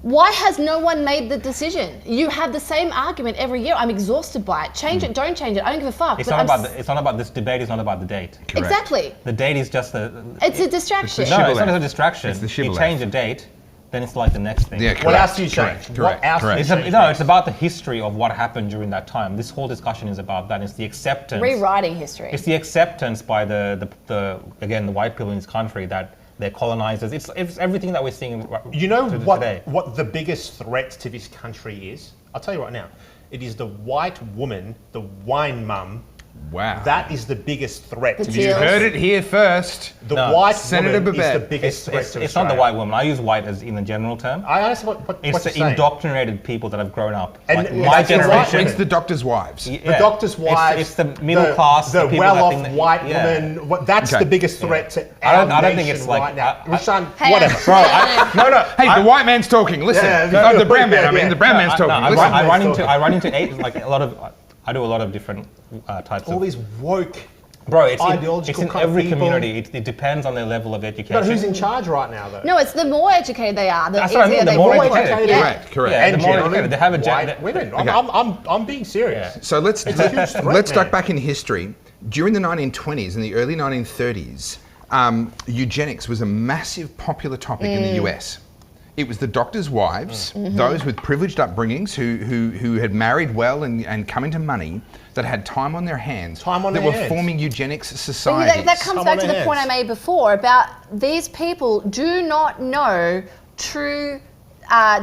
Why has no one made the decision? You have the same argument every year. I'm exhausted by it. Change it, don't change it. I don't give a fuck. It's but not I'm about it's not about this debate. Is not about the date. Correct. exactly. The date is just It's a distraction. no. It's shibboleth. not a distraction. It's the You shibboleth. change a date, then it's like the next thing. Yeah, What correct, else do you change? correct, What else do you correct. change? It's about the history of what happened during that time. This whole discussion is about that. It's the acceptance. Rewriting history. It's the acceptance by the white people in this country that they're colonizers. It's everything that we're seeing. You know today. what the biggest threat to this country is? I'll tell you right now. It is the white woman, the wine mum. Wow. That is the biggest threat. The to teal. You this heard it here first. The No. white Senator woman is Babet. the biggest threat to It's not the Australia. white woman. I use white as in a general term. I understand what It's you're the saying. indoctrinated people that have grown up. And Like yeah, my that's right. generation. It's the doctor's wives. The doctor's wives, It's the middle class. the people that well-off think that- white yeah. woman. That's Okay. the biggest threat to I our don't think nation it's like- right now. I- Rukshan, Hey, whatever. Bro, No. Hey, the white man's talking. Listen. Yeah, The brown man. I mean, yeah. the brown man's talking. I Listen. run into like a lot of. I do a lot of different types All of. these woke Bro, it's ideological in kind of every people. community. It depends on their level of education. But who's in charge right now, though? No, it's the more educated they are, the That's easier what I mean, the they more will educated. work. Correct. Yeah, And the more generally, educated. They have a white women. Okay. I'm being serious. So let's It's a huge threat, let's duck man. back in history. During the 1920s and the early 1930s, eugenics was a massive popular topic in the US. It was the doctors' wives, those with privileged upbringings who had married well and come into money, that had time on their hands, that were forming eugenics societies. That comes back to the point I made before about these people do not know true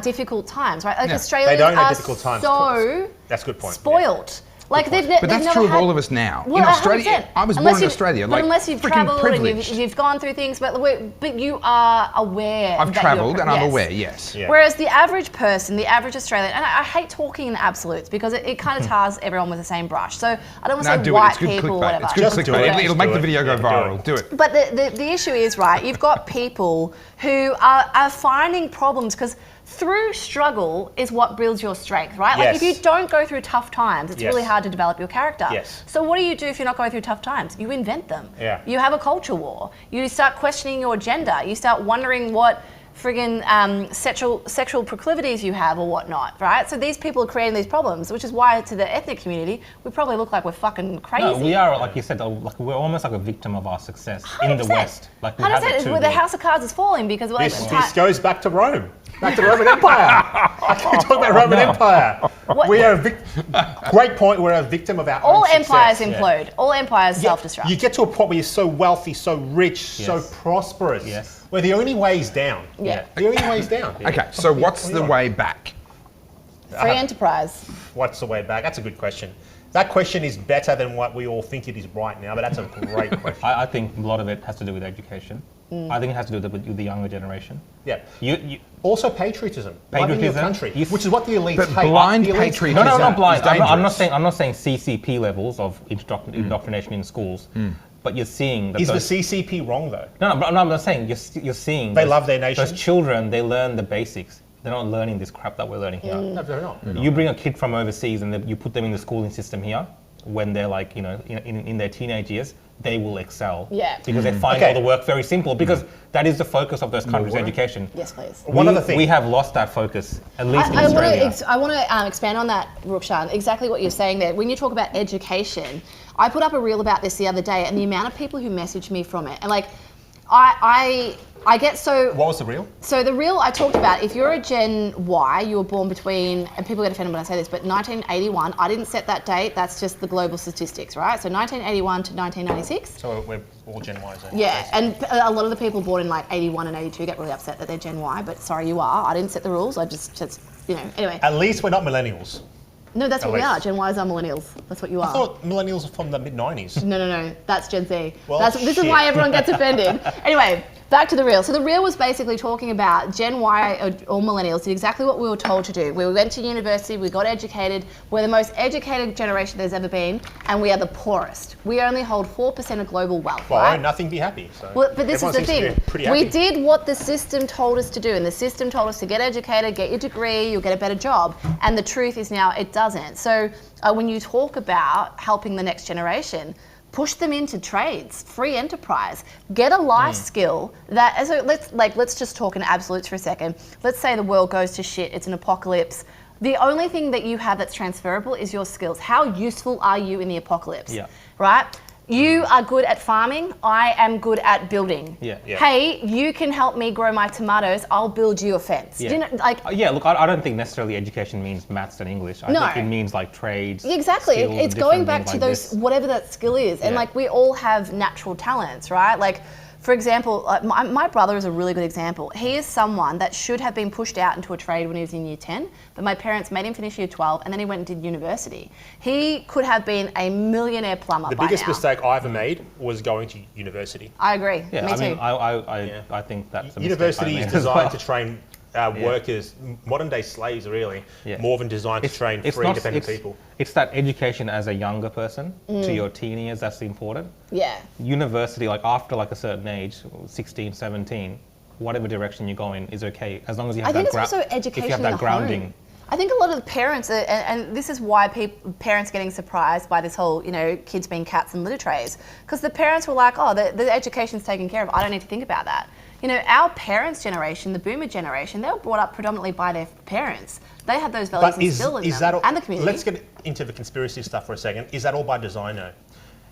difficult times, right? Like Australians They don't know are difficult times. so That's a good point. spoiled. Like But that's true of all of us now. Well, in Australia, 100%. I was born in Australia. But Like, unless you've freaking travelled and privileged. you've gone through things, but you are aware. I've that travelled and I'm yes. aware. Yes. Yeah. Whereas the average person, the average Australian, and I hate talking in absolutes because it kind of tars everyone with the same brush. So I don't want to say Do it. white It's good people or clickbait. whatever. It's good Just do clickbait. it. It'll make Do the it. video go Yeah, do viral. it. Do it. But the issue is, right, you've got people who are finding problems because through struggle is what builds your strength, right? Like Yes. if you don't go through tough times, it's Yes. really hard to develop your character. Yes. So what do you do if you're not going through tough times? You invent them. Yeah. You have a culture war. You start questioning your gender. You start wondering what friggin' sexual proclivities you have or whatnot, right? So these people are creating these problems, which is why to the ethnic community, we probably look like we're fucking crazy. No, we are, like you said, like we're almost like a victim of our success in the 100%. West. Like we have it 100%. too The good. house of cards is falling because we're This goes back to Rome. Back to the Roman Empire. I can talk about Roman Empire. We are great point. We're a victim of our all own empires success. implode. All empires self-destruct. You get to a point where you're so wealthy, so rich, so Yes. prosperous. Yes. Where the only way is down. Yeah. The only way is down. Okay, so what's the way back? Free enterprise. What's the way back? That's a good question. That question is better than what we all think it is right now, but that's a great question. I think a lot of it has to do with education. I think it has to do with the younger generation. Yeah. You Also patriotism. Loving your country, You- which is what the elites But hate. blind The elites- patriotism. No, not blind. is I'm not dangerous. saying CCP levels of indoctrination in schools, but you're seeing that Is the those, CCP wrong though? no, I'm not saying you're seeing They love their nation. Those children, they learn the basics. They're not learning this crap that we're learning here. No, they're not. You bring a kid from overseas and you put them in the schooling system here. When they're like, in their teenage years, they will excel. Yeah. Because they find Okay. all the work very simple. Because that is the focus of those countries' education. Yes, please. One other thing. We have lost that focus, at least in I Australia. want to expand on that, Rukshan. Exactly what you're saying there. When you talk about education, I put up a reel about this the other day, and the amount of people who messaged me from it, and like, I get so. What was the real? So the reel I talked about, if you're a Gen Y, you were born between, and people get offended when I say this, but 1981, I didn't set that date, that's just the global statistics, right? So 1981 to 1996. So we're all Gen Ys. Yeah, and a lot of the people born in like 81 and 82 get really upset that they're Gen Y, but sorry you are. I didn't set the rules, I just anyway. At least we're not millennials. No, that's at what we are. least. Gen Ys are millennials. That's what you are. I thought millennials are from the mid-90s. No, that's Gen Z. Well, This is why everyone gets offended. Anyway, back to the reel. So the reel was basically talking about Gen Y or millennials did exactly what we were told to do. We went to university, we got educated, we're the most educated generation there's ever been, and we are the poorest. We only hold 4% of global wealth, Well, right? own nothing, be happy. So Well, but this everyone is the seems to thing. be pretty We happy. did what the system told us to do, and the system told us to get educated, get your degree, you'll get a better job. And the truth is now it doesn't. So when you talk about helping the next generation, push them into trades, free enterprise, get a life skill that, let's just talk in absolutes for a second. Let's say the world goes to shit, it's an apocalypse. The only thing that you have that's transferable is your skills. How useful are you in the apocalypse? Yeah. Right? You are good at farming, I am good at building. Yeah. Hey, you can help me grow my tomatoes, I'll build you a fence. Yeah. Do you know, like, Yeah, look, I don't think necessarily education means maths and English. I No. think it means like trades. exactly. skills, It's and going different back things to like those, this. whatever that skill is. And Yeah. like, we all have natural talents, right? Like, for example, my brother is a really good example. He is someone that should have been pushed out into a trade when he was in year 10, but my parents made him finish year 12 and then he went and did university. He could have been a millionaire plumber The by biggest now. mistake I ever made was going to university. I agree. Yeah, Me I too. mean, I think that's a University mistake I is made as well. designed to train workers, modern day slaves really, Yeah. more than designed to train free independent people. It's that education as a younger person to your teen years that's important. Yeah. University, like after like a certain age, 16, 17, whatever direction you go in is okay as long as you have I think that it's also education if you have in that the grounding. home. I think a lot of the parents, and this is why parents are getting surprised by this whole, kids being cats and litter trays, because the parents were like, oh, the education's taken care of. I don't need to think about that. Our parents' generation, the boomer generation, they were brought up predominantly by their parents. They had those values instilled in them, and the community. Let's get into the conspiracy stuff for a second. Is that all by design, though?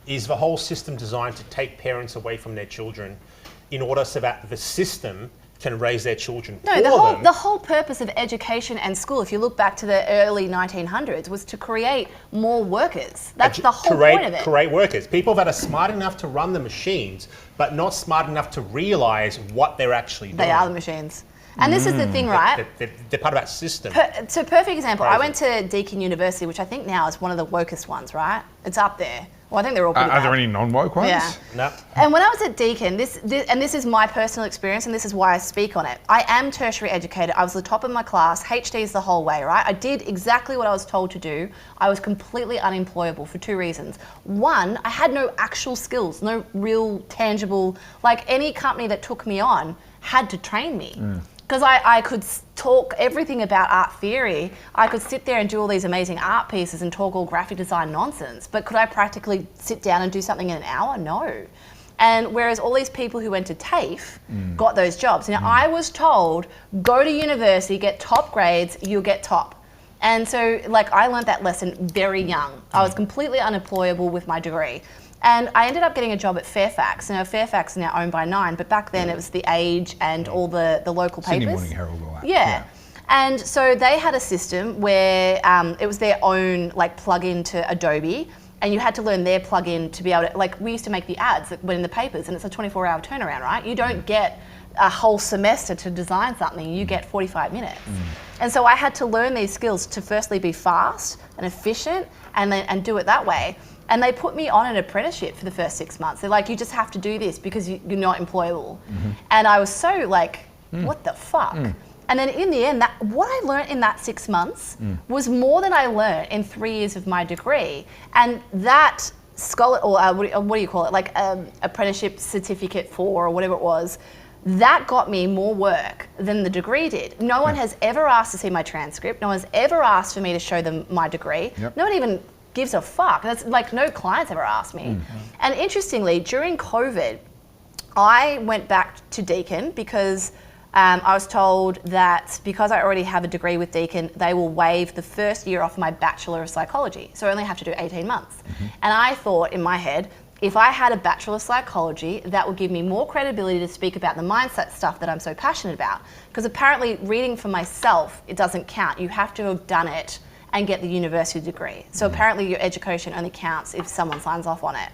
Is the whole system designed to take parents away from their children in order so that the system can raise their children for them? The whole purpose of education and school, if you look back to the early 1900s, was to create more workers. That's the whole point of it. Create workers. People that are smart enough to run the machines, but not smart enough to realise what they're actually doing. They are the machines. And this is the thing, right? They're part of that system. So perfect example, I went to Deakin University, which I think now is one of the wokest ones, right? It's up there. Well, I think they're all pretty bad. Are there any non-woke ones? Yeah. No. And when I was at Deakin, this is my personal experience, and this is why I speak on it. I am tertiary educated. I was the top of my class, HDs the whole way, right? I did exactly what I was told to do. I was completely unemployable for 2 reasons. One, I had no actual skills, no real tangible, like any company that took me on had to train me. Because I could talk everything about art theory. I could sit there and do all these amazing art pieces and talk all graphic design nonsense. But could I practically sit down and do something in an hour? No. And whereas all these people who went to TAFE got those jobs. Now, I was told, go to university, get top grades, you'll get top. And so, I learned that lesson very young. I was completely unemployable with my degree. And I ended up getting a job at Fairfax. Now, Fairfax is now owned by Nine, but back then it was The Age and all the local papers. Sydney Morning Herald, all that. Yeah. And so they had a system where it was their own plug-in to Adobe, and you had to learn their plug-in to be able to, we used to make the ads that went in the papers, and it's a 24-hour turnaround, right? You don't get a whole semester to design something, you get 45 minutes. And so I had to learn these skills to firstly be fast and efficient and do it that way. And they put me on an apprenticeship for the first 6 months. They're like, you just have to do this because you're not employable. And I was so what the fuck? And then in the end, what I learned in that 6 months was more than I learned in 3 years of my degree. And that scholar, or what do you call it? Apprenticeship certificate or whatever it was, that got me more work than the degree did. No one has ever asked to see my transcript. No one's ever asked for me to show them my degree. No one even gives a fuck. That's no clients ever asked me. And interestingly, during COVID, I went back to Deakin because I was told that because I already have a degree with Deakin, they will waive the first year off my Bachelor of Psychology. So I only have to do 18 months. And I thought in my head, if I had a Bachelor of Psychology, that would give me more credibility to speak about the mindset stuff that I'm so passionate about. Because apparently reading for myself, it doesn't count. You have to have done it and get the university degree. So apparently your education only counts if someone signs off on it.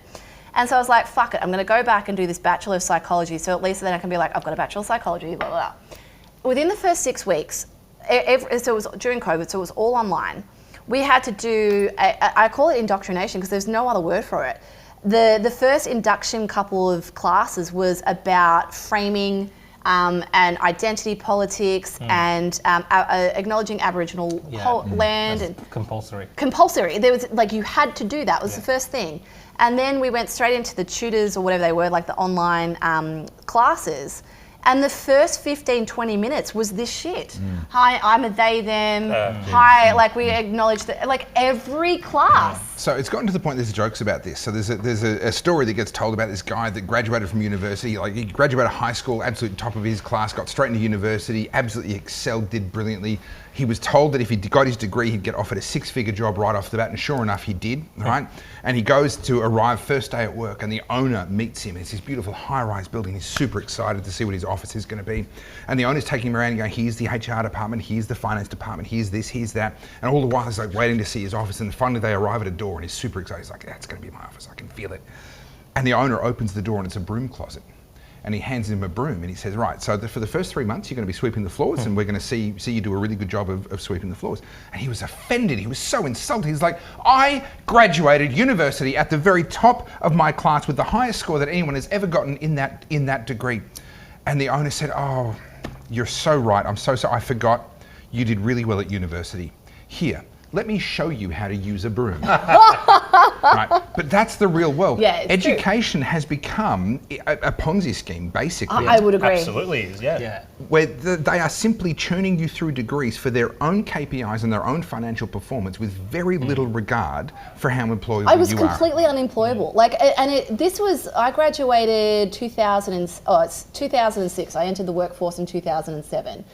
And so I was like, fuck it, I'm gonna go back and do this Bachelor of Psychology, so at least then I can be like, I've got a Bachelor of Psychology, blah, blah, blah. Within the first 6 weeks, so it was during COVID, so it was all online. We had to do, I call it indoctrination because there's no other word for it. The first induction couple of classes was about framing and identity politics and acknowledging Aboriginal land. And compulsory. Compulsory. There was you had to do that. It was the first thing. And then we went straight into the tutors or whatever they were, the online classes. And the first 15, 20 minutes was this shit. Hi, I'm a they, them. Hi, we acknowledge that, every class. So it's gotten to the point there's jokes about this. So there's a story that gets told about this guy that graduated from university. He graduated high school, absolute top of his class, got straight into university, absolutely excelled, did brilliantly. He was told that if he got his degree, he'd get offered a 6-figure job right off the bat, and sure enough, he did, right? And he goes to arrive first day at work, and the owner meets him. It's this beautiful high-rise building. He's super excited to see what his office is going to be. And the owner's taking him around and going, here's the HR department, here's the finance department, here's this, here's that. And all the while, he's waiting to see his office, and finally they arrive at a door, and he's super excited. He's like, that's going to be my office, I can feel it. And the owner opens the door, and it's a broom closet. And he hands him a broom and he says, right, so for the first 3 months, you're going to be sweeping the floors and we're going to see you do a really good job of sweeping the floors. And he was offended. He was so insulted. He's like, I graduated university at the very top of my class with the highest score that anyone has ever gotten in that degree. And the owner said, oh, you're so right. I'm so sorry. I forgot you did really well at university. Here, let me show you how to use a broom. Right? But that's the real world. Yeah, it's Education has become a Ponzi scheme, basically. I would agree. Absolutely is, yeah. Where they are simply churning you through degrees for their own KPIs and their own financial performance with very little regard for how employable you are. I was completely unemployable. I graduated 2006. I entered the workforce in 2007.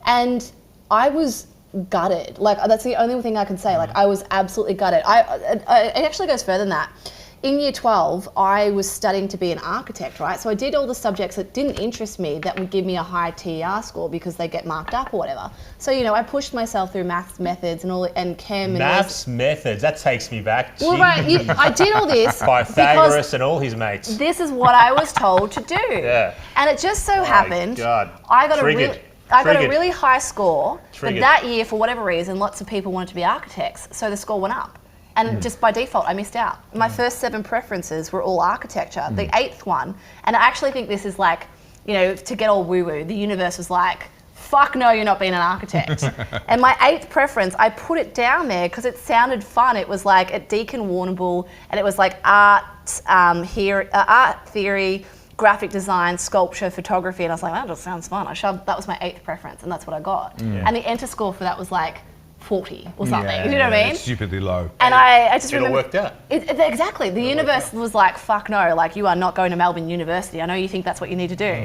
And I was gutted. Like, that's the only thing I can say. Like, I was absolutely gutted. It actually goes further than that. In year 12, I was studying to be an architect, right? So I did all the subjects that didn't interest me that would give me a high TER score because they get marked up or whatever. So, I pushed myself through maths methods and chem. Maths methods, that takes me back. Well, right, I did all this Pythagoras and all his mates. This is what I was told to do. Yeah. And it just so happened, God. I got Triggered. I got a really high score, Triggered. but that year, for whatever reason, lots of people wanted to be architects, so the score went up. And just by default, I missed out. My first 7 preferences were all architecture. The 8th one, and I actually think this is like, to get all woo-woo, the universe was like, fuck no, you're not being an architect. And my 8th preference, I put it down there because it sounded fun. It was like at Deakin Warrnambool, and it was like art theory, graphic design, sculpture, photography, and I was like, that just sounds fun. That was my 8th preference, and that's what I got. And the enter score for that was like 40 or something. You know what I mean? It's stupidly low. And I just It all remember... worked out. Exactly. The universe was like, fuck no, like, you are not going to Melbourne University. I know you think that's what you need to do.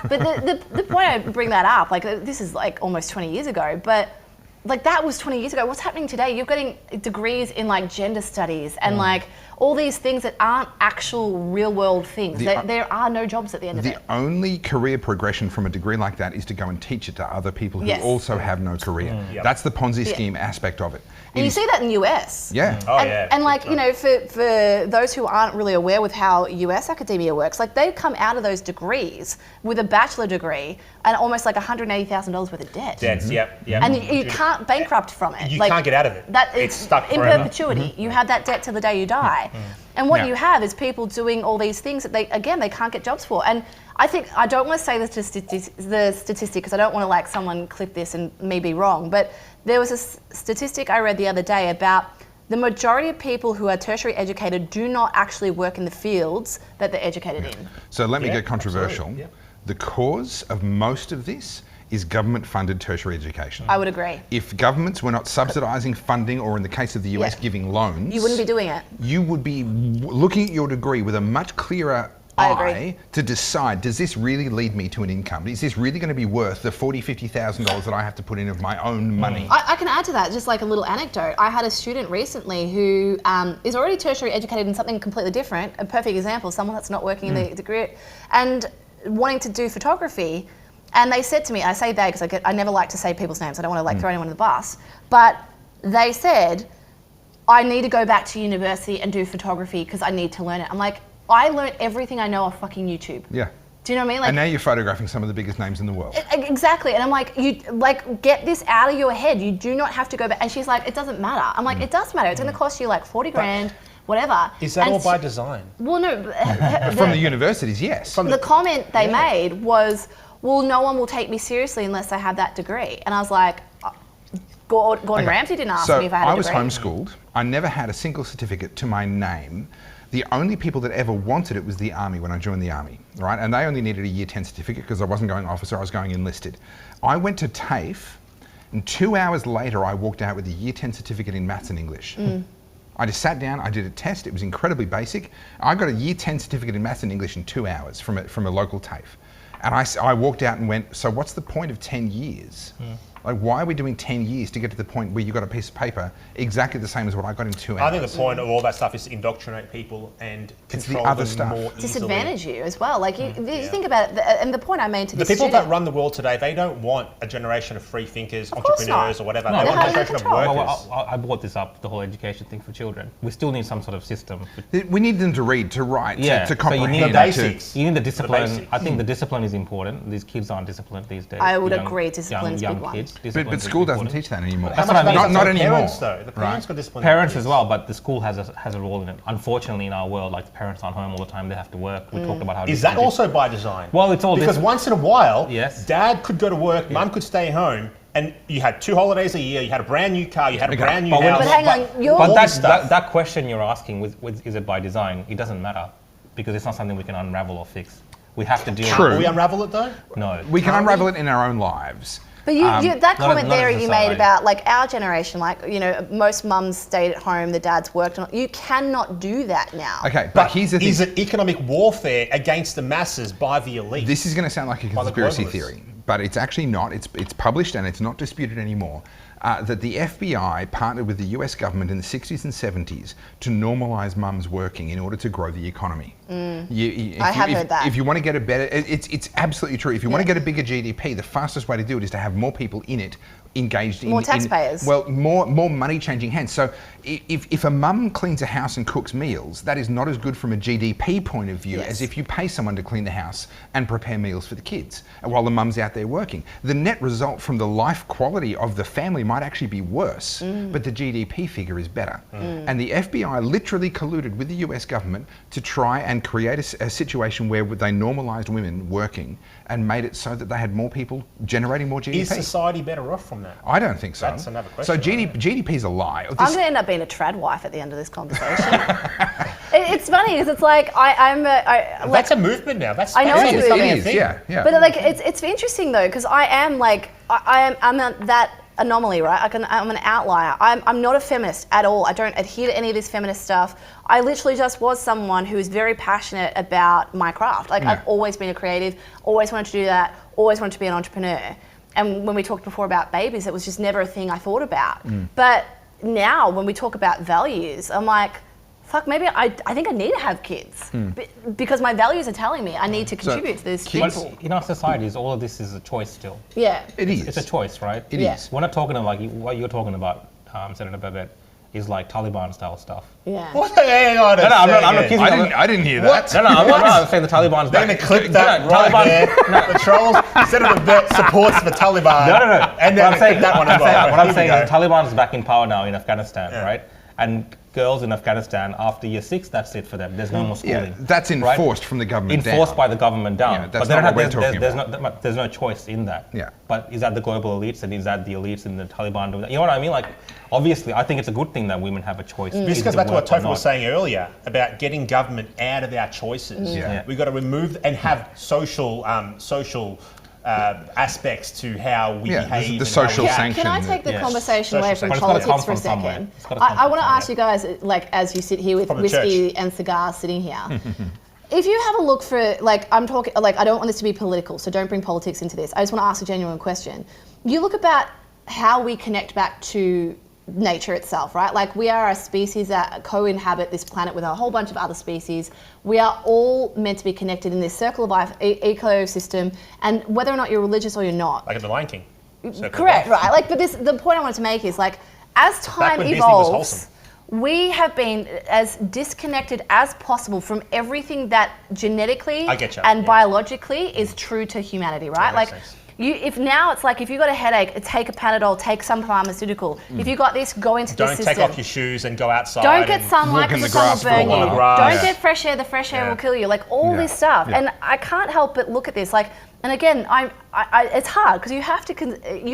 But the point I bring that up, like, this is like almost 20 years ago, but like, that was 20 years ago. What's happening today? You're getting degrees in like gender studies and like all these things that aren't actual real world things. There are no jobs at the end of it. The only career progression from a degree like that is to go and teach it to other people who also have no career. That's the Ponzi scheme aspect of it. And you see that in the US. Yeah. And like, for those who aren't really aware with how US academia works, like, they come out of those degrees with a bachelor degree and almost like $180,000 worth of debt. Debts, yep. And you can't bankrupt from it. You can't get out of it. It's stuck in forever. perpetuity. You have that debt till the day you die. And what you have is people doing all these things that they can't get jobs for. And I don't want to say the statistic because I don't want to like someone clip this and me be wrong, but there was a statistic I read the other day about the majority of people who are tertiary educated do not actually work in the fields that they're educated in. So let me get controversial. The cause of most of this is government-funded tertiary education. I would agree. If governments were not subsidising funding, or in the case of the US, giving loans, you wouldn't be doing it. You would be looking at your degree with a much clearer eye to decide, does this really lead me to an income? Is this really going to be worth the $40,000, $50,000 that I have to put in of my own money? I can add to that, just like a little anecdote. I had a student recently who is already tertiary educated in something completely different. A perfect example, someone that's not working in the degree and wanting to do photography. And they said to me, I say they because I never like to say people's names. I don't want to like throw anyone under the bus. But they said, I need to go back to university and do photography because I need to learn it. I'm like, I learned everything I know off fucking YouTube. Yeah. Do you know what I mean? Like, and now you're photographing some of the biggest names in the world. Exactly. And I'm like, get this out of your head. You do not have to go back. And she's like, it doesn't matter. I'm like, it does matter. It's going to cost you like 40 grand, whatever. Is that all by design? Well, no. From the universities, yes. The comment they made was, well, no one will take me seriously unless I have that degree. And I was like, Gordon Ramsay didn't ask me if I had a degree. I was homeschooled. I never had a single certificate to my name. The only people that ever wanted it was the Army when I joined the Army, right? And they only needed a year 10 certificate because I wasn't going officer, I was going enlisted. I went to TAFE, and 2 hours later I walked out with a year 10 certificate in maths and English. I just sat down, I did a test, it was incredibly basic. I got a year 10 certificate in maths and English in 2 hours from a local TAFE. And I walked out and went, so what's the point of 10 years? Like, why are we doing 10 years to get to the point where you got a piece of paper exactly the same as what I got in 2 hours? I think the point of all that stuff is to indoctrinate people and control other them stuff. more easily. Disadvantage you as well. Like, you think about it, and the point I made to the this people student, that run the world today, they don't want a generation of free thinkers, Of course entrepreneurs, not. or whatever. No, they they want a have generation of control. workers. I brought this up, the whole education thing for children. We still need some sort of system. We need them to read, to write, to comprehend. So you need the basics. You need the discipline. basics. I think the discipline is important. These kids aren't disciplined these days. I would agree, discipline's a young big one. kids. But school doesn't teach that anymore. That's what I mean. Not anymore. Parents, though. The parents got discipline. Parents as well, but the school has a role in it. Unfortunately, in our world, like, the parents aren't home all the time; they have to work. We talked about how. Is that also by design? Well, it's all because once in a while, Yes. Dad could go to work, Mum could stay home, and you had 2 holidays a year, you had a brand new car, you had a brand new house. But hang on, that question you're asking, is it by design? It doesn't matter, because it's not something we can unravel or fix. We have to deal with it. Will we unravel it though? No. We can unravel it in our own lives. But that comment there you made society. about like our generation, like, you know, most mums stayed at home, the dads worked on it. You cannot do that now. Okay, but here's the thing. Is it economic warfare against the masses by the elite? This is going to sound like a conspiracy theory, but it's actually not. It's published and it's not disputed anymore. That the FBI partnered with the US government in the 60s and 70s to normalise mums working in order to grow the economy. I have heard that. If you want to get a better, it's absolutely true. If you want to get a bigger GDP, the fastest way to do it is to have more people in it engaged in... More taxpayers. More money changing hands. So if a mum cleans a house and cooks meals, that is not as good from a GDP point of view as if you pay someone to clean the house and prepare meals for the kids while the mum's out there working. The net result from the life quality of the family might actually be worse, but the GDP figure is better. And the FBI literally colluded with the US government to try and create a situation where they normalised women working and made it so that they had more people generating more GDP. Is society better off from that? I don't think so. That's another question. So GDP is a lie. I'm going to end up being a trad wife at the end of this conversation. It's funny because it's like that's a movement now. That's I know that's it's becoming a a thing. Yeah. But like it's interesting though because I am like I'm that anomaly, right? I'm an outlier. I'm not a feminist at all. I don't adhere to any of this feminist stuff. I literally just was someone who is very passionate about my craft. Like I've always been a creative, always wanted to do that, always wanted to be an entrepreneur. And when we talked before about babies, it was just never a thing I thought about. But now when we talk about values, I'm like, fuck, maybe I think I need to have kids because my values are telling me I need to contribute to this people. In our societies, all of this is a choice still. Yeah. It is. It's a choice, right? It is. We're not talking about like what you're talking about, Senator Babet, is like Taliban style stuff. Yeah. What? Hang on I'm not accusing I didn't hear that. No, I'm saying the Taliban's They're going to clip that right Taliban, there. The trolls, Senator Babet supports the Taliban. No. And then What I'm saying is the Taliban's back in power now in Afghanistan, right? And girls in Afghanistan, after year 6, that's it for them. There's no more schooling. Yeah, that's enforced from the government Enforced down. by the government down. Yeah, that's but not what we're talking about. there's no choice in that. Yeah. But is that the global elites and is that the elites in the Taliban doing that? You know what I mean? Like, obviously, I think it's a good thing that women have a choice. This goes back to what Topher was saying earlier about getting government out of our choices. We've got to remove and have social aspects to how we behave. The social sanction. Can I take the conversation away from social politics for a second? I want to ask you guys, like, as you sit here with whiskey and cigars sitting here, if you have a look for, like, I'm talking, like, I don't want this to be political, so don't bring politics into this. I just want to ask a genuine question. You look about how we connect back to nature itself, right? Like, we are a species that co-inhabit this planet with a whole bunch of other species. We are all meant to be connected in this circle of life, ecosystem, and whether or not you're religious or you're not. Like in The Lion King. Correct, right? Like, but the point I wanted to make is, like, as time evolves, we have been as disconnected as possible from everything that genetically and biologically is true to humanity, right? Like, if now it's like if you got a headache, take a Panadol, take some pharmaceutical. If you got this, go into this system. Don't take off your shoes and go outside. Don't get sunlight because the sun will burn you. Don't get fresh air, the fresh air will kill you. Like all this stuff. And I can't help but look at this. Like, and again, it's hard because you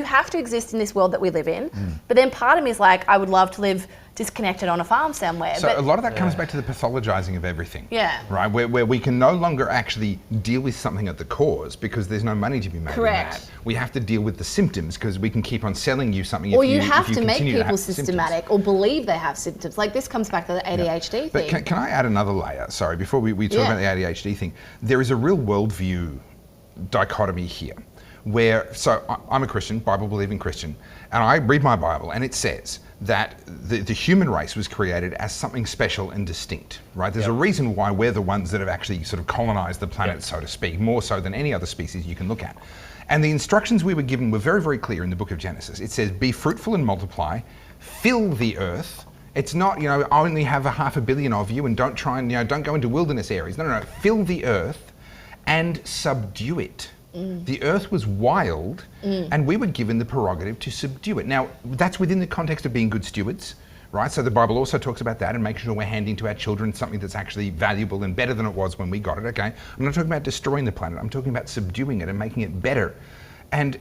have to exist in this world that we live in. But then part of me is like, I would love to live disconnected on a farm somewhere. So a lot of that comes back to the pathologizing of everything. Yeah. Right? Where we can no longer actually deal with something at the cause because there's no money to be made. Correct. In that. We have to deal with the symptoms because we can keep on selling you something. Or you have to make people systematic or believe they have symptoms. Like this comes back to the ADHD thing. But can I add another layer? Sorry, before we talk about the ADHD thing. There is a real worldview dichotomy here. So I'm a Christian, Bible-believing Christian, and I read my Bible and it says that the human race was created as something special and distinct, right? There's a reason why we're the ones that have actually sort of colonized the planet, so to speak, more so than any other species you can look at. And the instructions we were given were very, very clear in the book of Genesis. It says, be fruitful and multiply, fill the earth. It's not, only have 500 million of you and don't try and, don't go into wilderness areas. No, fill the earth and subdue it. The earth was wild and we were given the prerogative to subdue it. Now, that's within the context of being good stewards, right? So the Bible also talks about that and making sure we're handing to our children something that's actually valuable and better than it was when we got it, okay? I'm not talking about destroying the planet. I'm talking about subduing it and making it better. And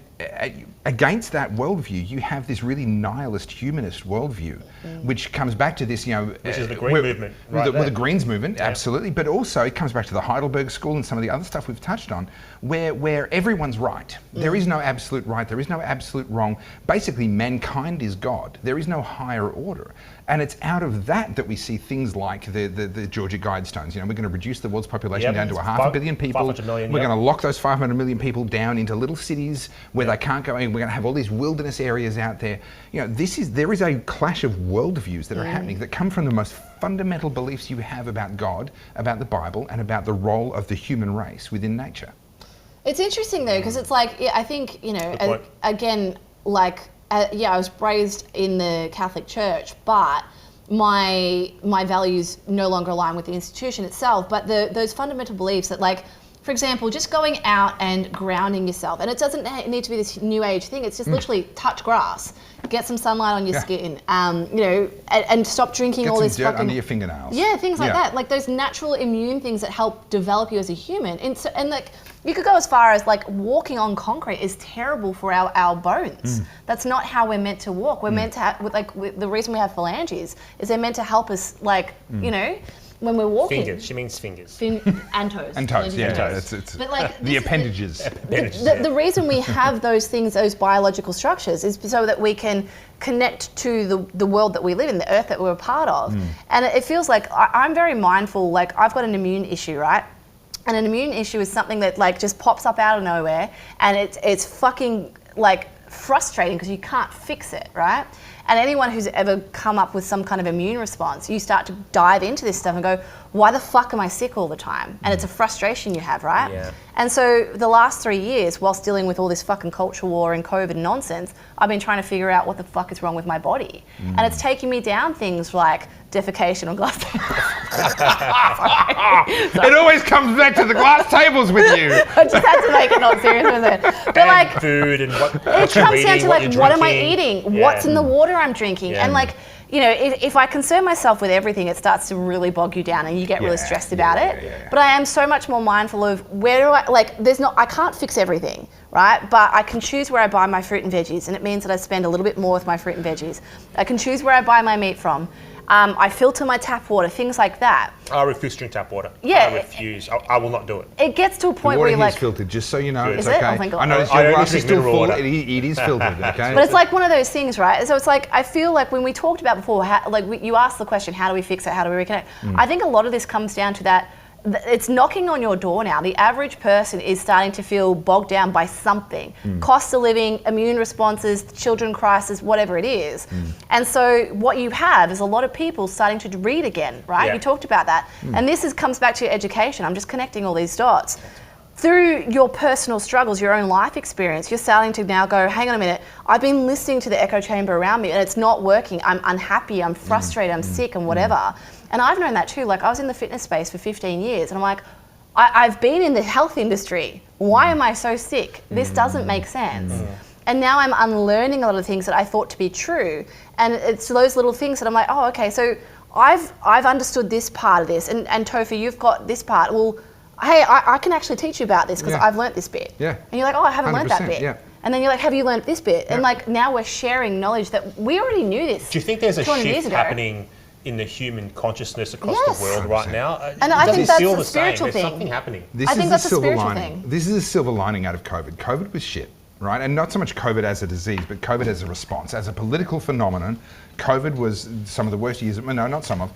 against that worldview, you have this really nihilist humanist worldview, which comes back to this, which is the Green movement, with the Greens movement, absolutely. But also it comes back to the Heidelberg School and some of the other stuff we've touched on, where everyone's right. There is no absolute right. There is no absolute wrong. Basically, mankind is God. There is no higher order. And it's out of that we see things like the Georgia Guidestones. We're going to reduce the world's population down to 500 million people. We're going to lock those 500 million people down into little cities where they can't go in. We're going to have all these wilderness areas out there. There is a clash of worldviews that are happening that come from the most fundamental beliefs you have about God, about the Bible, and about the role of the human race within nature. It's interesting though, because it's like, I think, again, like, I was raised in the Catholic Church, but my values no longer align with the institution itself. But those fundamental beliefs that, like, for example, just going out and grounding yourself, and it doesn't need to be this new age thing. It's just literally touch grass, get some sunlight on your skin, and stop drinking get all this dirt fucking under your fingernails. Yeah, things like that, like those natural immune things that help develop you as a human. And like, you could go as far as like walking on concrete is terrible for our bones. That's not how we're meant to walk. We're meant to have, the reason we have phalanges is they're meant to help us, like, when we're walking. Fingers. She means fingers. And toes. And toes, yeah. It's but like the appendages. The reason we have those things, those biological structures, is so that we can connect to the world that we live in, the earth that we're a part of. And it feels like I'm very mindful, like I've got an immune issue, right? And an immune issue is something that like just pops up out of nowhere, and it's fucking like frustrating because you can't fix it, right? And anyone who's ever come up with some kind of immune response, you start to dive into this stuff and go, why the fuck am I sick all the time? And it's a frustration you have, right? Yeah. And so the last 3 years, whilst dealing with all this fucking culture war and COVID nonsense, I've been trying to figure out what the fuck is wrong with my body. And it's taking me down things like defecation on glass tables. It always comes back to the glass tables with you. I just had to make it not serious with it. But and like food and what it comes down to like, what am I eating? Yeah. What's in the water I'm drinking? And like, if I concern myself with everything, it starts to really bog you down and you get really stressed about it. But I am so much more mindful of where do I can't fix everything, right? But I can choose where I buy my fruit and veggies, and it means that I spend a little bit more with my fruit and veggies. I can choose where I buy my meat from. I filter my tap water, things like that. I refuse to drink tap water. Yeah. I refuse. I will not do it. It gets to a point The where water you're here is like, filtered, just so you know. Is It's it? okay. Oh, thank God. I noticed I your only glass is drink still mineral full. water. It is filtered, okay? but it's like one of those things, right? So it's like, I feel like when we talked about before, you asked the question, how do we fix it? How do we reconnect? I think a lot of this comes down to that. It's knocking on your door now. The average person is starting to feel bogged down by something. Cost of living, immune responses, children crisis, whatever it is. And so what you have is a lot of people starting to read again, right? Yeah. You talked about that. And this comes back to your education. I'm just connecting all these dots. Through your personal struggles, your own life experience, you're starting to now go, hang on a minute, I've been listening to the echo chamber around me and it's not working. I'm unhappy, I'm frustrated, I'm sick and whatever. And I've known that too. Like, I was in the fitness space for 15 years and I'm like, I've been in the health industry. Why am I so sick? This doesn't make sense. And now I'm unlearning a lot of things that I thought to be true. And it's those little things that I'm like, oh, okay, so I've understood this part of this. And Topher, you've got this part. Well, hey, I can actually teach you about this because I've learnt this bit. Yeah. And you're like, oh, I haven't learnt that bit. Yeah. And then you're like, have you learnt this bit? And like, now we're sharing knowledge that we already knew this. Do you think there's a 200 years shift ago. happening in the human consciousness across the world 100%. right now? And I think that's still a the same. spiritual There's thing. something happening. This I is think the that's a silver spiritual lining. thing. This is a silver lining out of COVID. COVID was shit, right? And not so much COVID as a disease, but COVID as a response. As a political phenomenon, COVID was some of the worst years, no, not some of,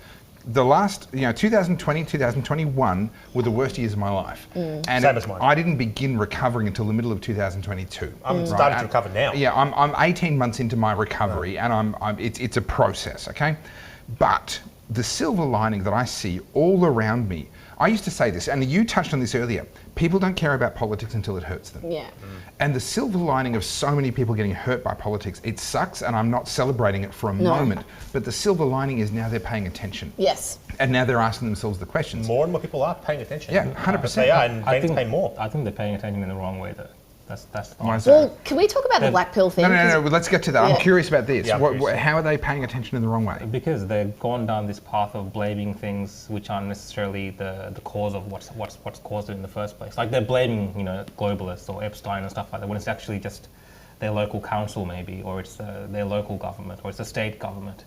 the last, 2020, 2021 were the worst years of my life. And Same as mine. I didn't begin recovering until the middle of 2022. I'm starting to recover now. Yeah, I'm 18 months into my recovery and it's a process, okay? But the silver lining that I see all around me, I used to say this, and you touched on this earlier, people don't care about politics until it hurts them. Yeah. And the silver lining of so many people getting hurt by politics, it sucks and I'm not celebrating it for a moment, but the silver lining is now they're paying attention. Yes. And now they're asking themselves the questions. More and more people are paying attention. Yeah, 100%. They are, and I they think pay more. I think they're paying attention in the wrong way, though. That's the Why is Well, that? can we talk about the black pill thing? No, let's get to that. Yeah. I'm curious about this. Yeah, I'm curious. How are they paying attention in the wrong way? Because they've gone down this path of blaming things which aren't necessarily the cause of what's caused it in the first place. Like they're blaming, globalists or Epstein and stuff like that, when it's actually just their local council maybe, or it's their local government, or it's a state government.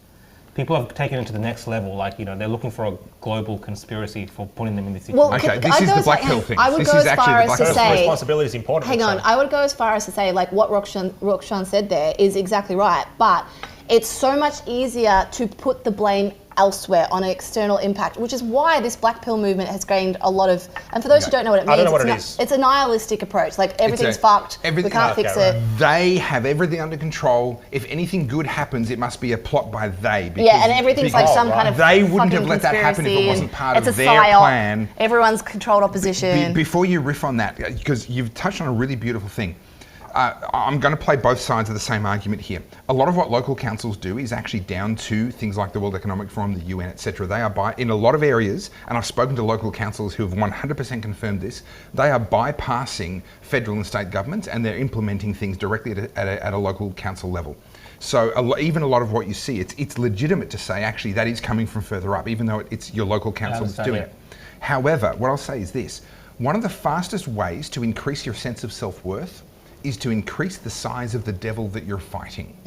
People have taken it to the next level, like, they're looking for a global conspiracy for putting them in this situation. Well, okay, this is the black pill thing. I would this go is as far as to say, responsibility is important. Hang on, I would go as far as to say, like, what Rukshan said there is exactly right, but it's so much easier to put the blame elsewhere on an external impact, which is why this black pill movement has gained a lot of, and for those who don't know what it means, I don't know what it is. It's a nihilistic approach, like everything's fucked, we can't fix it. They have everything under control. If anything good happens, it must be a plot by they. Yeah, and everything's like some kind of they wouldn't have let that happen if it wasn't part of their plan. Everyone's controlled opposition. Before you riff on that, because you've touched on a really beautiful thing, I'm going to play both sides of the same argument here. A lot of what local councils do is actually down to things like the World Economic Forum, the UN, etc. They are in a lot of areas, and I've spoken to local councils who have 100% confirmed this, they are bypassing federal and state governments, and they're implementing things directly at a local council level. So even a lot of what you see, it's legitimate to say actually that is coming from further up, even though it's your local council that's doing it. However, what I'll say is this: one of the fastest ways to increase your sense of self-worth is to increase the size of the devil that you're fighting,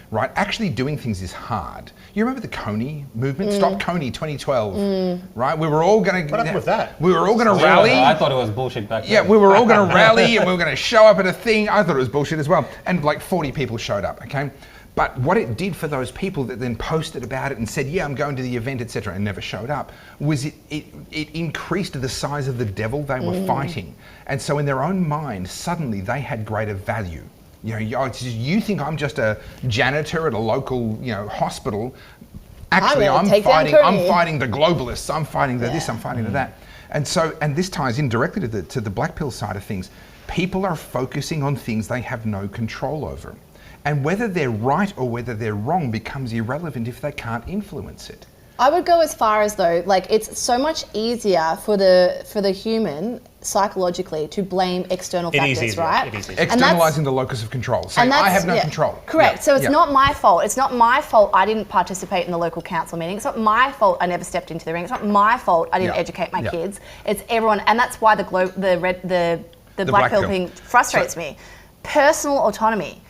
right? Actually doing things is hard. You remember the Coney movement? Stop Coney 2012, right? We were all going to... What happened with that? We were all going to rally. I thought it was bullshit back then. Yeah, we were all going to rally and we were going to show up at a thing. I thought it was bullshit as well. And like 40 people showed up, okay? But what it did for those people that then posted about it and said, yeah, I'm going to the event, etc., and never showed up, was it increased the size of the devil they were fighting. And so in their own mind, suddenly they had greater value. You think I'm just a janitor at a local, hospital. Actually, I'm fighting the globalists. I'm fighting the this. I'm fighting the that. And this ties in directly to the black pill side of things. People are focusing on things they have no control over. And whether they're right or whether they're wrong becomes irrelevant if they can't influence it. I would go as far as though, like, it's so much easier for the human psychologically to blame external factors, right? It is easier. Externalizing the locus of control, saying I have no control. Correct. So it's not my fault. It's not my fault I didn't participate in the local council meeting. It's not my fault I never stepped into the ring. It's not my fault I didn't educate my kids. It's everyone, and that's why the black pill thing frustrates me. Personal autonomy.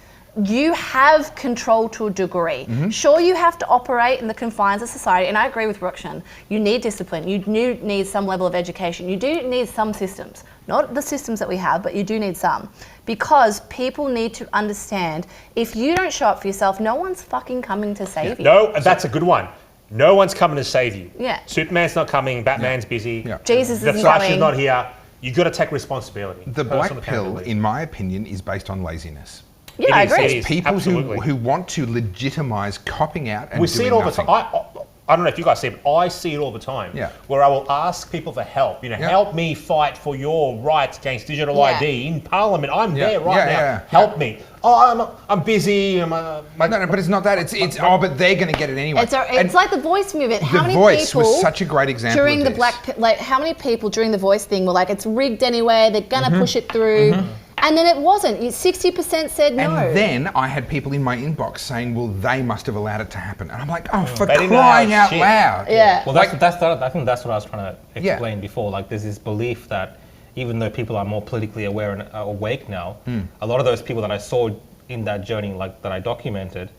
You have control to a degree. Sure, you have to operate in the confines of society, and I agree with Rukshan. You need discipline. You do need some level of education. You do need some systems. Not the systems that we have, but you do need some. Because people need to understand, if you don't show up for yourself, no one's fucking coming to save you. No, that's a good one. No one's coming to save you. Yeah. Superman's not coming, Batman's busy. Jesus isn't Flash coming. is not here. You've got to take responsibility. The black pill, in my opinion, is based on laziness. Yeah, I agree. It's people who want to legitimize copping out and we see it all nothing. the time. I don't know if you guys see it, but I see it all the time. Yeah. Where I will ask people for help. Help me fight for your rights against digital ID in Parliament. I'm there right now. Help me. Oh, I'm busy. No, but it's not that. It's but they're going to get it anyway. It's like the Voice movement. How many Voice people was such a great example during of the this. how many people during the Voice thing were like, it's rigged anyway. They're going to push it through. And then it wasn't. 60% said no. And then I had people in my inbox saying, well, they must have allowed it to happen. And I'm like, oh, for crying out loud. Yeah. Well, I think that's what I was trying to explain before. Like, there's this belief that even though people are more politically aware and awake now, a lot of those people that I saw in that journey, like that I documented,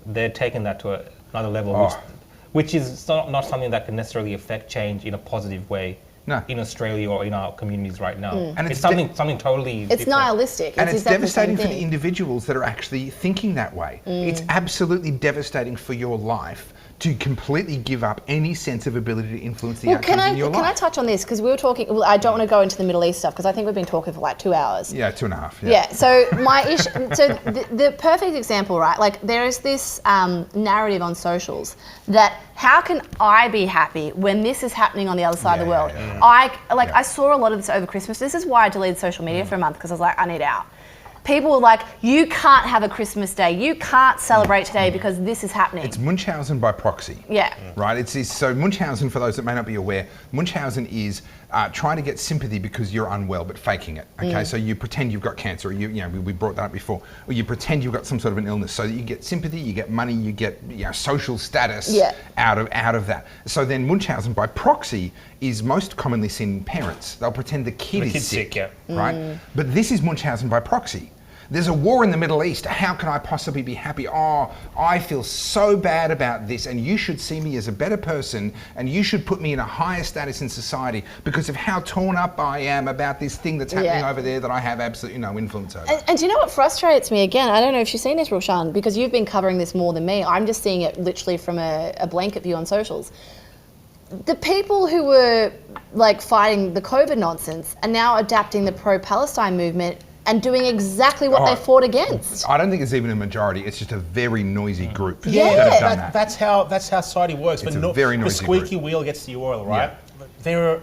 they're taking that to another level, which is not something that can necessarily affect change in a positive way. No. In Australia or in our communities right now. And it's something totally different. It's nihilistic. And it's devastating for the individuals that are actually thinking that way. It's absolutely devastating for your life to completely give up any sense of ability to influence the outcomes in your life. Can I touch on this? Because we were talking, I don't want to go into the Middle East stuff because I think we've been talking for like 2 hours. Yeah, 2.5. Yeah, so my issue, the perfect example, right? Like there is this narrative on socials that how can I be happy when this is happening on the other side of the world? I saw a lot of this over Christmas. This is why I deleted social media for a month because I was like, I need out. People were like, you can't have a Christmas day. You can't celebrate today because this is happening. It's Munchausen by proxy. Yeah. Right? So Munchausen, for those that may not be aware, Munchausen is trying to get sympathy because you're unwell, but faking it. Okay, so you pretend you've got cancer. Or we brought that up before. Or you pretend you've got some sort of an illness, so that you get sympathy, you get money, you get social status out of that. So then Munchausen by proxy is most commonly seen in parents. They'll pretend the kid is sick, right? But this is Munchausen by proxy. There's a war in the Middle East. How can I possibly be happy? Oh, I feel so bad about this, and you should see me as a better person, and you should put me in a higher status in society because of how torn up I am about this thing that's happening over there that I have absolutely no influence over. And do you know what frustrates me again? I don't know if you've seen this, Rukshan, because you've been covering this more than me. I'm just seeing it literally from a blanket view on socials. The people who were like fighting the COVID nonsense are now adapting the pro-Palestine movement and doing exactly what they fought against. I don't think it's even a majority. It's just a very noisy group. Yeah. that have done that. That's how society works. It's but a very the noisy squeaky group. wheel gets the oil, right? Yeah.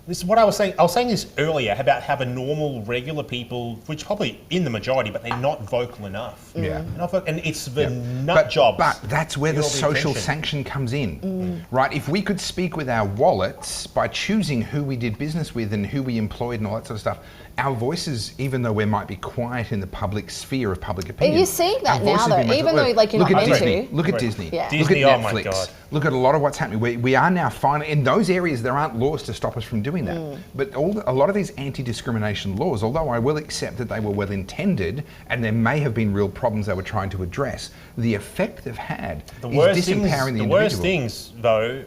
This is what I was saying. I was saying this earlier about how the normal, regular people, which probably in the majority, but they're not vocal enough. Yeah. And it's the nut jobs. But that's where the social sanction comes in, right? If we could speak with our wallets by choosing who we did business with and who we employed and all that sort of stuff, our voices, even though we might be quiet in the public sphere of public opinion. You're seeing that now, though, even though like you're not meant to. Look at Disney. Yeah. Disney, look at oh my Netflix. God. Look at a lot of what's happening. We are now finally, in those areas, there aren't laws to stop us from doing that. But a lot of these anti-discrimination laws, although I will accept that they were well intended and there may have been real problems they were trying to address, the effect they've had is disempowering the individual. The worst things, though,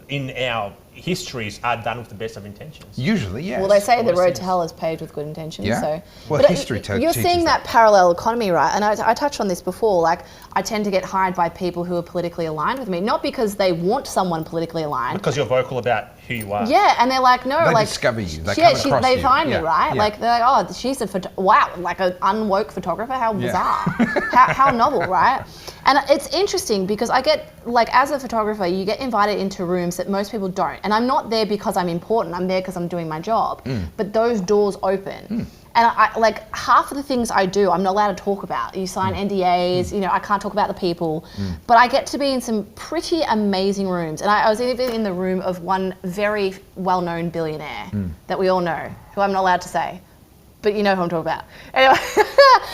in our histories are done with the best of intentions. Usually, yes. Well, they say the road to hell is paved with good intentions. Yeah. So, Well, but history you're teaches seeing that parallel economy, right? And I touched on this before. Like, I tend to get hired by people who are politically aligned with me, not because they want someone politically aligned. Because you're vocal about who you are. Yeah, and they're like, no, They like discover you. They come across they you. find Yeah, me, right? yeah. Like they're like, oh, she's a wow, like an unwoke photographer. How bizarre, how novel, right? And it's interesting because I get, like, as a photographer, you get invited into rooms that most people don't. And I'm not there because I'm important. I'm there because I'm doing my job. But those doors open. And I like half of the things I do, I'm not allowed to talk about. You sign NDAs, you know, I can't talk about the people. But I get to be in some pretty amazing rooms. And I was even in the room of one very well-known billionaire that we all know, who I'm not allowed to say. But you know who I'm talking about. Anyway.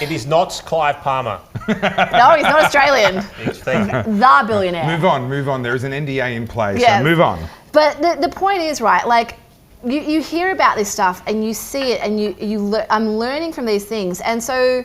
It is not Clive Palmer. No, he's not Australian. The billionaire. Move on. There is an NDA in place, Yes. so move on. But the point is, right, like, you hear about this stuff and you see it and I'm learning from these things. And so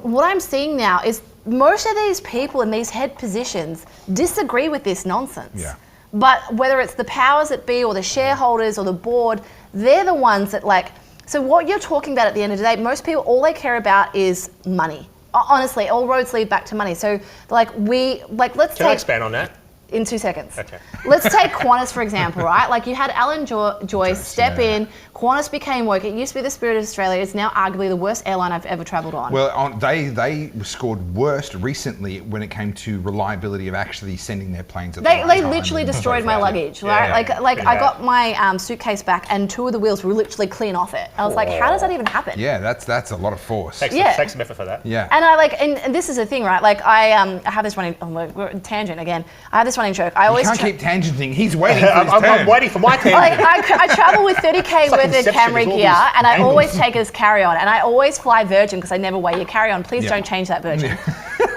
what I'm seeing now is most of these people in these head positions disagree with this nonsense. Yeah. But whether it's the powers that be or the shareholders or the board, they're the ones that like, so what you're talking about at the end of the day, most people, all they care about is money. Honestly, all roads lead back to money. So let's Can I expand on that? in 2 seconds. Okay. Let's take Qantas, for example, right? Like you had Alan Joyce step in, Qantas became woke. It used to be the Spirit of Australia. It's now arguably the worst airline I've ever travelled on. Well, they scored worst recently when it came to reliability of actually sending their planes at the right They time literally and destroyed so my forth. luggage, right? Yeah, Like pretty I bad. got my suitcase back and 2 of the wheels were literally clean off it. I was like, how does that even happen? Yeah, that's a lot of force. Takes some effort for that. Yeah. And and this is the thing, right? Like I have this running, we're tangent again. I have this running joke. I You always can't keep tangenting. He's waiting for his turn. I'm waiting for my turn. like I travel with 30k like worth of Inception, Camry it's all gear, these and I angles. always take as carry-on, and I always fly Virgin because I never weigh your carry-on. Please don't change that, Virgin.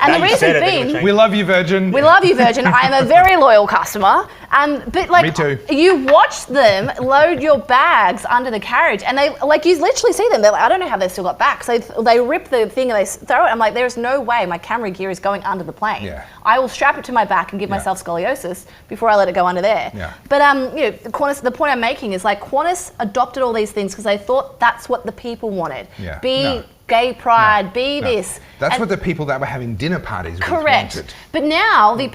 And Now the you said reason it, they're gonna being, change We love you, Virgin. we love you, Virgin. I am a very loyal customer. But like, Me too. you watch them load your bags under the carriage, and they like you literally see them. They're like, I don't know how they still got back. So they rip the thing and they throw it. I'm like, there's no way my Camry gear is going under the plane. Yeah. I will strap it to my back and give myself scoliosis before I let it go under there. Yeah. But you know, Qantas. The point I'm making is like Qantas adopted all these things because they thought that's what the people wanted. Yeah. Be No. gay pride. No. Be No. this. That's And- what the people that were having dinner parties with Correct. wanted. But now the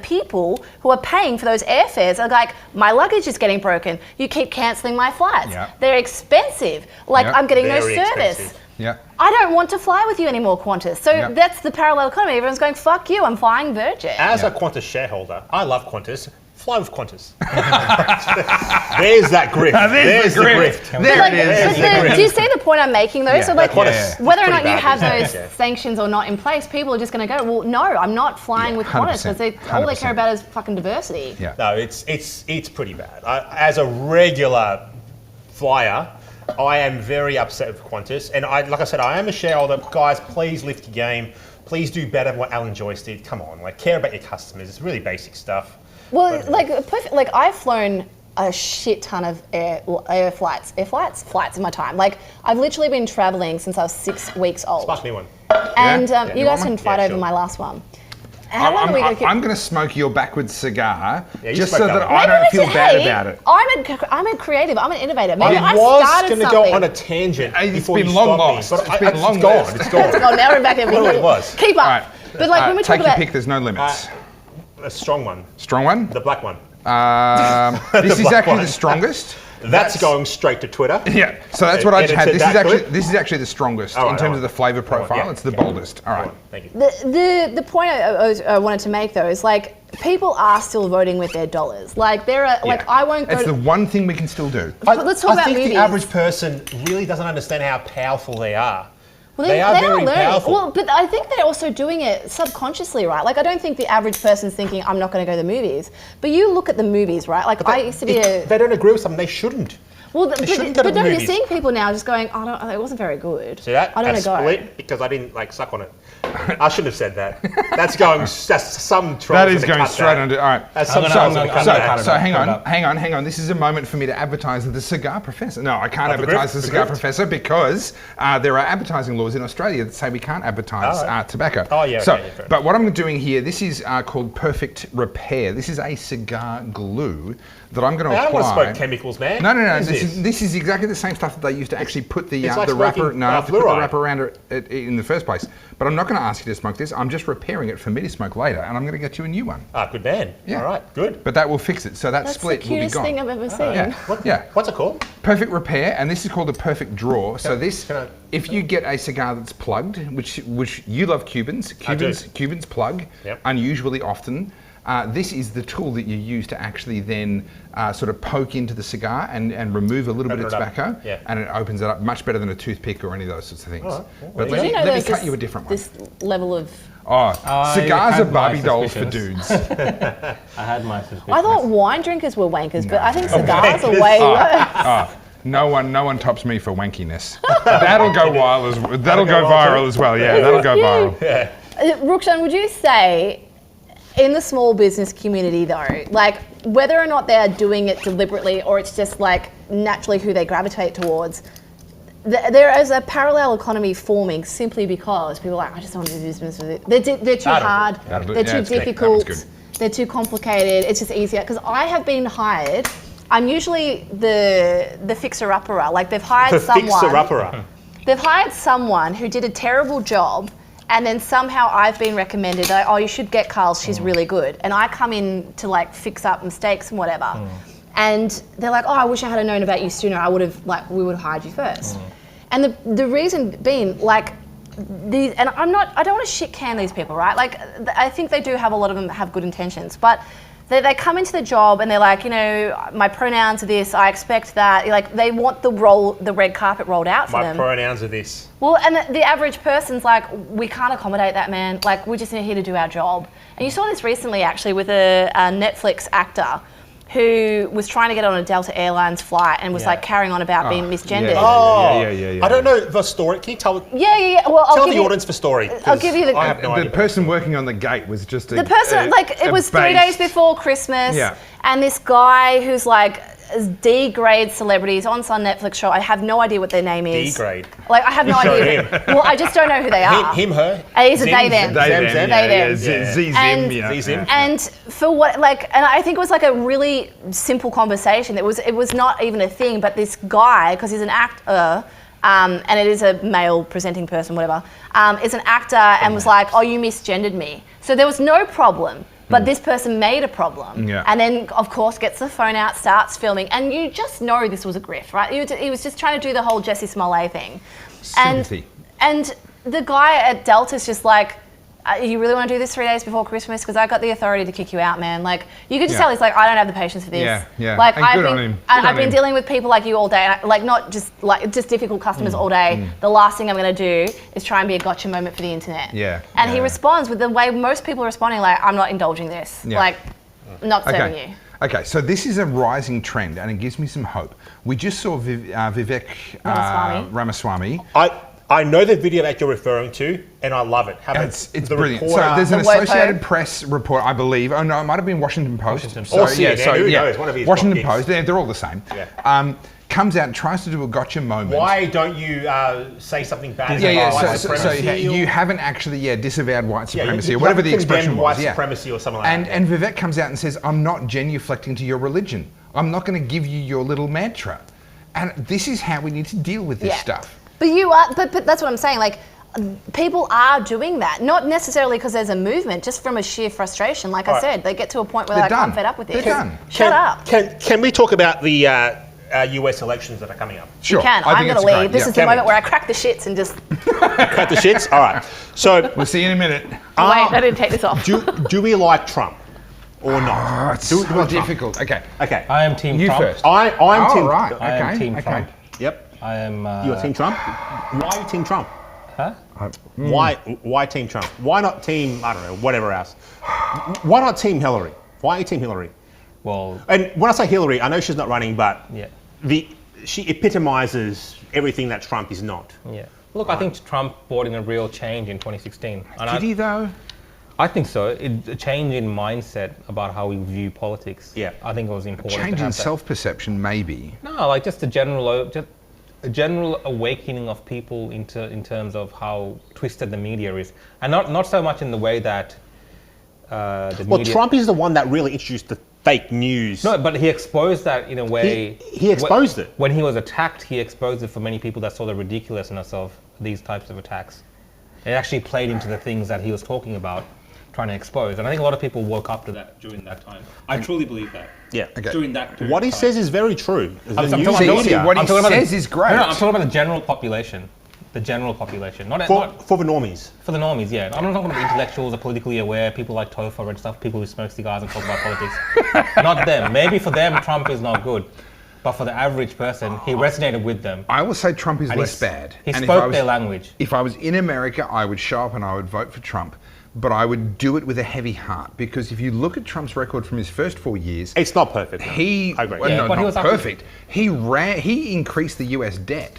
people who are paying for those airfares are like, my luggage is getting broken. You keep cancelling my flights. Yeah. They're expensive. Like Yeah. I'm getting Very no service. expensive. Yeah. I don't want to fly with you anymore, Qantas. So Yeah. that's the parallel economy. Everyone's going, fuck you, I'm flying Virgin. As a Qantas shareholder, I love Qantas. Fly with Qantas. There's that grift. There's the grift. But There like, it is. do you see the point I'm making though? Yeah. So like, Qantas whether or is not pretty you bad have these those days, yeah. sanctions or not in place, people are just going to go, well, no, I'm not flying with Qantas 100%, because all they care 100%. about is fucking diversity. Yeah. No, it's pretty bad. As a regular flyer, I am very upset with Qantas, and like I said, I am a shareholder. Guys, please lift your game. Please do better than what Alan Joyce did. Come on, like care about your customers. It's really basic stuff. Well, like I've flown a shit ton of flights in my time. Like, I've literally been traveling since I was 6 weeks old. Spark me one. And you guys can fight over my last one. How long are we going to keep? I'm going to smoke your backwards cigar just smoke so that I don't feel bad about it. I'm a creative. I'm an innovator. Maybe I was going to go on a tangent before you stopped me. It's been long gone. lost. It's gone. It's gone. Now we're back at It was. Keep up. Right. But like when we talk take about your pick. There's no limits. A strong one. Strong one. The black one. This is actually one. the strongest. That's going straight to Twitter. Yeah, so that's what I just had. Edited This is actually the strongest in terms of the flavour profile. It's the boldest. All right. Thank you. The point I wanted to make though is like people are still voting with their dollars. Like there are like I won't go. It's the one thing we can still do. Let's talk about I think movies. the average person really doesn't understand how powerful they are. Well, they are very learning. powerful. Well, but I think they're also doing it subconsciously, right? Like, I don't think the average person's thinking, I'm not going to go to the movies. But you look at the movies, right? Like, I used to be if they don't agree with something, they shouldn't. Well, They shouldn't go to but the no, you're movies. seeing people now just going, oh, it wasn't very good. See that? I don't That's want to go. split because I didn't like suck on it. I shouldn't have said that. That's going. That's some trolls. That is gonna going cut straight that. under. All right. That's So some hang on. This is a moment for me to advertise the Cigar Professor. No, I can't the advertise the Grift? Cigar The Grift? Professor because there are advertising laws in Australia that say we can't advertise tobacco. Oh, yeah, So, okay, yeah, fair but what I'm doing here, this is called Perfect Repair. This is a cigar glue that I'm going to I don't want to apply. smoke chemicals, man. No. What is This is exactly the same stuff that they used to actually put the It's like the wrapper. smoking, No, to put the fluoride. wrapper around it in the first place. But I'm not going to ask you to smoke this. I'm just repairing it for me to smoke later, and I'm going to get you a new one. Ah, good man. Yeah. All right, good. But that will fix it. So that That's the split will be cutest gone. thing I've ever seen. Yeah. What's it called? Perfect repair, and this is called a perfect draw. So this, can I- if you get a cigar that's plugged, which you love Cubans, Cubans plug Yep. unusually often. This is the tool that you use to actually then sort of poke into the cigar and remove a little bit of Open it up. tobacco, Yeah. and it opens it up much better than a toothpick or any of those sorts of things. Well, But there Did you know let me there's cut you a different one. this level of... Cigars had are my Barbie dolls for suspicions. dudes. I had my suspicions. I thought wine drinkers were wankers, but I think cigars are way worse. No one tops me for wankiness. That'll go viral as well. Yeah, that'll go viral. Rukshan, would you say, in the small business community though, like whether or not they're doing it deliberately or it's just like naturally who they gravitate towards, there is a parallel economy forming simply because people are like, I just don't want to do business with it. They're too hard, they're too difficult, they're too complicated, it's just easier. Because I have been hired, I'm usually the fixer-upper. Like they've hired someone. They've hired someone who did a terrible job, and then somehow I've been recommended, like, oh, you should get Carlz, she's really good. And I come in to like fix up mistakes and whatever. And they're like, oh, I wish I had known about you sooner. We would have hired you first. And the reason being, like, and I don't want to shit can these people, right? Like, I think they do have, a lot of them have good intentions, but they come into the job and they're like, you know, my pronouns are this, I expect that. Like, they want the red carpet rolled out for them. My pronouns are this. Well, and the average person's like, we can't accommodate that, man. Like, we're just here to do our job. And you saw this recently, actually, with a Netflix actor who was trying to get on a Delta Airlines flight and was like carrying on about being misgendered. I don't know the story. Can you tell? Yeah. Well, tell the audience the story. I'll give you the. I have no idea. The person working on the gate was just The person, it was 3 days before Christmas, and this guy who's like D-grade celebrities on some Netflix show. I have no idea what their name is. D-grade. Like, I have no idea. Well, I just don't know who they are. Him, her. It's a they, them. Zim. And for what, like, and I think it was like a really simple conversation. It was not even a thing, but this guy, because he's an actor, and it is a male presenting person, whatever, is an actor and was like, oh, you misgendered me. So there was no problem. But this person made a problem, and then of course gets the phone out, starts filming, and you just know this was a grift, right? He was just trying to do the whole Jessie Smollett thing. Sympathy. And the guy at Delta's just like, you really want to do this 3 days before Christmas? Because I got the authority to kick you out, man. Like, you could just tell he's like, I don't have the patience for this. Like, I've been dealing with people like you all day, like not just difficult customers all day. The last thing I'm going to do is try and be a gotcha moment for the internet. And he responds with the way most people are responding, like, I'm not indulging this. Like, not serving you. Okay, so this is a rising trend, and it gives me some hope. We just saw Vivek Ramaswamy. I know the video that you're referring to, and I love it. It's brilliant. So there's an Associated Press report, I believe. Oh no, it might have been Washington Post. Who knows? One of his Washington Post. They're all the same. Yeah. Comes out and tries to do a gotcha moment. Why don't you say something bad about white supremacy? So you haven't actually disavowed white supremacy or whatever the expression was. White supremacy or something like that. And Babet comes out and says, I'm not genuflecting to your religion. I'm not going to give you your little mantra. And this is how we need to deal with this stuff. But you are, but that's what I'm saying. Like, people are doing that, not necessarily because there's a movement, just from a sheer frustration. Like I said, they get to a point where they're like, I'm fed up with this. They're done. Shut up. Can we talk about the US elections that are coming up? Sure. You can. I'm going to leave. This is the moment where I crack the shits and just... Crack the shits? All right. So we'll see you in a minute. Wait, I didn't take this off. Do we like Trump or not? It's so difficult. Okay. I am Team Trump. You first. I'm Team Trump. Right. I am Team Trump. Yep. I am... You're Team Trump? Why are you Team Trump? Huh? Why Team Trump? Why not Team, I don't know, whatever else? Why not Team Hillary? Why are you Team Hillary? Well... And when I say Hillary, I know she's not running, but yeah. She epitomizes everything that Trump is not. Yeah. Look, I think Trump brought in a real change in 2016. Did he though? I think so. A change in mindset about how we view politics. Yeah. I think it was important. A change in self-perception, maybe. No, like just a general awakening of people in terms of how twisted the media is, and not so much in the way that the media... Trump is the one that really introduced the fake news. No, but he exposed that in a way. He exposed it. When he was attacked, he exposed it for many people that saw the ridiculousness of these types of attacks. It actually played into the things that he was talking about, trying to expose. And I think a lot of people woke up to that during that time. I truly believe that. Yeah. Okay. During that period what he says is very true. What he says is great. No, I'm talking about the general population. The general population. For the normies. For the normies, yeah. I'm not talking about the intellectuals, the politically aware, people like Topher and stuff, people who smoke cigars and talk about politics. Not them. Maybe for them, Trump is not good. But for the average person, he resonated with them. I will say Trump is less bad. He spoke their language. If I was in America, I would show up and I would vote for Trump. But I would do it with a heavy heart, because if you look at Trump's record from his first 4 years, it's not perfect. I agree. Well, no, not perfect. He increased the US debt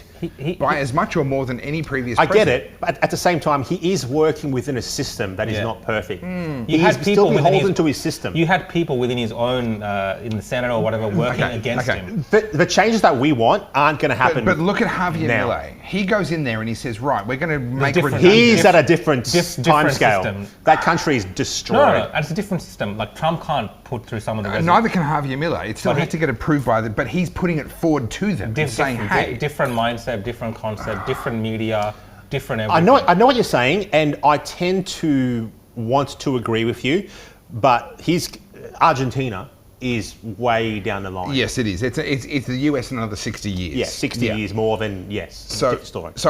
by as much or more than any previous president. I get it, but at the same time, he is working within a system that is not perfect. You had people still beholden to his system. You had people within his own, in the Senate or whatever, working against him. The changes that we want aren't going to happen. But look at Javier Milei. He goes in there and he says, right, we're going to make... He's at a different time scale. System. That country is destroyed. No, it's a different system. Like, Trump can't put through some of the... Neither can Javier Milei. It still has to get approved by them, but he's putting it forward to them, saying, hey... Different mindset, different concept, different media, different everything. I know what you're saying, and I tend to want to agree with you, but Argentina is way down the line. Yes, it is. It's the US in another 60 years. Yeah, 60 years more than, So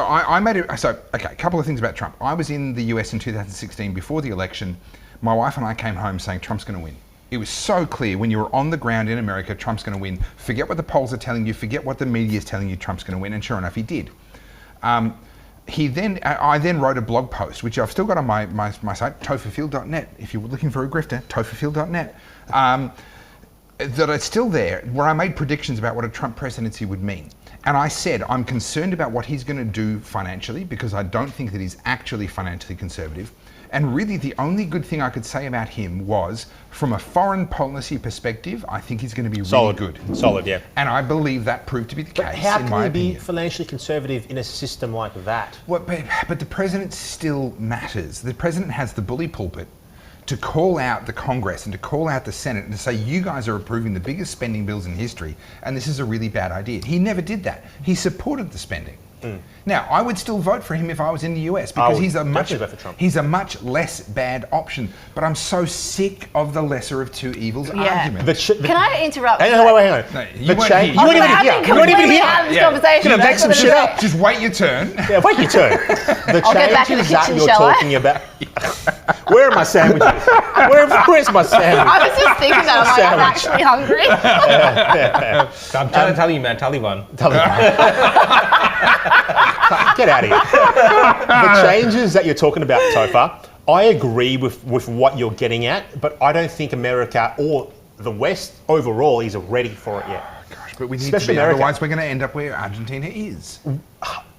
I made it, a couple of things about Trump. I was in the US in 2016 before the election. My wife and I came home saying Trump's going to win. It was so clear when you were on the ground in America, Trump's going to win. Forget what the polls are telling you, forget what the media is telling you, Trump's going to win, and sure enough, he did. I then wrote a blog post, which I've still got on my site, topherfield.net. If you're looking for a grifter, topherfield.net. That it's still there, where I made predictions about what a Trump presidency would mean. And I said, I'm concerned about what he's going to do financially, because I don't think that he's actually financially conservative. And really the only good thing I could say about him was, from a foreign policy perspective, I think he's going to be really good. Solid, yeah. And I believe that proved to be the case, how in my opinion. How can you be financially conservative in a system like that? Well, but the president still matters. The president has the bully pulpit to call out the Congress and to call out the Senate and to say, you guys are approving the biggest spending bills in history, and this is a really bad idea. He never did that. He supported the spending. Now, I would still vote for him if I was in the US, because he's a much less bad option. But I'm so sick of the lesser of two evils argument. Can I interrupt? Wait, hang on. No, you weren't even here. Out of this conversation. Gonna make some shit up. Just wait your turn. Yeah, wait your turn. The changes that you're talking about. Where are my sandwiches? Where's my sandwich? I was just thinking that. I'm actually hungry. I'm trying to tell you, man, Taliban. Get out of here. The changes that you're talking about, Topher, I agree with what you're getting at, but I don't think America or the West overall is ready for it yet. Gosh, but we need to be, otherwise we're going to end up where Argentina is.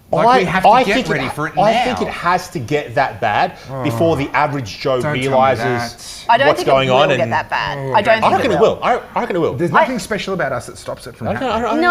Like we have to get ready for it now. I think it has to get that bad before the average Joe Don't realizes I don't what's think going it will on. get that bad. I don't I think reckon it will. I reckon it will. There's nothing special about us that stops it from happening.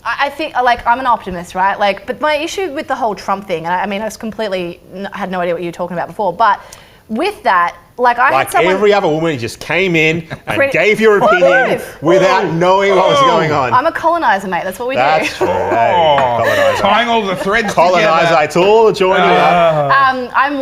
I think like I'm an optimist, right? Like, but my issue with the whole Trump thing, and I mean, I was completely had no idea what you were talking about before, but with that, like I had someone, every other woman, you just came in and gave your opinion without knowing what was going on. I'm a colonizer, mate. That's what we do. That's true. Colonizer. Tying all the threads Colonizer, it's all joining up. I'm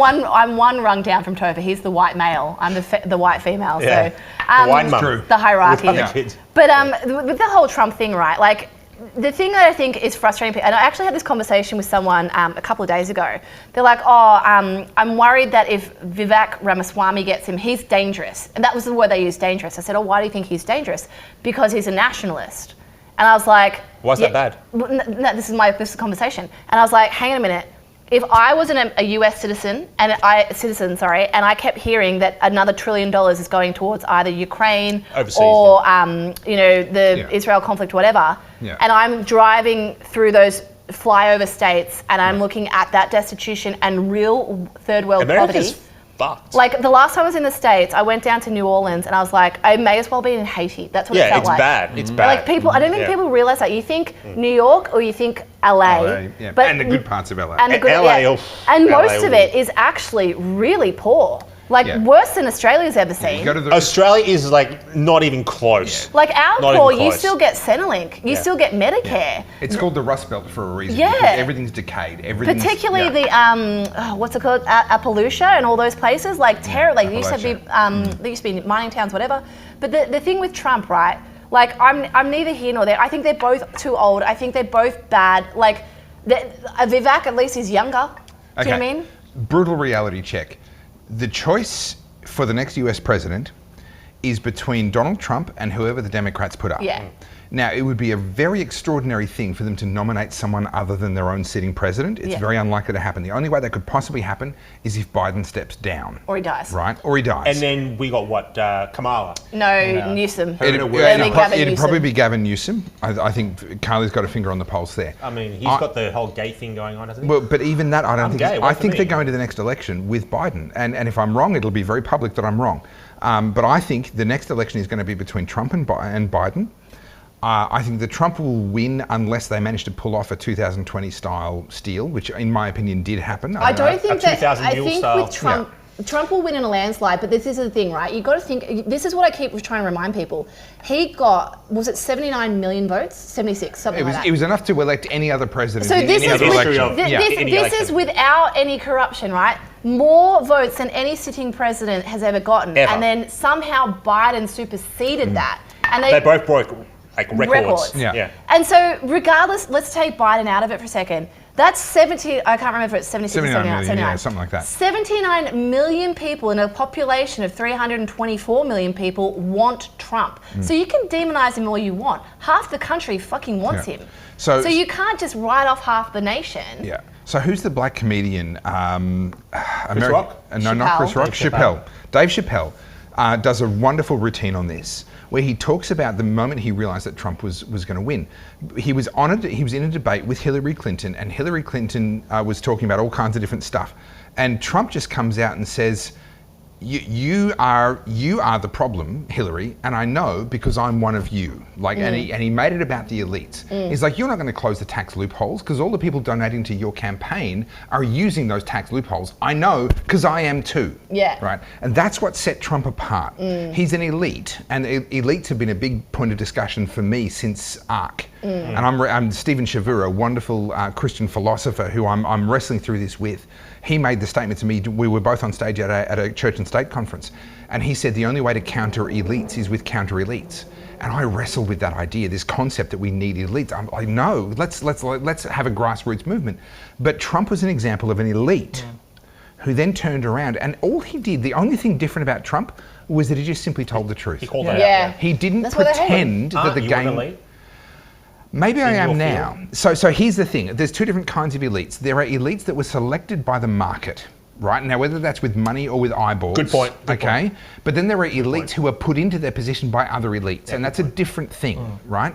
one rung down from Topher. He's the white male. I'm the white female. Yeah. So The white mum. the hierarchy. Kids. But with the whole Trump thing, right? Like, the thing that I think is frustrating, and I actually had this conversation with someone a couple of days ago. They're like, I'm worried that if Vivek Ramaswamy gets him, he's dangerous. And that was the word they used, dangerous. I said, why do you think he's dangerous? Because he's a nationalist. And I was like... Why is that bad? No, this is the conversation. And I was like, hang on a minute. If I was a US citizen, and I kept hearing that another $1 trillion is going towards either Ukraine overseas, or the Israel conflict, whatever, and I'm driving through those flyover states and I'm looking at that destitution and real third world poverty. Fucked. Like the last time I was in the States, I went down to New Orleans and I was like, I may as well be in Haiti. That's what it felt like. Bad. It's bad. Like people, I don't think people realize that. You think New York or you think LA. But and the good parts of LA. And most of it is actually really poor. Like worse than Australia's ever seen. Australia is like not even close. Yeah. Like our poor, you still get Centrelink, you still get Medicare. Yeah. It's called the Rust Belt for a reason. Yeah. Because everything's decayed. Particularly the what's it called, Appalachia and all those places. Like terrible. Like they used to be mining towns, whatever. But the thing with Trump, right? Like I'm neither here nor there. I think they're both too old. I think they're both bad. Like Vivek at least is younger. Do you know what I mean? Brutal reality check. The choice for the next US president is between Donald Trump and whoever the Democrats put up. Yeah. Now, it would be a very extraordinary thing for them to nominate someone other than their own sitting president. It's very unlikely to happen. The only way that could possibly happen is if Biden steps down. Or he dies. Right? Or he dies. And then we got what? Kamala? No, Newsom. It'd probably be Gavin Newsom. I think Carly's got a finger on the pulse there. I mean, he's got the whole gay thing going on, hasn't he? Well, but even that, I don't think. I think they're going to the next election with Biden. And if I'm wrong, it'll be very public that I'm wrong. But I think the next election is going to be between Trump and Biden. I think that Trump will win unless they manage to pull off a 2020 style steal, which in my opinion did happen. I think with Trump, Trump will win in a landslide, but this is the thing, right? You've got to think, this is what I keep trying to remind people. He got, was it 79 million votes? 76, something like that. It was enough to elect any other president so in any other election. This is without any corruption, right? More votes than any sitting president has ever gotten. And then somehow Biden superseded that. And they both broke records. Yeah. And so regardless, let's take Biden out of it for a second. That's 70, I can't remember if it's 76 or 79. 79. Yeah, something like that. 79 million people in a population of 324 million people want Trump. So you can demonize him all you want. Half the country fucking wants him. So you can't just write off half the nation. Yeah. So who's the black comedian? Chris Rock? No, not Chris Rock. Chappelle. Dave Chappelle does a wonderful routine on this, where he talks about the moment he realized that Trump was going to win. He was in a debate with Hillary Clinton, and Hillary Clinton was talking about all kinds of different stuff. And Trump just comes out and says, you are the problem, Hillary, and I know because I'm one of you. And he made it about the elites. He's like, you're not going to close the tax loopholes because all the people donating to your campaign are using those tax loopholes. I know because I am too. Yeah. Right. And that's what set Trump apart. He's an elite, and elites have been a big point of discussion for me since ARC. And I'm Stephen Chavura, a wonderful Christian philosopher who I'm wrestling through this with. He made the statement to me, we were both on stage at a church and state conference, and he said the only way to counter elites is with counter elites. And I wrestled with that idea, this concept that we need elites. I'm like, no, let's have a grassroots movement. But Trump was an example of an elite who then turned around, and all he did, the only thing different about Trump was that he just simply told the truth. He called that out. He didn't pretend that the game... Maybe I am now. So here's the thing. There's two different kinds of elites. There are elites that were selected by the market, right? Now, whether that's with money or with eyeballs. Good point. Okay. But then there are elites who are put into their position by other elites, and that's a different thing, right?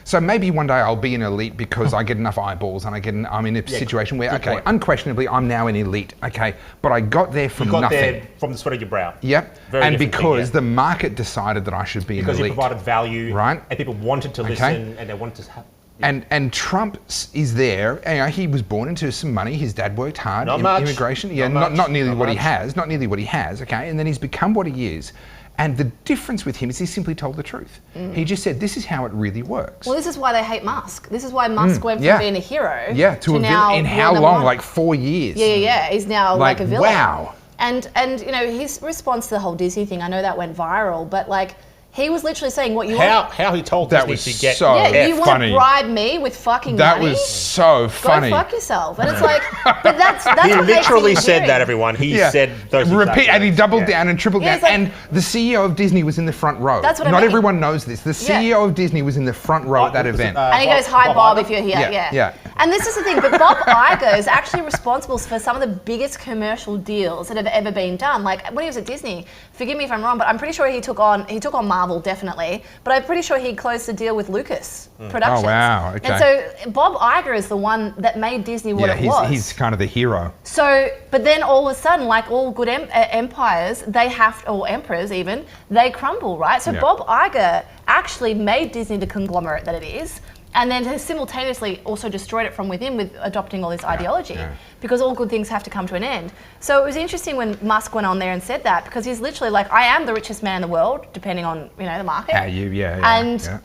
So maybe one day I'll be an elite because I get enough eyeballs and I'm in a situation where, okay, unquestionably I'm now an elite, okay, but I got there from nothing. There from the sweat of your brow. Yep, and because the market decided that I should be an elite. Because you provided value, right? And people wanted to listen, and they wanted to have... And Trump is there. You know, he was born into some money. His dad worked hard in immigration. Yeah, not nearly what he has. Not nearly what he has. Okay, and then he's become what he is. And the difference with him is he simply told the truth. He just said, "This is how it really works." Well, this is why they hate Musk. This is why Musk went from being a hero to a now villain. In how long? Like 4 years. Yeah. He's now like a villain. Wow. And you know, his response to the whole Disney thing, I know that went viral, but like, he was literally saying what you want. How he told that Disney was to get... so you want to bribe me with fucking money? That was so funny. Go fuck yourself. And it's like, but that's he what literally makes said that, everyone. He said those repeat, and he doubled down and tripled down. Like, and the CEO of Disney was in the front row. That's what I Not mean. everyone knows this. The CEO of Disney was in the front row at that event. And he goes, "Hi, Bob, if you're here." Yeah. And this is the thing, but Bob Iger is actually responsible for some of the biggest commercial deals that have ever been done. Like when he was at Disney, forgive me if I'm wrong, but I'm pretty sure he took on Marvel, definitely, but I'm pretty sure he closed the deal with Lucas Productions. Oh, wow, okay. And so Bob Iger is the one that made Disney what it was. He's kind of the hero. So, but then all of a sudden, like all good empires, they have, or emperors even, they crumble, right? So Bob Iger actually made Disney the conglomerate that it is, and then has simultaneously also destroyed it from within with adopting all this ideology, because all good things have to come to an end. So it was interesting when Musk went on there and said that, because he's literally like, I am the richest man in the world, depending on, you know, the market.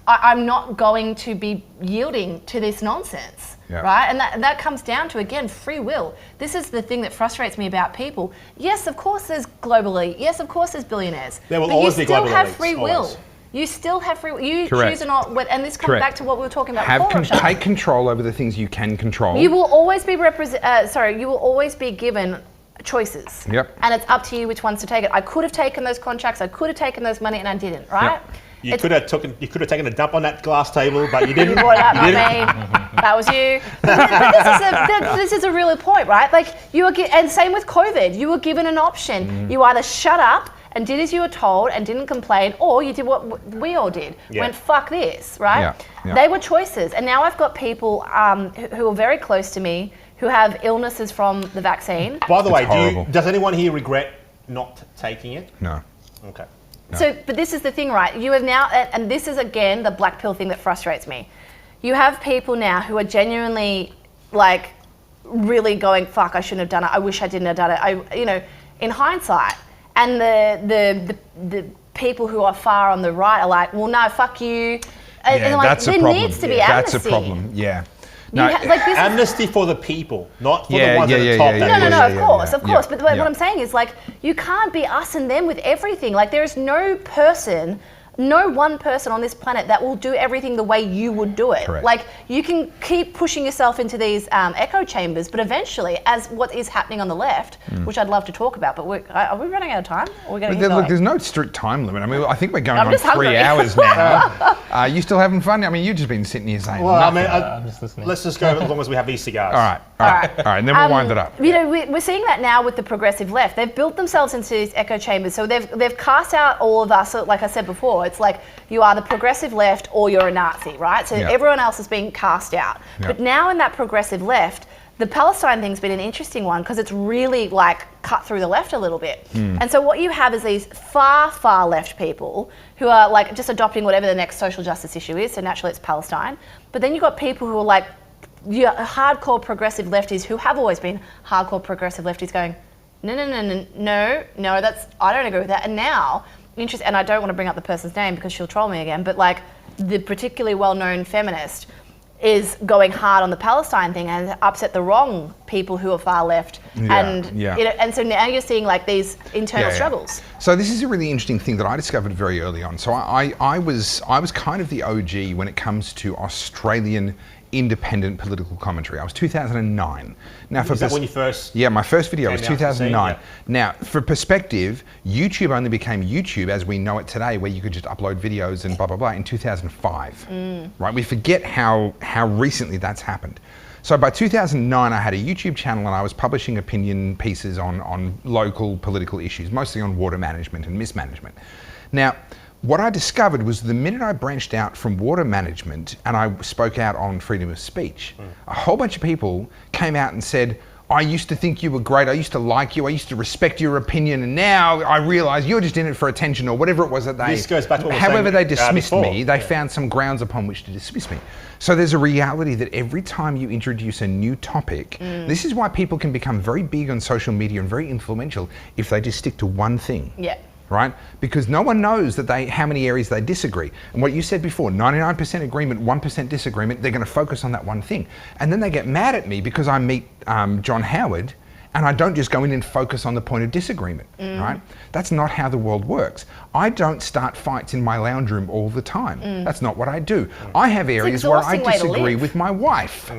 I'm not going to be yielding to this nonsense, right? And that comes down to, again, free will. This is the thing that frustrates me about people. Yes, of course there's global elite. Yes, of course there's billionaires. There will always be global elites. You still have free will. You still have free will. You choose or not, and this comes back to what we were talking about before. Take control over the things you can control. You will always be you will always be given choices. Yep. And it's up to you which ones to take it. I could have taken those contracts, I could have taken those money, and I didn't, right? Yep. You could have taken a dump on that glass table, but you didn't. You brought it up, not me. That was you. But this is a real point, right? Like and same with COVID. You were given an option. You either shut up and did as you were told and didn't complain, or you did what we all did, went fuck this, right? They were choices. And now I've got people who are very close to me who have illnesses from the vaccine. By the way, does anyone here regret not taking it? No. Okay. No. So, but this is the thing, right? You have now, and this is again the black pill thing that frustrates me. You have people now who are genuinely like really going, fuck, I shouldn't have done it. I wish I didn't have done it. In hindsight. And the people who are far on the right are like, well, no, fuck you. And like, that's a there problem. needs to be amnesty. That's a problem. Yeah. No, amnesty for the people, not for the ones at the top. No, of course. But what I'm saying is, like, you can't be us and them with everything. Like, there is no one person on this planet that will do everything the way you would do it. Correct. Like, you can keep pushing yourself into these echo chambers, but eventually, as what is happening on the left, which I'd love to talk about, but are we running out of time? Or are we going to keep going? Look, there's no strict time limit. I mean, I think we're going on 3 hours now. Are you still having fun? I mean, you've just been sitting here saying nothing. I'm just listening. Let's just go as long as we have these cigars. All right, and then we'll wind it up. We're seeing that now with the progressive left. They've built themselves into these echo chambers. So they've cast out all of us. So like I said before, it's like you are the progressive left or you're a Nazi, right? So everyone else is being cast out. But now in that progressive left, the Palestine thing's been an interesting one because it's really like cut through the left a little bit. And so what you have is these far, far left people who are like just adopting whatever the next social justice issue is. So naturally it's Palestine. But then you've got people who are like hardcore progressive lefties who have always been hardcore progressive lefties going, no, I don't agree with that. And now, and I don't want to bring up the person's name because she'll troll me again, but like the particularly well-known feminist is going hard on the Palestine thing and upset the wrong people who are far left. And so now you're seeing like these internal struggles. So this is a really interesting thing that I discovered very early on. So I was kind of the OG when it comes to Australian independent political commentary. I was 2009. Now, is that when you first? Yeah, my first video was 2009. Yeah. Now, for perspective, YouTube only became YouTube as we know it today, where you could just upload videos and blah blah blah in 2005. Right? We forget how recently that's happened. So by 2009, I had a YouTube channel and I was publishing opinion pieces on local political issues, mostly on water management and mismanagement. Now, what I discovered was the minute I branched out from water management and I spoke out on freedom of speech, a whole bunch of people came out and said, I used to think you were great, I used to like you, I used to respect your opinion, and now I realise you're just in it for attention, or whatever it was that they... This goes back to what however they saying, dismissed me, they found some grounds upon which to dismiss me. So there's a reality that every time you introduce a new topic, this is why people can become very big on social media and very influential if they just stick to one thing. Yeah. Right? Because no one knows that how many areas they disagree. And what you said before, 99% agreement, 1% disagreement, they're going to focus on that one thing. And then they get mad at me because I meet John Howard and I don't just go in and focus on the point of disagreement, right? That's not how the world works. I don't start fights in my lounge room all the time. That's not what I do. I have areas where I disagree with my wife.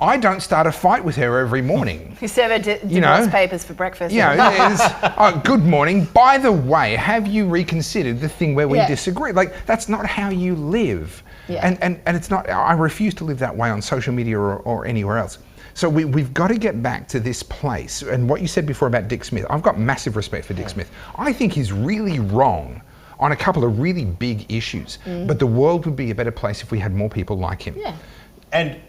I don't start a fight with her every morning. You serve her divorce papers for breakfast. Yeah, good morning. By the way, have you reconsidered the thing where we disagree? Like, that's not how you live. Yeah. And it's not, I refuse to live that way on social media or anywhere else. So we've got to get back to this place. And what you said before about Dick Smith, I've got massive respect for Dick Smith. I think he's really wrong on a couple of really big issues. But the world would be a better place if we had more people like him. Yeah. And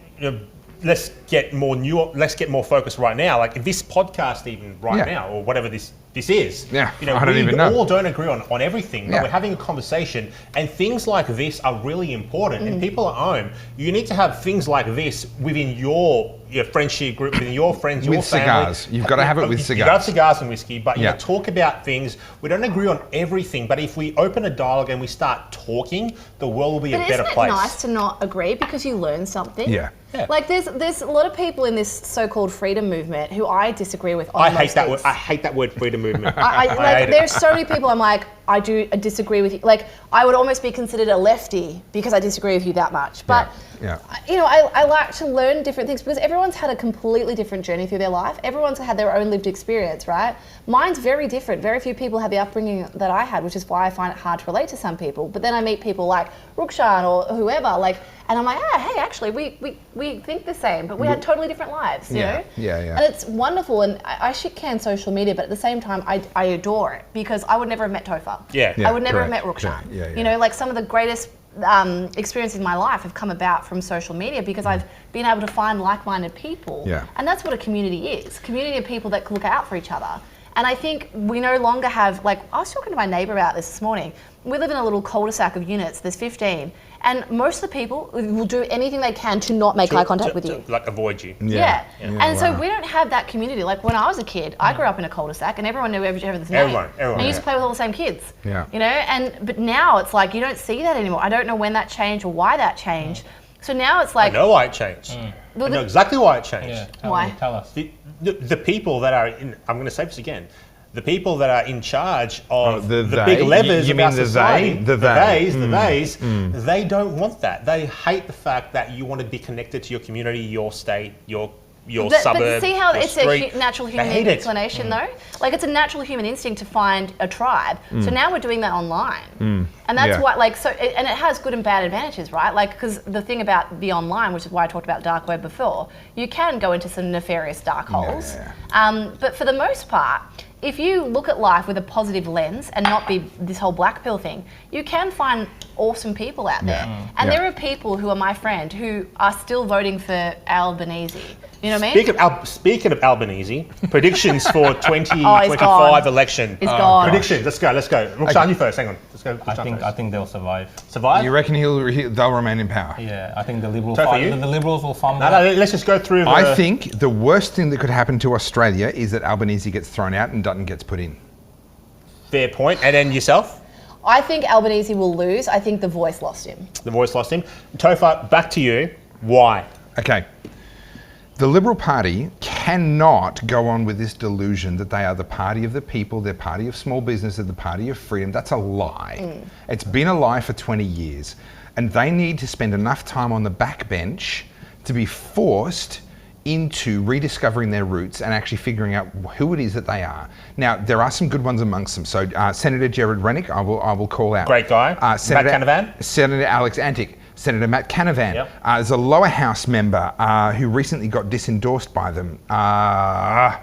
let's get more focused right now. Like this podcast, even right now, or whatever this is. Yeah, I don't even know. We all don't agree on everything, but we're having a conversation, and things like this are really important. And people at home, you need to have things like this within your friendship group, within your friends, your with family. Cigars. You've got to have it with cigars. You've got to have cigars and whiskey, but you talk about things. We don't agree on everything, but if we open a dialogue and we start talking, the world will be a better place. But isn't it nice to not agree because you learn something? Yeah. Like there's a lot of people in this so-called freedom movement who I disagree with on I hate that word. I hate that word, freedom movement. There's so many people I'm like, I disagree with you. Like, I would almost be considered a lefty because I disagree with you that much. But, I like to learn different things because everyone's had a completely different journey through their life. Everyone's had their own lived experience, right? Mine's very different. Very few people have the upbringing that I had, which is why I find it hard to relate to some people. But then I meet people like Rukshan or whoever, and I'm like, hey, actually, we think the same, but we had totally different lives, you know? Yeah. And it's wonderful, and I shit can social media, but at the same time, I adore it because I would never have met Topher. I would never have met Rukshan. You know, like some of the greatest experiences in my life have come about from social media because I've been able to find like-minded people. And that's what a community is. Community of people that look out for each other. And I think we no longer have, like, I was talking to my neighbour about this morning. We live in a little cul-de-sac of units, there's 15. And most of the people will do anything they can to not make eye contact with you. Like avoid you. And so we don't have that community. Like when I was a kid, I grew up in a cul-de-sac and everyone knew everything's name. Everyone. And you used to play with all the same kids. Yeah. You know, but now it's like you don't see that anymore. I don't know when that changed or why that changed. So now it's like... I know why it changed. I know exactly why it changed. Why? Tell us. The people that are in... I'm going to say this again. The people that are in charge of the they? big levers you of mean our society, the theys, they don't want that. They hate the fact that you want to be connected to your community, your state, your suburb. But see how it's street. a natural human inclination, though? Like it's a natural human instinct to find a tribe. So now we're doing that online. And that's why, and it has good and bad advantages, right? Like, because the thing about the online, which is why I talked about dark web before, you can go into some nefarious dark holes. But for the most part, if you look at life with a positive lens and not be this whole black pill thing, you can find awesome people out there. And there are people who are my friend who are still voting for Albanese. You know what I mean? Speaking of Albanese, predictions for 2025 election. It's gone. Predictions. Let's go. Rukshan, you first. Hang on. Let's go. I think they'll survive. Survive? You reckon they'll remain in power? Yeah, I think the Liberals will fumble. No, let's just go through. I think the worst thing that could happen to Australia is that Albanese gets thrown out and Dutton gets put in. Fair point. And then yourself? I think Albanese will lose. I think The Voice lost him. The Voice lost him. Topher, back to you. Why? Okay. The Liberal Party cannot go on with this delusion that they are the party of the people, they're party of small business, they're the party of freedom. That's a lie. It's been a lie for 20 years. And they need to spend enough time on the backbench to be forced into rediscovering their roots and actually figuring out who it is that they are. Now, there are some good ones amongst them. So Senator Gerard Rennick, I will call out. Great guy. Matt Canavan. Senator Alex Antic. Senator Matt Canavan. There's a lower house member who recently got disendorsed by them,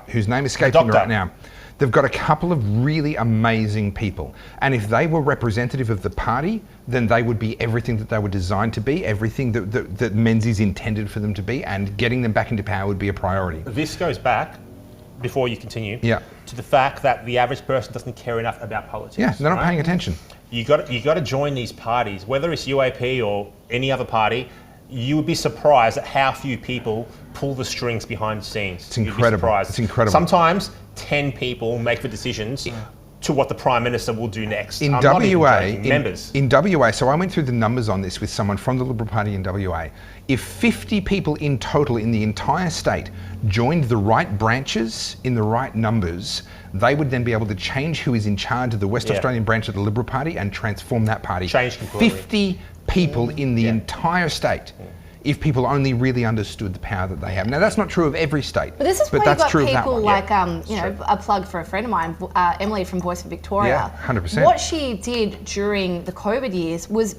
whose name escapes me right now. They've got a couple of really amazing people. And if they were representative of the party, then they would be everything that they were designed to be, everything that Menzies intended for them to be, and getting them back into power would be a priority. This goes back, before you continue, Yeah. to the fact that the average person doesn't care enough about politics. Yeah, they're not right? paying attention. You got to join these parties, whether it's UAP or any other party. You would be surprised at how few people pull the strings behind the scenes. It's incredible. It's incredible. Sometimes 10 people make the decisions to what the Prime Minister will do next. In I'm not even WA, joking. Members. in WA, so I went through the numbers on this with someone from the Liberal Party in WA. If 50 people in total in the entire state joined the right branches in the right numbers, they would then be able to change who is in charge of the West Australian branch of the Liberal Party and transform that party. Change completely. 50 people in the entire state. If people only really understood the power that they have. Now that's not true of every state, But this is why you've that's got true of that people one. like, you know, a plug for a friend of mine, Emily from Voice of Victoria. Yeah, 100%. What she did during the COVID years was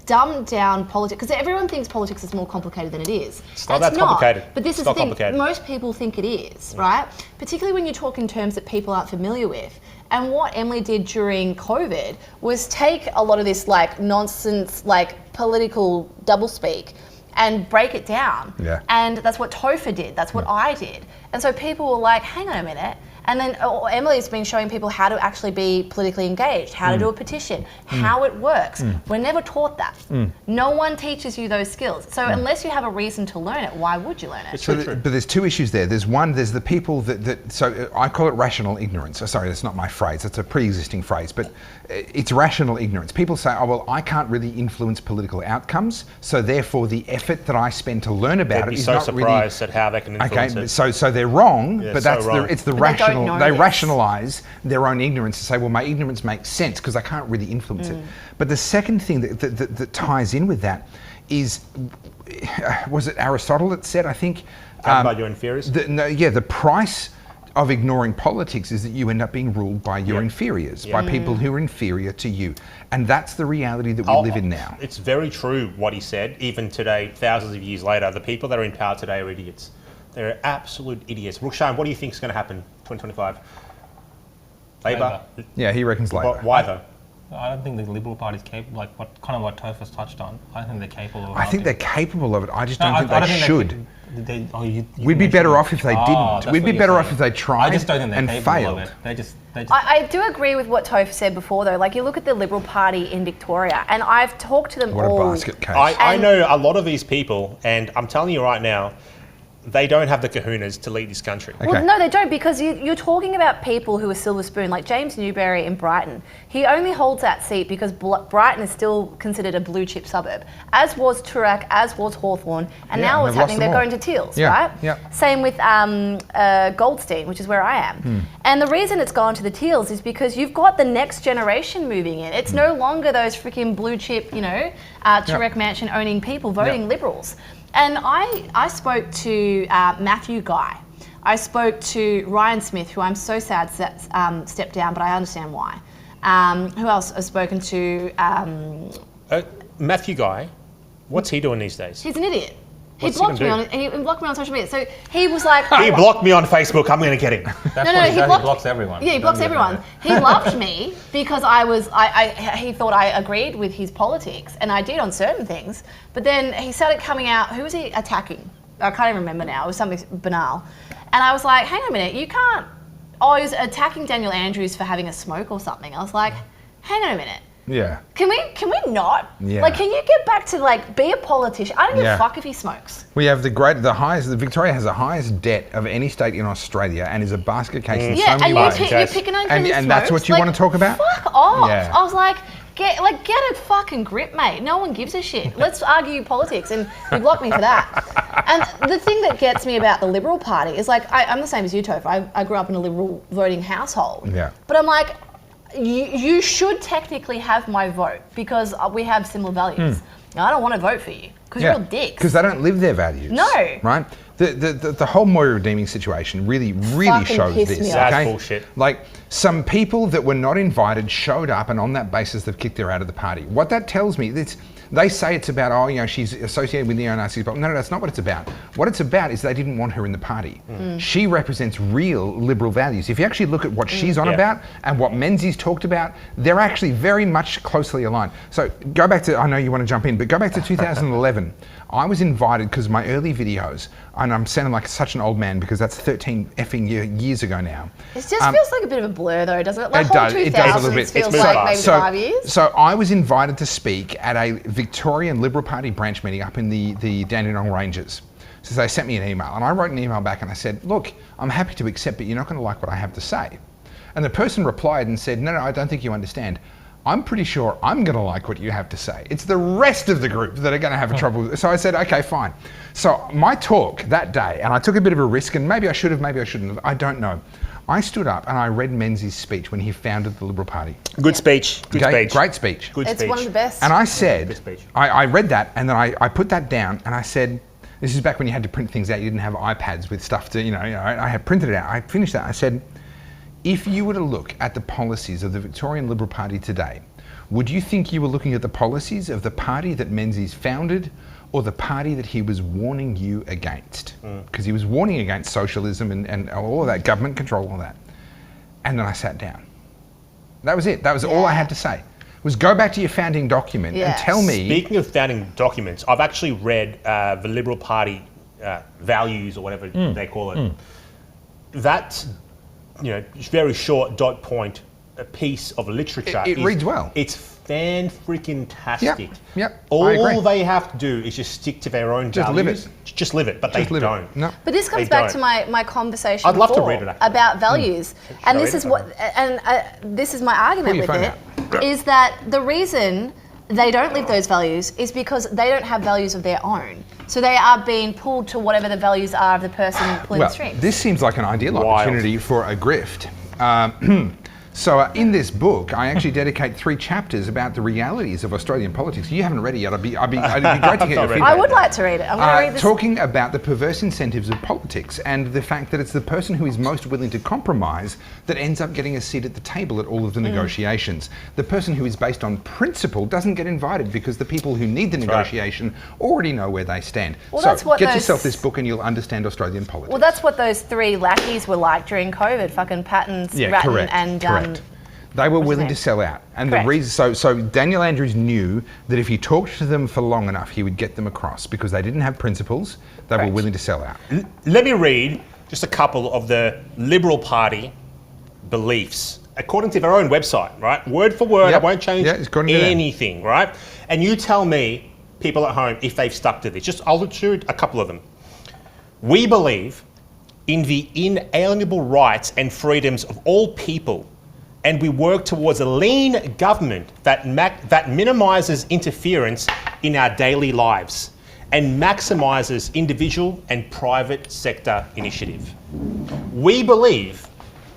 dumb down politics, because everyone thinks politics is more complicated than it is. It's not that complicated. But this It's is not the thing, complicated. most people think it is, right? Particularly when you talk in terms that people aren't familiar with. And what Emily did during COVID was take a lot of this like nonsense, like political doublespeak, and break it down. Yeah. And that's what Topher did. That's what I did. And so people were like, hang on a minute. And then Emily's been showing people how to actually be politically engaged, how to do a petition, how it works. We're never taught that. No one teaches you those skills. So unless you have a reason to learn it, why would you learn it? But there's two issues there. There's one, there's the people so I call it rational ignorance. Oh, sorry, that's not my phrase. It's a pre-existing phrase, but it's rational ignorance. People say, oh, well, I can't really influence political outcomes, so therefore the effort that I spend to learn about They'd it be is so not surprised really... at how they can influence Okay, it. so they're wrong, Yeah, but so that's wrong. it's the But they don't rational. know They this. rationalise their own ignorance to say, well, my ignorance makes sense because I can't really influence it. But the second thing that ties in with that is, was it Aristotle that said, I think, About your inferiors? the price of ignoring politics is that you end up being ruled by your inferiors, by people who are inferior to you. And that's the reality that we live in now. It's very true what he said. Even today, thousands of years later, the people that are in power today are idiots. They're absolute idiots. Rukshan, what do you think is going to happen 2025? Labour? Yeah, he reckons Labour. Why though? I don't think the Liberal Party is capable, like what Topher's touched on. I don't think they're capable of I think they're capable of it. I just don't think I they don't should. You We'd be better off if they didn't. that's We'd what be you're better saying. off if they tried I just don't think they're and capable failed. of it. They just I do agree with what Topher said before, though. Like, you look at the Liberal Party in Victoria, and I've talked to them What all. a basket case. I know a lot of these people, and I'm telling you right now, they don't have the kahunas to lead this country. Okay. Well, no, they don't, because you're talking about people who are silver spoon, like James Newberry in Brighton. He only holds that seat because Brighton is still considered a blue chip suburb, as was Toorak, as was Hawthorn, and Yeah, now and what's they've lost happening, they're them all. going to Teals, Yeah, right? yeah. Same with Goldstein, which is where I am. And the reason it's gone to the Teals is because you've got the next generation moving in. It's no longer those freaking blue chip, Toorak mansion owning people voting Liberals. And I spoke to Matthew Guy. I spoke to Ryan Smith, who I'm so sad stepped down, but I understand why. Who else I've spoken to? Matthew Guy, what's he doing these days? He's an idiot. What's He blocked he me gonna on. He blocked me on social media. So he was like, He blocked me on Facebook. I'm going to get him. That's he he blocked- blocks everyone. Yeah, he blocks everyone. He loved me because he thought I agreed with his politics, and I did on certain things. But then he started coming out. Who was he attacking? I can't even remember now. It was something banal. And I was like, hang on a minute, you can't. Oh, he was attacking Daniel Andrews for having a smoke or something. I was like, hang on a minute. Yeah. Can we not? Yeah. Like, can you get back to like be a politician? I don't give a fuck if he smokes. We have Victoria has the highest debt of any state in Australia and is a basket case in so Yeah, many and ways. you're picking on him And because he that's smokes? what you want to talk about? Fuck off. Yeah. I was like, get a fucking grip, mate. No one gives a shit. Let's argue politics, and you blocked me for that. And the thing that gets me about the Liberal Party is like, I'm the same as you, Topher. I grew up in a Liberal voting household. Yeah. But I'm like, you should technically have my vote because we have similar values. Now, I don't want to vote for you because you're all dicks. Because they don't live their values. No. Right? The whole Moira redeeming situation really Fucking shows pissed this. me off. Okay? That's bullshit. Like, some people that were not invited showed up, and on that basis they've kicked her out of the party. What that tells me, They say it's about, oh, you know, she's associated with neo-Nazis, but no, that's not what it's about. What it's about is they didn't want her in the party. She represents real liberal values. If you actually look at what she's on about and what Menzies talked about, they're actually very much closely aligned. So go back to, I know you want to jump in, but go back to 2011. I was invited because my early videos, and I'm sounding like such an old man because that's 13 effing years ago now. It just feels like a bit of a blur though, doesn't it? Like it does a little bit. Feels like maybe 5 years. So I was invited to speak at a Victorian Liberal Party branch meeting up in the Dandenong Ranges. So they sent me an email, and I wrote an email back and I said, look, I'm happy to accept, but you're not going to like what I have to say. And the person replied and said, no, I don't think you understand. I'm pretty sure I'm going to like what you have to say. It's the rest of the group that are going to have trouble. So I said, okay, fine. So my talk that day, and I took a bit of a risk, and maybe I should have, maybe I shouldn't have, I don't know. I stood up and I read Menzies' speech when he founded the Liberal Party. Good speech. Good speech. Great speech. Good it's speech. One of the best. And I said, I read that, and then I put that down, and I said, this is back when you had to print things out. You didn't have iPads with stuff to, I had printed it out. I finished that. I said, if you were to look at the policies of the Victorian Liberal Party today, would you think you were looking at the policies of the party that Menzies founded or the party that he was warning you against? Because he was warning against socialism and all of that, government control, all that. And then I sat down. That was it. That was all I had to say. Was go back to your founding document and tell me... Speaking of founding documents, I've actually read the Liberal Party values or whatever they call it. That, very short dot point a piece of literature. It reads well. It's fan-freaking-tastic. Yep. All they have to do is just stick to their own just values. Live it. Just live it, but they don't. No. But this comes back to my conversation I'd love to before read it, actually. about values. And this is this is my argument with it, is that the reason they don't live those values is because they don't have values of their own. So they are being pulled to whatever the values are of the person pulling the strings. This seems like an ideal opportunity for a grift. So in this book, I actually dedicate 3 chapters about the realities of Australian politics. You haven't read it yet. It'd be great to get your feedback. I would like to read it. I'm going to read this. Talking about the perverse incentives of politics and the fact that it's the person who is most willing to compromise that ends up getting a seat at the table at all of the negotiations. The person who is based on principle doesn't get invited because the people who need the negotiation already know where they stand. Well, so get yourself this book and you'll understand Australian politics. Well, that's what those 3 lackeys were like during COVID. Fucking Pattons, Ratton, and... Correct. They were willing to sell out. And the reason, so Daniel Andrews knew that if he talked to them for long enough, he would get them across because they didn't have principles. They were willing to sell out. Let me read just a couple of the Liberal Party beliefs, according to their own website, right? Word for word, I won't change anything, right? And you tell me, people at home, if they've stuck to this. I'll read a couple of them. We believe in the inalienable rights and freedoms of all people, and we work towards a lean government that minimises interference in our daily lives and maximises individual and private sector initiative. We believe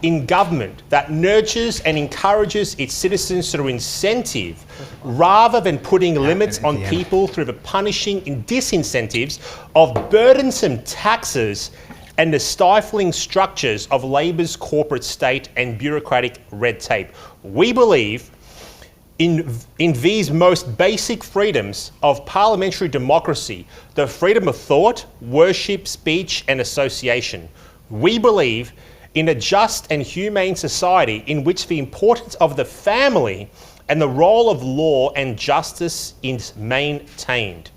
in government that nurtures and encourages its citizens through incentive rather than putting limits on people through the punishing and disincentives of burdensome taxes and the stifling structures of Labor's corporate state and bureaucratic red tape. We believe in these most basic freedoms of parliamentary democracy, the freedom of thought, worship, speech, and association. We believe in a just and humane society in which the importance of the family and the role of law and justice is maintained.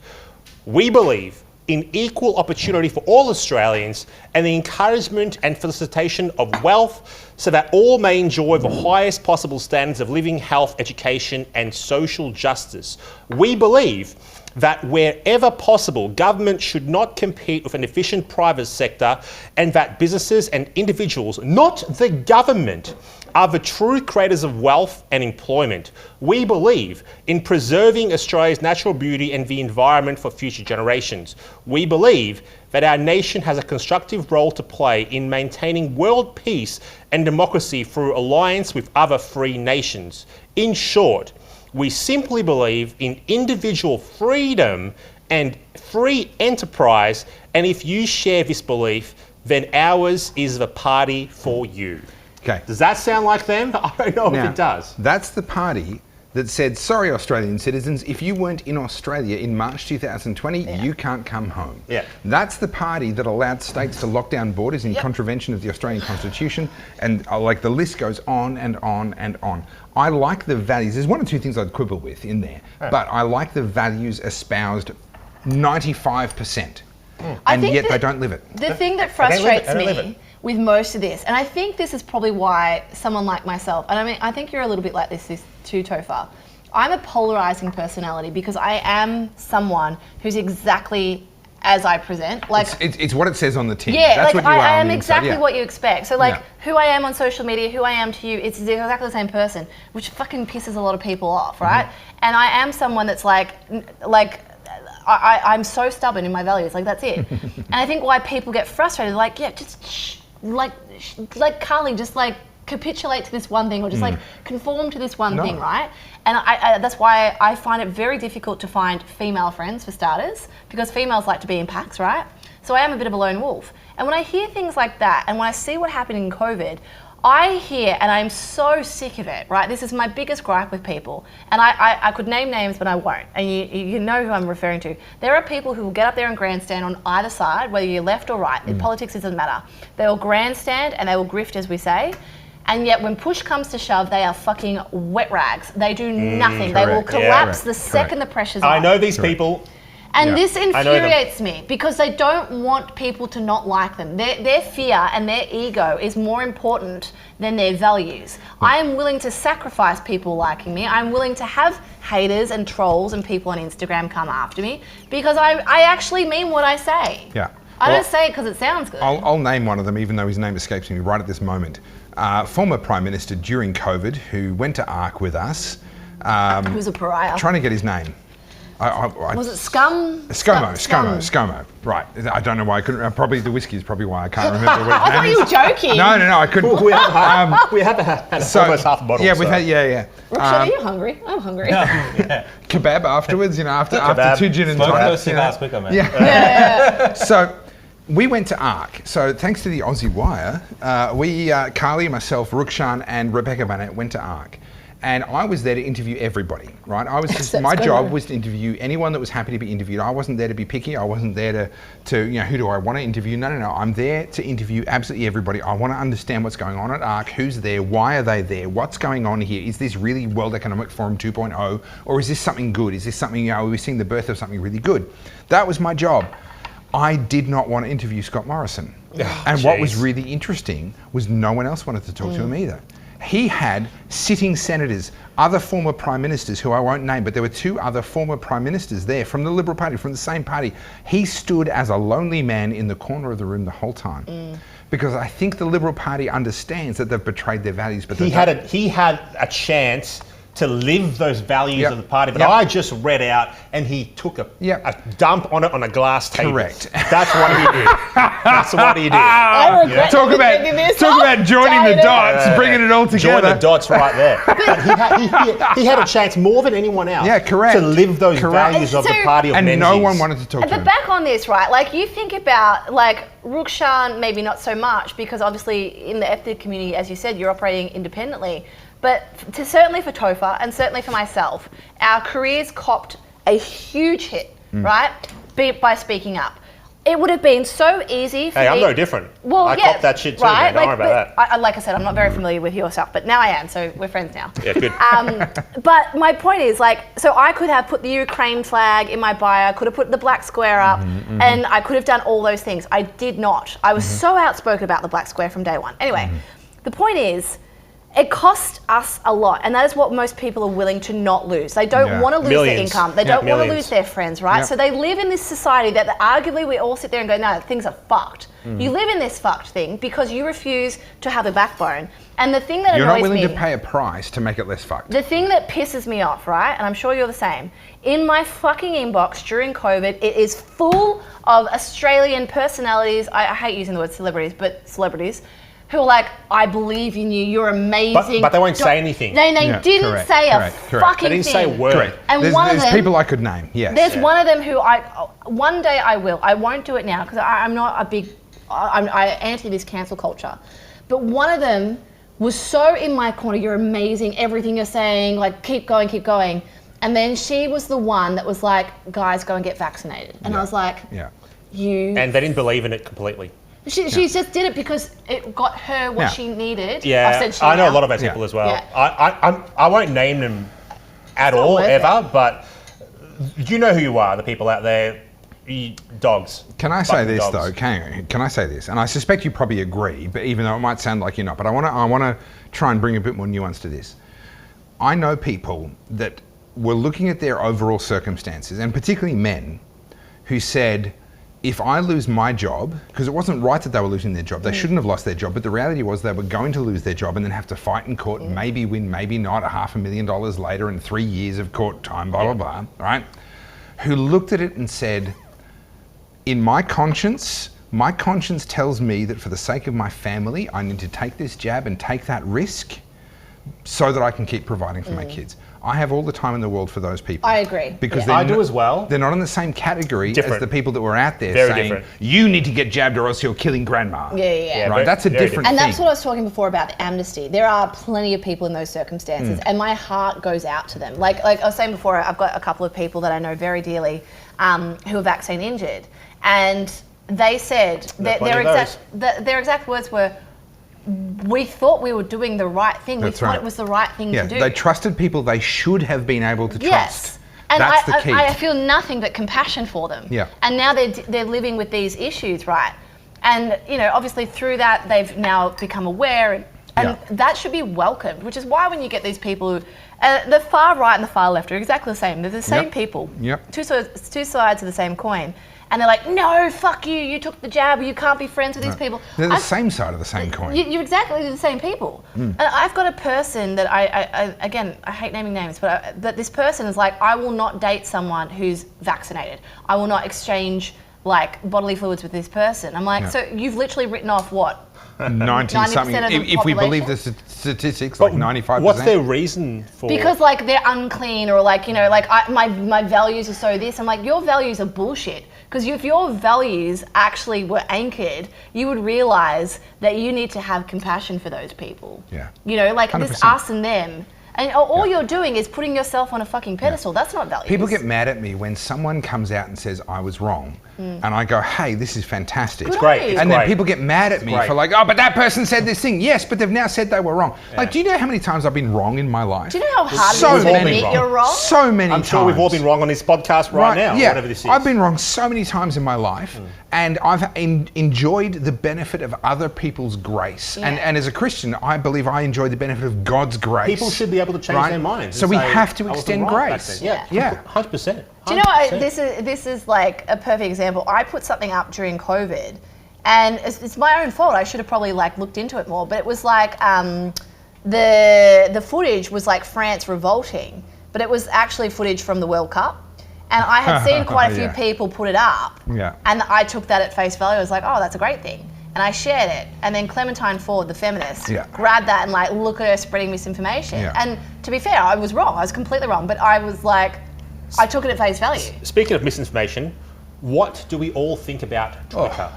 We believe in equal opportunity for all Australians and the encouragement and facilitation of wealth so that all may enjoy the highest possible standards of living, health, education and social justice. We believe that wherever possible, government should not compete with an efficient private sector and that businesses and individuals, not the government, are the true creators of wealth and employment. We believe in preserving Australia's natural beauty and the environment for future generations. We believe that our nation has a constructive role to play in maintaining world peace and democracy through alliance with other free nations. In short, we simply believe in individual freedom and free enterprise, and if you share this belief, then ours is the party for you. Okay. Does that sound like them? I don't know if it does. That's the party that said, sorry, Australian citizens, if you weren't in Australia in March 2020, you can't come home. Yeah. That's the party that allowed states to lock down borders in contravention of the Australian Constitution. And like the list goes on and on and on. I like the values. There's one or two things I'd quibble with in there, but I like the values espoused 95%. And yet they don't live it. The thing that frustrates me with most of this, and I think this is probably why someone like myself, and I mean, I think you're a little bit like this too, Topher. I'm a polarizing personality because I am someone who's exactly as I present. Like it's what it says on the tin. Yeah, that's like what you I are am exactly what you expect. So like who I am on social media, who I am to you, it's exactly the same person, which fucking pisses a lot of people off, right? And I am someone that's I'm so stubborn in my values, like that's it. And I think why people get frustrated, like, yeah, just like Carly, just like capitulate to this one thing, or just like conform to this one thing, right? And I that's why I find it very difficult to find female friends, for starters, because females like to be in packs, right? So I am a bit of a lone wolf. And when I hear things like that, and when I see what happened in COVID, I hear, and I'm so sick of it, right? This is my biggest gripe with people. And I could name names, but I won't. And you know who I'm referring to. There are people who will get up there and grandstand on either side, whether you're left or right. In politics, it doesn't matter. They will grandstand and they will grift, as we say. And yet when push comes to shove, they are fucking wet rags. They do nothing. They will collapse the second the pressure's on. I know these people. And this infuriates me because they don't want people to not like them. Their fear and their ego is more important than their values. I am willing to sacrifice people liking me. I'm willing to have haters and trolls and people on Instagram come after me because I actually mean what I say. Yeah. I don't say it because it sounds good. I'll name one of them, even though his name escapes me right at this moment. Former Prime Minister during COVID who went to ARC with us. Who's a pariah. Trying to get his name. Was it Scum? ScoMo. Right. I don't know why I couldn't. Probably the whiskey is probably why I can't remember what his I name thought you were joking. No, I couldn't. We have had almost half a bottle. Yeah, we've had, Rukshan, are you hungry? I'm hungry. Kebab afterwards, after 2 gin and tonic. tonic. Those cigars quicker, man. Yeah. So we went to ARC. So thanks to the Aussie Wire, Carly, myself, Rukshan and Rebecca Burnett went to ARC. And I was there to interview everybody, right? My job was to interview anyone that was happy to be interviewed. I wasn't there to be picky. I wasn't there to who do I want to interview? No. I'm there to interview absolutely everybody. I want to understand what's going on at ARC, who's there, why are they there, what's going on here? Is this really World Economic Forum 2.0, or is this something good? Is this something, are we seeing the birth of something really good? That was my job. I did not want to interview Scott Morrison. What was really interesting was no one else wanted to talk to him either. He had sitting senators, other former prime ministers who I won't name, but there were 2 other former prime ministers there from the Liberal Party, from the same party. He stood as a lonely man in the corner of the room the whole time. Because I think the Liberal Party understands that they've betrayed their values. But he had a chance to live those values of the party, but I just read out and he took a dump on it on a glass table. Correct. That's what he did. That's what he did. I regret Talk about joining the dots, bringing it all together. Join the dots right there. But he had a chance more than anyone else to live those values of the party of and no one wanted to talk to him. But back on this, right, like you think about like Rukshan, maybe not so much because obviously in the ethnic community, as you said, you're operating independently. But certainly for Topher and certainly for myself, our careers copped a huge hit, right, by speaking up. It would have been so easy for I'm no different. Well, I copped that shit too, right? man. Don't worry about that. Like I said, I'm not very familiar with your stuff, but now I am, so we're friends now. Yeah, good. But my point is, so I could have put the Ukraine flag in my bio, I could have put the black square up, and I could have done all those things. I did not. I was so outspoken about the black square from day one. Anyway, the point is, it costs us a lot, and that is what most people are willing to not lose. They don't want to lose their income. They don't want to lose their friends, right? So they live in this society that arguably we all sit there and go, no, things are fucked. You live in this fucked thing because you refuse to have a backbone. And the thing that you're annoys me... You're not willing to pay a price to make it less fucked. The thing that pisses me off, right, and I'm sure you're the same, in my fucking inbox during COVID, it is full of Australian personalities, I hate using the word celebrities, but celebrities, who are like, I believe in you, you're amazing. But they won't say anything. They didn't say a fucking thing. They didn't say a word. Correct. And there's people I could name, yes. There's one of them who one day I will. I won't do it now because I'm not a big, I anti this cancel culture. But one of them was so in my corner. You're amazing. Everything you're saying, like, keep going, keep going. And then she was the one that was like, guys, go and get vaccinated. And I was like, you... And they didn't believe in it completely. She just did it because it got her what she needed. Yeah, I've said she I know now. a lot of those people as well. Yeah. I won't name them at all, ever, but you know who you are, the people out there, dogs. Can I say this though? Can I say this? And I suspect you probably agree, but even though it might sound like you're not, but I want to try and bring a bit more nuance to this. I know people that were looking at their overall circumstances, and particularly men, who said, if I lose my job, because it wasn't right that they were losing their job, they shouldn't have lost their job, but the reality was they were going to lose their job and then have to fight in court, maybe win, maybe not, $500,000 later and 3 years of court time, blah, blah, blah, right? Who looked at it and said, in my conscience tells me that for the sake of my family, I need to take this jab and take that risk so that I can keep providing for my kids. I have all the time in the world for those people. I agree. Because I do as well. They're not in the same category as the people that were out there Very saying, different. you need to get jabbed or else you're killing grandma. Yeah. Right, that's a different And thing. that's what I was talking before about the amnesty. There are plenty of people in those circumstances and my heart goes out to them. Like I was saying before, I've got a couple of people that I know very dearly who are vaccine injured, and they said that their exact words were, we thought we were doing the right thing. That's we thought right. it was the right thing to do. They trusted people they should have been able to trust. And that's the key. I feel nothing but compassion for them. Yeah. And now they're living with these issues, right? And obviously through that they've now become aware, and that should be welcomed. Which is why when you get these people who, the far right and the far left are exactly the same. They're the same people. Yep. Two sides of the same coin. And they're like, no, fuck you, you took the jab, you can't be friends with these people. They're the same side of the same coin. You're exactly the same people. And I've got a person that again, I hate naming names, but this person is like, I will not date someone who's vaccinated. I will not exchange like bodily fluids with this person. I'm like, so you've literally written off what? 90 something, if we believe the statistics, like 95%. What's their reason for? Because like they're unclean, or like, my values are so this. I'm like, your values are bullshit. Because if your values actually were anchored, you would realize that you need to have compassion for those people. Yeah. Like 100%. this us and them. And all you're doing is putting yourself on a fucking pedestal. That's not values. People get mad at me when someone comes out and says I was wrong, and I go, hey, this is fantastic. It's great. It's and great. then people get mad at me for like, oh, but that person said this thing. Yes, but they've now said they were wrong. Like, do you know how many times I've been wrong in my life? Do you know how hard So it is to many. admit you're wrong? So many I'm times. sure we've all been wrong on this podcast right now, Yeah, whatever this is. I've been wrong so many times in my life, and I've enjoyed the benefit of other people's grace. Yeah. And as a Christian, I believe I enjoy the benefit of God's grace. People should be able to change their minds. So we have to extend grace. Yeah, 100%. Do you know what? This is like a perfect example. I put something up during COVID, and it's my own fault. I should have probably like looked into it more. But it was like the footage was like France revolting, but it was actually footage from the World Cup. And I had seen quite a few people put it up, and I took that at face value. I was like, oh, that's a great thing. And I shared it. And then Clementine Ford, the feminist, grabbed that and like, look at her spreading misinformation. And to be fair, I was wrong. I was completely wrong. But I was like, I took it at face value. Speaking of misinformation, what do we all think about Twitter?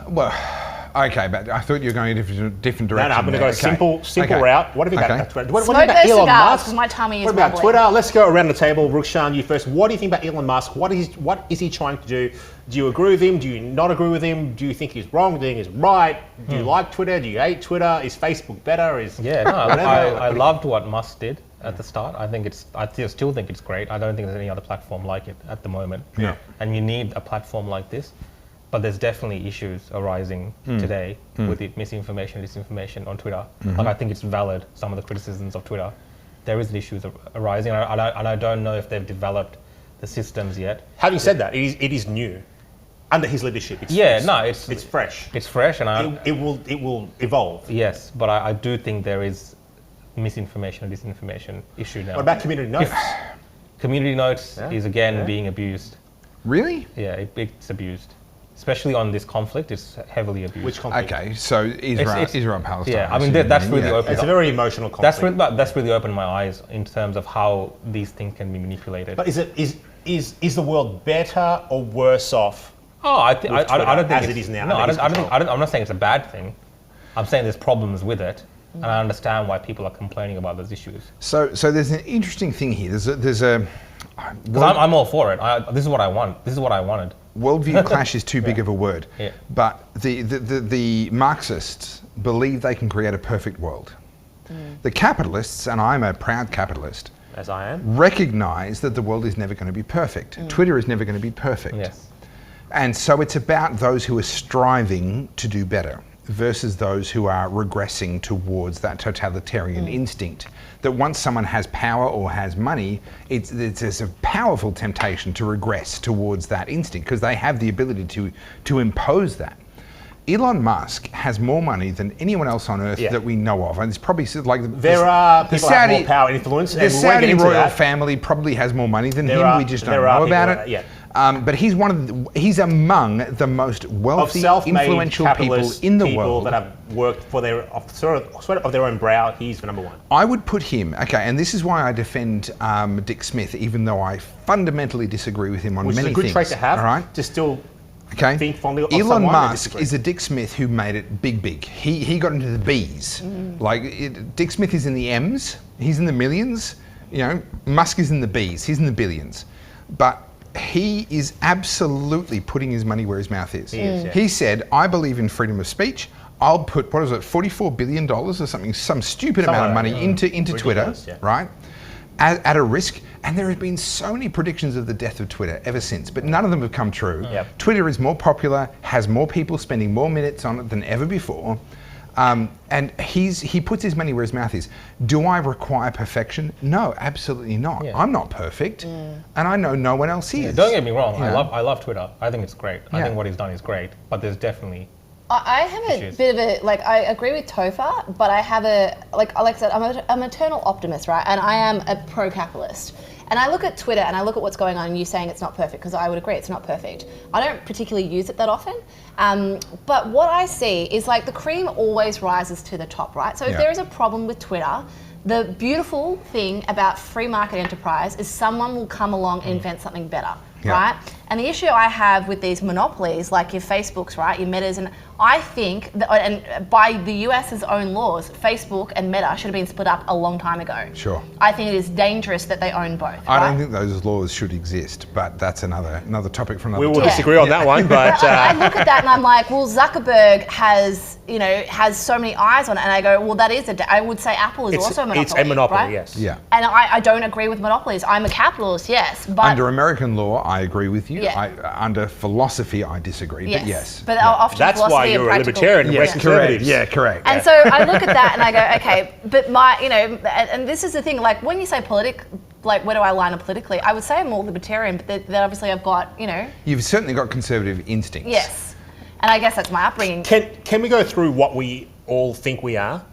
Okay, but I thought you were going in a different direction. No, I'm going to go a simple route. What have you got? Smoke those cigars because my tummy is What about wobbly. Twitter? Let's go around the table. Rukshan, you first. What do you think about Elon Musk? What is he trying to do? Do you agree with him? Do you not agree with him? Do you think he's wrong? Do you think he's right? Do you like Twitter? Do you hate Twitter? Is Facebook better? I loved what Musk did at the start. I still think it's great. I don't think there's any other platform like it at the moment. Yeah. And you need a platform like this. But there's definitely issues arising today with the misinformation, disinformation on Twitter. Like, I think it's valid, some of the criticisms of Twitter. There is issues arising, and I don't know if they've developed the systems yet. Having said that, it is new. Under his leadership, it's fresh. It's fresh, and it will evolve. Yes, but I do think there is misinformation and disinformation issue now. What about community notes? Community notes is again being abused. Really? Yeah, it's abused. Especially on this conflict, it's heavily abused. Which conflict? Okay, so Israel and Palestine. Yeah, I mean that's really open. It's a very emotional conflict. That's really opened my eyes in terms of how these things can be manipulated. But is the world better or worse off? Oh, I don't think as it is now. No, I'm not saying it's a bad thing. I'm saying there's problems with it. And I understand why people are complaining about those issues. So there's an interesting thing here. Because I'm all for it. This is what I want. This is what I wanted. Worldview clash is too big of a word. Yeah. But the Marxists believe they can create a perfect world. The capitalists, and I'm a proud capitalist, as I am, recognize that the world is never going to be perfect. Twitter is never going to be perfect. Yes. And so it's about those who are striving to do better versus those who are regressing towards that totalitarian instinct. That once someone has power or has money, it's a powerful temptation to regress towards that instinct because they have the ability to impose that. Elon Musk has more money than anyone else on earth that we know of, and it's probably like there are people that have more power and influence. The Saudi royal family probably has more money than him. We just don't know about it. But he's among the most wealthy, influential people in the world that have worked for their sort of their own brow. He's the number one. I would put him. Okay, and this is why I defend Dick Smith, even though I fundamentally disagree with him on many things. Which is a good trait to have. All right, to still. Okay. Think fondly of Elon Musk is a Dick Smith who made it big. He got into the B's. Dick Smith is in the M's. He's in the millions. You know, Musk is in the B's. He's in the billions. But he is absolutely putting his money where his mouth is. He said, "I believe in freedom of speech. I'll put $40 billion or something, some stupid amount of money into Twitter, right? At a risk." And there have been so many predictions of the death of Twitter ever since, but none of them have come true. Twitter is more popular, has more people spending more minutes on it than ever before. And he puts his money where his mouth is. Do I require perfection? No, absolutely not. I'm not perfect, and I know no one else is. Don't get me wrong, I love Twitter. I think it's great. I think what he's done is great, but there's definitely I have a bit of a, I agree with Topher, but I have like I said, I'm an eternal optimist, right? And I am a pro-capitalist. And I look at Twitter and I look at what's going on and you saying it's not perfect, because I would agree it's not perfect. I don't particularly use it that often. But what I see is the cream always rises to the top, right? So if there is a problem with Twitter, the beautiful thing about free market enterprise is someone will come along and invent something better, right? And the issue I have with these monopolies, like your Facebooks, right, your Metas, and I think that, and by the US's own laws, Facebook and Meta should have been split up a long time ago. Sure. I think it is dangerous that they own both. I don't think those laws should exist, but that's another topic for another time. We will disagree on that one, but I look at that and I'm like, well, Zuckerberg has so many eyes on it, and I go, well, that is I would say Apple is also a monopoly. It's a monopoly, right? yes. Yeah. And I don't agree with monopolies. I'm a capitalist, yes, but under American law, I agree with you. Yeah. Under philosophy, I disagree. But yes. But often that's why you're a libertarian. Yes, correct. Yeah, correct. And so I look at that and I go, okay, but and this is the thing. Like when you say where do I line up politically? I would say I'm more libertarian, but then obviously I've got You've certainly got conservative instincts. Yes, and I guess that's my upbringing. Can we go through what we all think we are?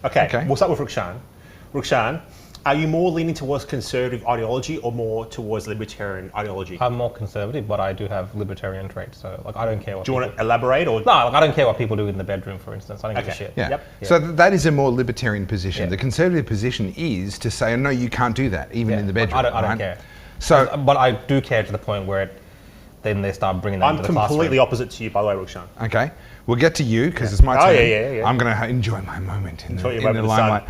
Okay. We'll start with Rukshan. Rukshan, are you more leaning towards conservative ideology or more towards libertarian ideology? I'm more conservative, but I do have libertarian traits. So I don't care what. Do you want to elaborate or? No, I don't care what people do in the bedroom, for instance. I don't give a shit. Yeah. So that is a more libertarian position. The conservative position is to say, no, you can't do that, even in the bedroom. I don't care. So, but I do care to the point where then they start bringing that into the classroom. I'm completely opposite to you, by the way, Rukshan. Okay. We'll get to you because it's my turn. I'm going to enjoy my moment in the limelight.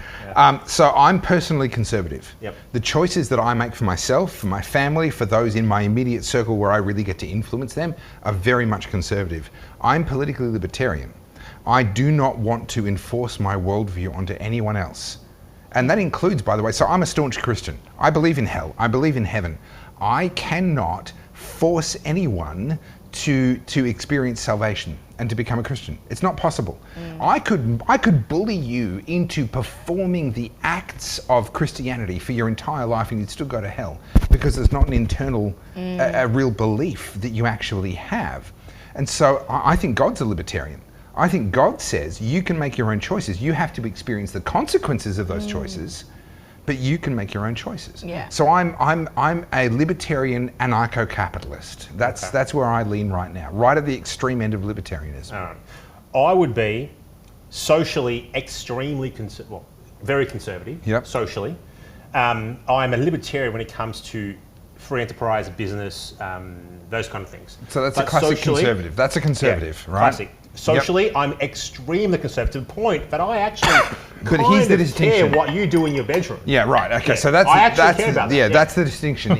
So I'm personally conservative. The choices that I make for myself, for my family, for those in my immediate circle where I really get to influence them are very much conservative. I'm politically libertarian. I do not want to enforce my worldview onto anyone else. And that includes, by the way, so I'm a staunch Christian. I believe in hell. I believe in heaven. I cannot force anyone to experience salvation and to become a Christian. It's not possible. I could bully you into performing the acts of Christianity for your entire life and you'd still go to hell because there's not an internal, a real belief that you actually have. And so I think God's a libertarian. I think God says you can make your own choices. You have to experience the consequences of those choices, but you can make your own choices. So I'm a libertarian anarcho-capitalist. That's where I lean right now, right at the extreme end of libertarianism. I would be socially extremely very conservative. Socially, I'm a libertarian when it comes to free enterprise, business, those kind of things. So that's a classic conservative. That's a conservative, right? Socially, I'm extremely conservative. Point that I actually but here's the distinction. care what you do in your bedroom. Yeah, right. Okay, Yeah. so that's I actually that's care about that. yeah, that's the distinction.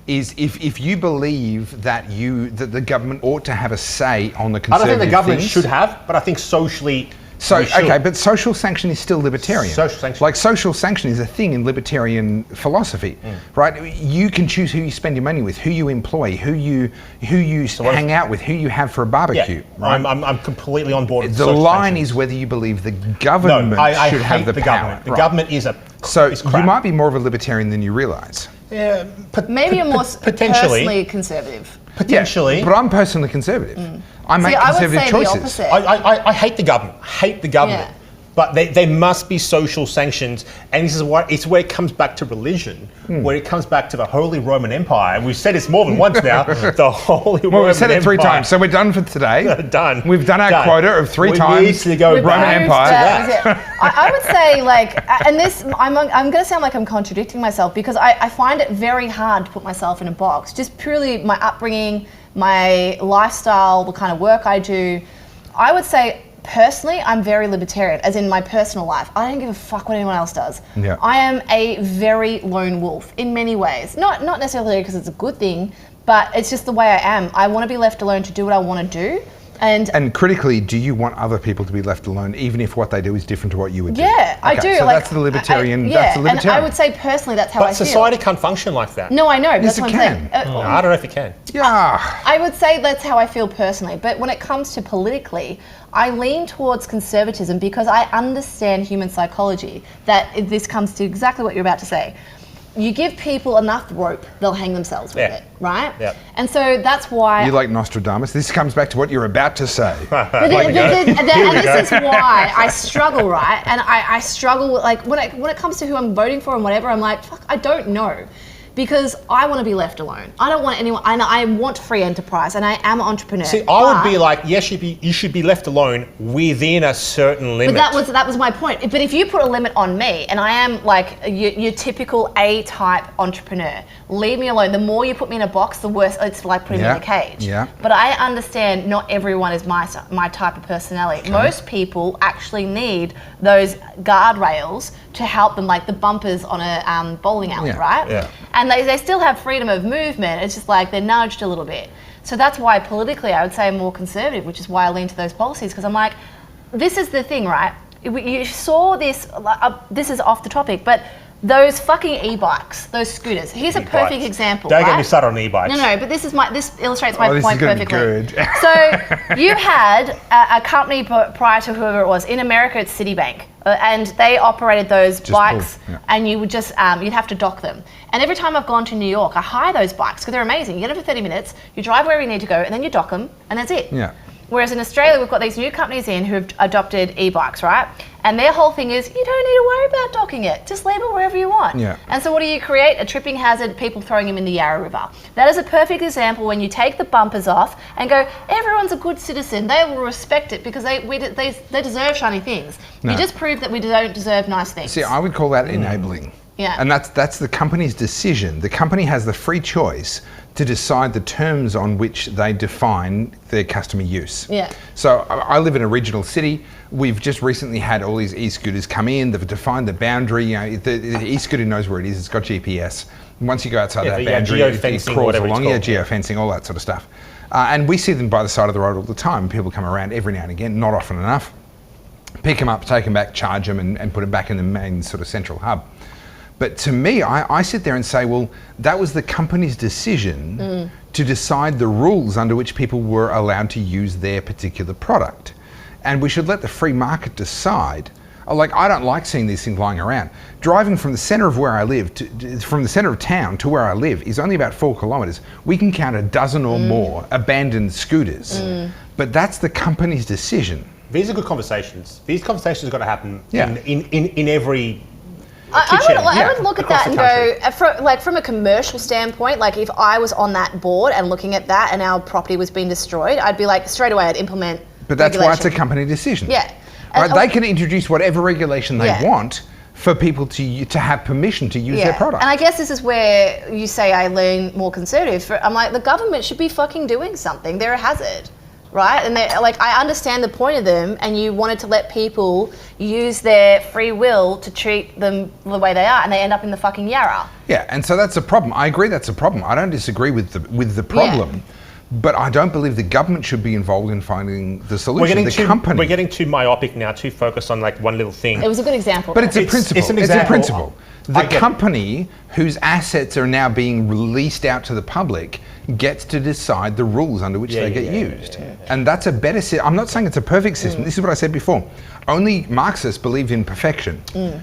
Is if you believe that the government ought to have a say on the I conservative don't think the government things, should have, but I think socially. So we should. okay, but social sanction is still libertarian. Social sanction. Like social sanction is a thing in libertarian philosophy, right? You can choose who you spend your money with, who you employ, who you hang out with, who you have for a barbecue. Yeah, right? I'm completely on board with the social line sanctions. is whether you believe the government I should have hate the power. government. The Right. government is So crap. you might be more of a libertarian than you realise. Yeah, Maybe a more potentially. personally conservative. Potentially. Yeah, but I'm personally conservative. I make See, I would conservative say choices. the opposite. I hate the government. Hate the government. Yeah. But there must be social sanctions, and this is what it's where it comes back to religion, where it comes back to the Holy Roman Empire. And we've said this more than once now. The Holy Roman Empire. Well, we've said it 3 times, so we're done for today. Done. We've done our quota of 3 times. We need to go Roman back Empire. to that. I would say, like, and this, I'm going to sound like I'm contradicting myself because I find it very hard to put myself in a box. Just purely my upbringing, my lifestyle, the kind of work I do. I would say, personally, I'm very libertarian, as in my personal life. I don't give a fuck what anyone else does. Yeah. I am a very lone wolf in many ways. Not necessarily because it's a good thing, but it's just the way I am. I want to be left alone to do what I want to do. And critically, do you want other people to be left alone, even if what they do is different to what you would do? yeah, I do. So like, that's the libertarian. yeah, That's the libertarian. and I would say personally that's how I But feel. society can't function like that. No, I know. But Yes, that's what it I'm can. saying. I don't know if it can. Yeah. I would say that's how I feel personally. But when it comes to politically, I lean towards conservatism because I understand human psychology. That this comes to exactly what you're about to say. You give people enough rope, they'll hang themselves with it, right? Yeah. And so that's why. You like Nostradamus? This comes back to what you're about to say. And this is why I struggle, right? And I struggle with, like, when it comes to who I'm voting for and whatever, I'm like, fuck, I don't know. Because I want to be left alone. I don't want anyone, and I want free enterprise, and I am an entrepreneur. See, I would be like, yes, you should be left alone within a certain limit. But that was my point. But if you put a limit on me, and I am like your typical A-type entrepreneur, leave me alone. The more you put me in a box, the worse it's like putting me in a cage. Yeah. But I understand not everyone is my type of personality. Okay. Most people actually need those guardrails to help them, like the bumpers on a bowling alley, right? Yeah. And they still have freedom of movement. It's just like they're nudged a little bit. So that's why politically I would say I'm more conservative, which is why I lean to those policies, because I'm like, this is the thing, right? You saw this, this is off the topic, but those fucking e-bikes, those scooters. Here's a perfect example. Don't right? get me started on e-bikes. No, but this illustrates my this point is gonna be perfectly. good. So you had a company prior to whoever it was in America. It's Citibank, and they operated those bikes, and you would just you'd have to dock them. And every time I've gone to New York, I hire those bikes because they're amazing. You get them for 30 minutes, you drive wherever you need to go, and then you dock them, and that's it. Yeah. Whereas in Australia, we've got these new companies in who have adopted e-bikes, right? And their whole thing is, you don't need to worry about docking it. Just leave it wherever you want. Yeah. And so what do you create? A tripping hazard, people throwing them in the Yarra River. That is a perfect example when you take the bumpers off and go, everyone's a good citizen. They will respect it because they deserve shiny things. No. You just prove that we don't deserve nice things. See, I would call that enabling. Yeah. And that's the company's decision. The company has the free choice to decide the terms on which they define their customer use. Yeah. So I live in a regional city. We've just recently had all these e-scooters come in. They've defined the boundary. You know, the e-scooter knows where it is. It's got GPS. And once you go outside that boundary, it crawls along. Yeah, geofencing, all that sort of stuff. And we see them by the side of the road all the time. People come around every now and again, not often enough. Pick them up, take them back, charge them, and put them back in the main sort of central hub. But to me, I sit there and say, well, that was the company's decision to decide the rules under which people were allowed to use their particular product. And we should let the free market decide. Like, I don't like seeing these things lying around. Driving from the center of where I live, from the center of town to where I live is only about 4 kilometers. We can count a dozen or more abandoned scooters. But that's the company's decision. These are good conversations. These conversations have got to happen in every I would look at that and go, from a commercial standpoint, like if I was on that board and looking at that and our property was being destroyed, I'd be like, straight away I'd implement But that's regulation. why it's a company decision. Yeah. Right? They can introduce whatever regulation they want for people to have permission to use their product. And I guess this is where you say I lean more conservative. I'm like, the government should be fucking doing something. They're a hazard. right? And they like, I understand the point of them, and you wanted to let people use their free will to treat them the way they are, and they end up in the fucking Yarra. Yeah, and so that's a problem. I agree that's a problem. I don't disagree with the problem. Yeah. But I don't believe the government should be involved in finding the solution. We're getting too myopic now, too focused on like one little thing. It was a good example. But it's a principle. It's a principle. The company whose assets are now being released out to the public gets to decide the rules under which they get used. And that's a better system. I'm not saying it's a perfect system. This is what I said before. Only Marxists believe in perfection,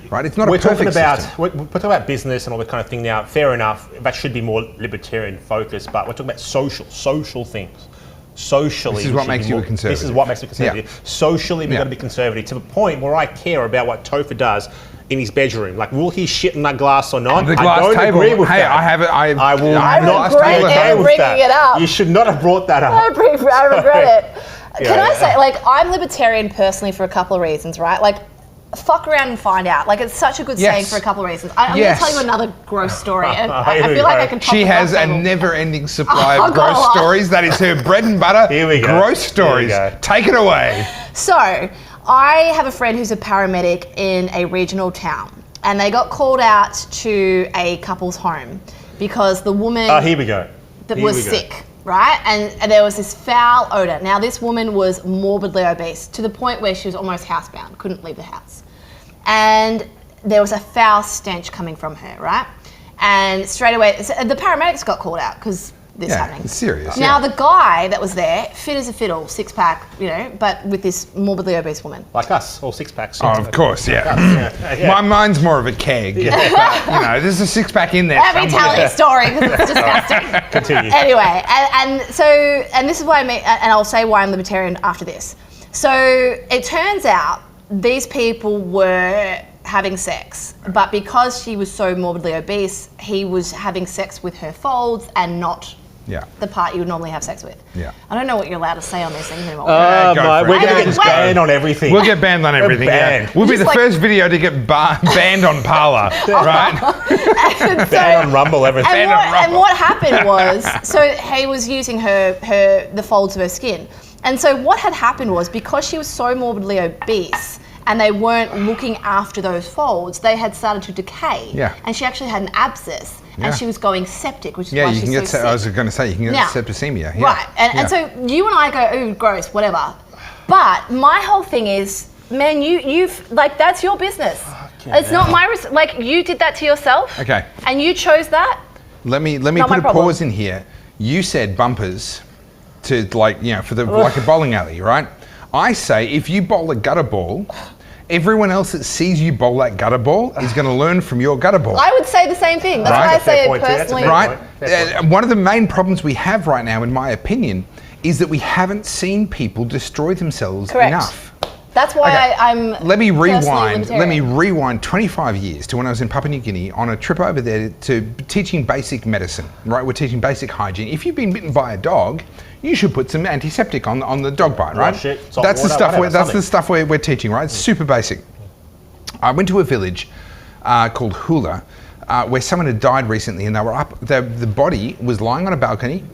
right? It's not a perfect system. We're talking about business and all that kind of thing now. Fair enough. That should be more libertarian focused, but we're talking about social things. Socially, this is what makes you a conservative. This is what makes you conservative. Yeah. Socially, we've got to be conservative to the point where I care about what Topher does in his bedroom. Like, will he shit in that glass or not? The glass I don't table. agree with hey, that. I have it. I regret bringing it up. You should not have brought that up. I regret it. Can I say, like, I'm libertarian personally for a couple of reasons, right? Like, fuck around and find out. Like, it's such a good saying for a couple of reasons. I'm going to tell you another gross story, and I feel like I can top She has a never-ending supply of gross stories. That is her bread and butter. Here we go. Gross stories. Take it away. So, I have a friend who's a paramedic in a regional town, and they got called out to a couple's home because the woman that was sick. Right? And there was this foul odor. Now, this woman was morbidly obese to the point where she was almost housebound, couldn't leave the house. And there was a foul stench coming from her, right? And straight away, the paramedics got called out because this happening. It's serious. Now, the guy that was there, fit as a fiddle, six-pack, you know, but with this morbidly obese woman. Like us, all six-packs. Oh, of course, My mind's more of a keg. Yeah. But, you know, there's a six-pack in there. Let me tell you a story because it's disgusting. Continue. Anyway, and this is why and I'll say why I'm libertarian after this. So it turns out these people were having sex, but because she was so morbidly obese, he was having sex with her folds and not the part you would normally have sex with. Yeah. I don't know what you're allowed to say on these things anymore. We're going to get banned on everything. We'll get banned on everything. We'll be the first video to get banned on Parler, right? Banned on Rumble, everything. And what happened was, so he was using the folds of her skin. And so what had happened was, because she was so morbidly obese, and they weren't looking after those folds, they had started to decay. Yeah. And she actually had an abscess, and she was going septic, which is why she's so sick. I was going to say, you can get septicemia. Yeah. Right, and so you and I go, ooh, gross, whatever. But my whole thing is, man, you've, like, that's your business. It's not my, like, you did that to yourself. Okay. And you chose that. Let me put a pause in here. You said bumpers to, like, you know, for the, like a bowling alley, right? I say, if you bowl a gutter ball, everyone else that sees you bowl that gutter ball is going to learn from your gutter ball. I would say the same thing. That's why I say it personally. Right? One of the main problems we have right now, in my opinion, is that we haven't seen people destroy themselves enough. That's why I'm. Let me rewind 25 years to when I was in Papua New Guinea on a trip over there to teaching basic medicine. Right, we're teaching basic hygiene. If you've been bitten by a dog, you should put some antiseptic on the dog bite, right? That's the stuff we're teaching, right? It's super basic. I went to a village called Hula, where someone had died recently, and they were up. The body was lying on a balcony,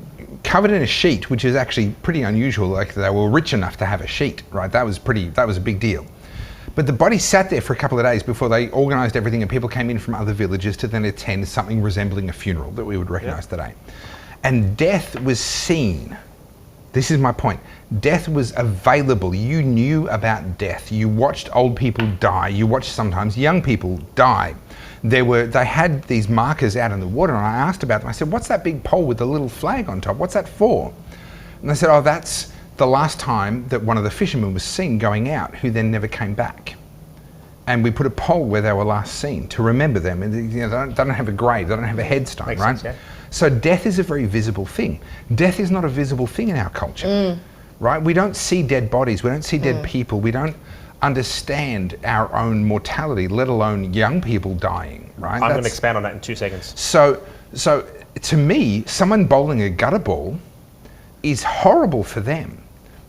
covered in a sheet, which is actually pretty unusual. Like, they were rich enough to have a sheet, right? That was a big deal. But the body sat there for a couple of days before they organised everything, and people came in from other villages to then attend something resembling a funeral that we would recognise today. And death was seen. This is my point. Death was available. You knew about death. You watched old people die. You watched sometimes young people die. They had these markers out in the water, and I asked about them. I said, what's that big pole with the little flag on top? What's that for? And they said, oh, that's the last time that one of the fishermen was seen going out, who then never came back. And we put a pole where they were last seen to remember them. And, you know, they don't have a grave, they don't have a headstone, Makes right? sense, yeah. So death is a very visible thing. Death is not a visible thing in our culture, right? We don't see dead bodies, we don't see dead people, we don't understand our own mortality, let alone young people dying, right? I'm going to expand on that in 2 seconds. So to me, someone bowling a gutter ball is horrible for them,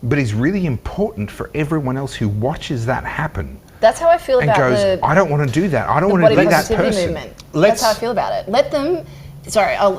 but is really important for everyone else who watches that happen. That's how I feel about I don't want to do that. I don't want to be that person. Movement. That's how I feel about it. Let them I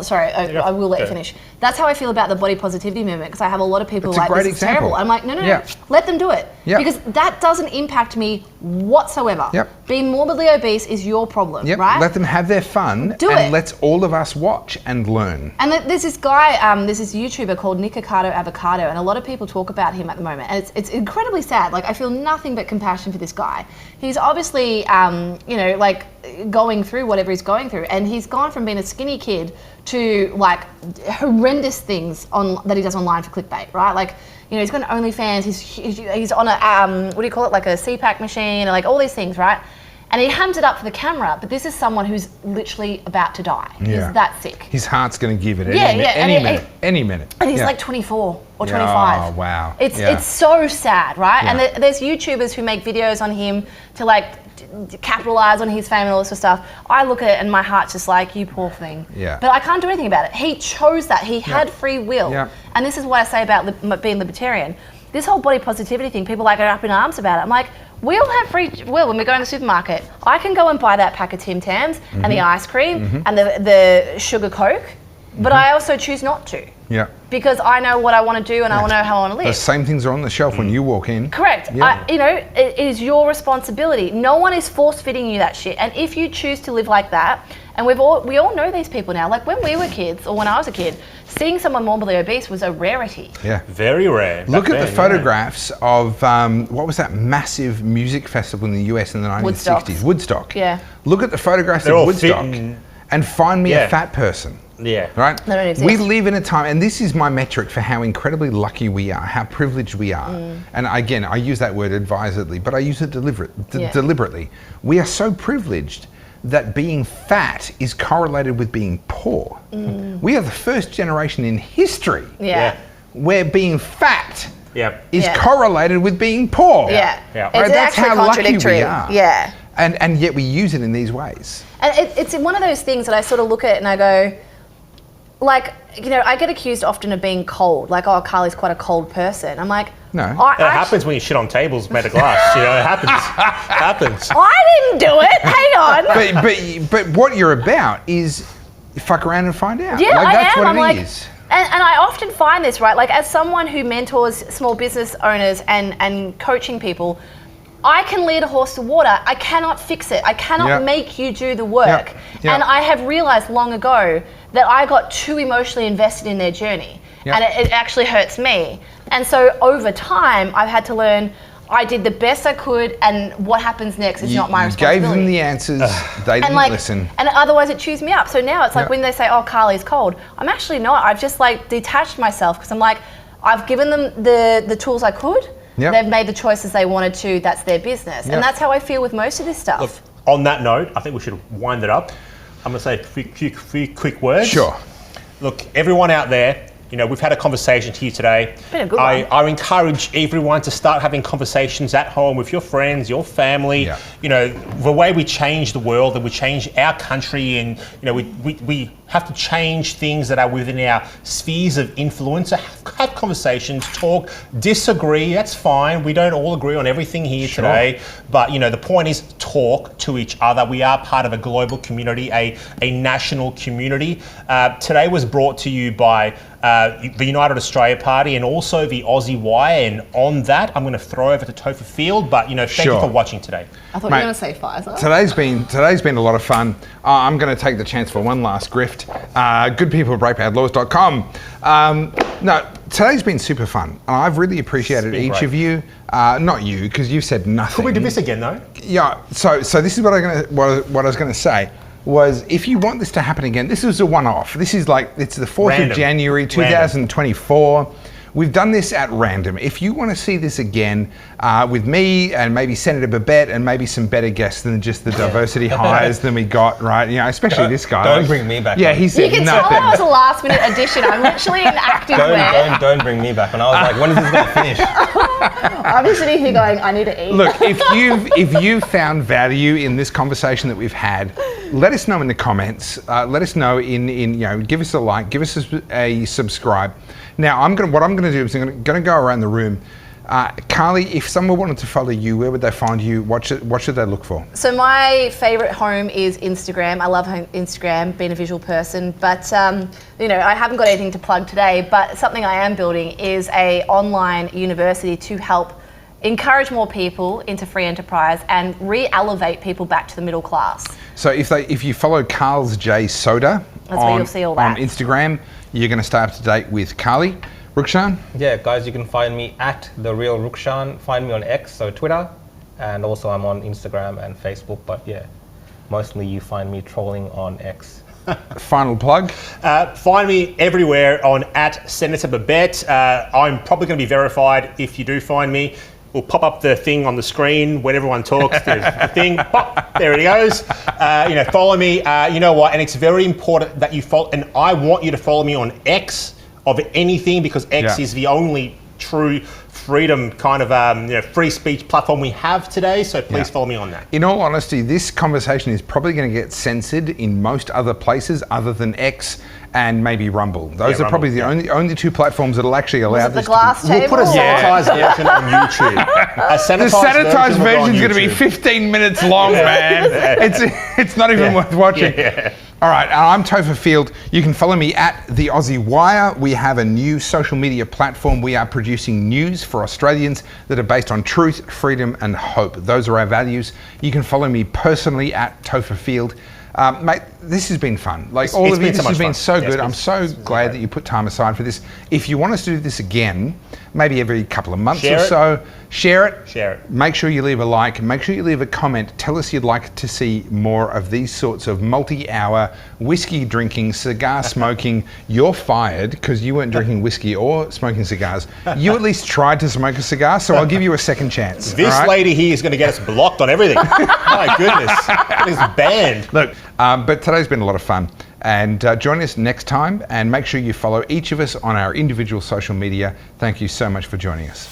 will let you finish. That's how I feel about the body positivity movement, because I have a lot of people It's like, a great this is example. terrible. I'm like, no, let them do it. Yeah. Because that doesn't impact me whatsoever. Yep. Being morbidly obese is your problem, right? Let them have their fun, and let's all of us watch and learn. And there's this guy, there's this YouTuber called Nikocado Avocado, and a lot of people talk about him at the moment, and it's incredibly sad. Like, I feel nothing but compassion for this guy. He's obviously, like, going through whatever he's going through, and he's gone from being a skinny kid to like horrendous things that he does online for clickbait, right? Like, he's got an OnlyFans, he's on a what do you call it, like a CPAC machine, and like all these things, right? And he hams it up for the camera, but this is someone who's literally about to die. Yeah. He's that sick. His heart's going to give it any minute. And he's like 24 or 25. Oh, wow. It's so sad, right? Yeah. And there's YouTubers who make videos on him to like capitalize on his fame and all this sort of stuff. I look at it and my heart's just like, you poor thing. Yeah. But I can't do anything about it. He chose that. He had free will. Yeah. And this is what I say about being libertarian. This whole body positivity thing, people like are up in arms about it. I'm like, we all have free will when we go in the supermarket. I can go and buy that pack of Tim Tams and the ice cream and the sugar Coke, but I also choose not to. Yeah. Because I know what I want to do and I know how I want to live. The same things are on the shelf when you walk in. Correct. Yeah. It is your responsibility. No one is force-fitting you that shit. And if you choose to live like that, and we all know these people now. Like when we were kids, or when I was a kid, seeing someone morbidly obese was a rarity. Yeah. Very rare. Look at the photographs of, what was that massive music festival in the US in the 1960s? Woodstock. Yeah. Look at the photographs of Woodstock and find me a fat person. Yeah. Right? They don't exist. We live in a time, and this is my metric for how incredibly lucky we are, how privileged we are. And again, I use that word advisedly, but I use it deliberately. We are so privileged that being fat is correlated with being poor. We are the first generation in history where being fat is correlated with being poor. Yeah. Right? It's That's actually how lucky contradictory. we are. Yeah. And yet we use it in these ways. And it's one of those things that I sort of look at and I go, like, I get accused often of being cold. Like, oh, Carly's quite a cold person. I'm like, no. It happens when you shit on tables made of glass. It happens. I didn't do it. Hang on. But what you're about is fuck around and find out. Yeah, that's I am. what it is. And I often find this, right? Like, as someone who mentors small business owners and coaching people, I can lead a horse to water. I cannot fix it. I cannot make you do the work. And I have realized long ago that I got too emotionally invested in their journey. And it actually hurts me. And so over time, I've had to learn I did the best I could, and what happens next is not my responsibility. You gave them the answers, they didn't listen. And otherwise it chews me up. So now it's like when they say, oh, Carly's cold, I'm actually not. I've just like detached myself because I'm like, I've given them the tools I could. They've made the choices they wanted to. That's their business. And that's how I feel with most of this stuff. Look, on that note, I think we should wind it up. I'm going to say a few quick words. Sure. Look, everyone out there, we've had a conversation here today. Been a good one. I encourage everyone to start having conversations at home with your friends, your family. The way we change the world and we change our country, and we have to change things that are within our spheres of influence. So have conversations, talk, disagree. That's fine. We don't all agree on everything here today, but the point is talk to each other. We are part of a global community, a national community. Today was brought to you by the United Australia Party and also the Aussie Wire. And on that, I'm going to throw over to Topher Field. But thank you for watching today. I thought you were going to say Pfizer. Today's been a lot of fun. I'm going to take the chance for one last grift. Good people at breakbadlaws.com. No, today's been super fun. And I've really appreciated each of you. Not you, because you've said nothing. Could we do this again, though? Yeah. So this is what I was going to say. Was if you want this to happen again, this was a one-off. This is like, it's the 4th of January 2024. We've done this at random. If you want to see this again with me and maybe Senator Babet and maybe some better guests than just the diversity hires than we got, right? Especially this guy. Don't bring me back. Yeah, he said nothing. You can tell that was a last-minute addition. I'm literally in active wear. Don't bring me back. And I was like, when is this going to finish? I'm just sitting here going, I need to eat. Look, if you've found value in this conversation that we've had, let us know in the comments. Let us know give us a like, give us a subscribe. Now, what I'm going to do is I'm going to go around the room. Carly, if someone wanted to follow you, where would they find you? What should they look for? So my favourite home is Instagram. I love Instagram, being a visual person, but I haven't got anything to plug today, but something I am building is a online university to help encourage more people into free enterprise and re-elevate people back to the middle class. So if you follow Carlz J Soda where you'll see all that. on Instagram, you're going to stay up to date with Carly. Rukshan? Yeah, guys, you can find me at The Real Rukshan. Find me on X, so Twitter, and also I'm on Instagram and Facebook, but yeah, mostly you find me trolling on X. Final plug? Find me everywhere on at Senator Babet. I'm probably going to be verified if you do find me. We'll pop up the thing on the screen when everyone talks. There's the thing, pop, there it goes. Follow me. You know what? And it's very important that you follow, and I want you to follow me on X of anything, because X is the only true freedom kind of free speech platform we have today. So please follow me on that. In all honesty, this conversation is probably going to get censored in most other places other than X and maybe Rumble. Those are probably the only two platforms that'll actually allow this. The glass table. We'll put a sanitized version on YouTube. The sanitized version is going to be 15 minutes long, man. It's not even worth watching. All right, I'm Topher Field. You can follow me at The Aussie Wire. We have a new social media platform. We are producing news for Australians that are based on truth, freedom and hope. Those are our values. You can follow me personally at Topher Field. Mate, this has been fun. This has been so good. I'm so glad that you put time aside for this. If you want us to do this again, maybe every couple of months or so, share it. Make sure you leave a like. Make sure you leave a comment. Tell us you'd like to see more of these sorts of multi-hour whiskey drinking, cigar smoking. You're fired because you weren't drinking whiskey or smoking cigars. You at least tried to smoke a cigar, so I'll give you a second chance. This lady here is going to get us blocked on everything. My goodness, this banned. Look, but today's been a lot of fun. And join us next time, and make sure you follow each of us on our individual social media. Thank you so much for joining us.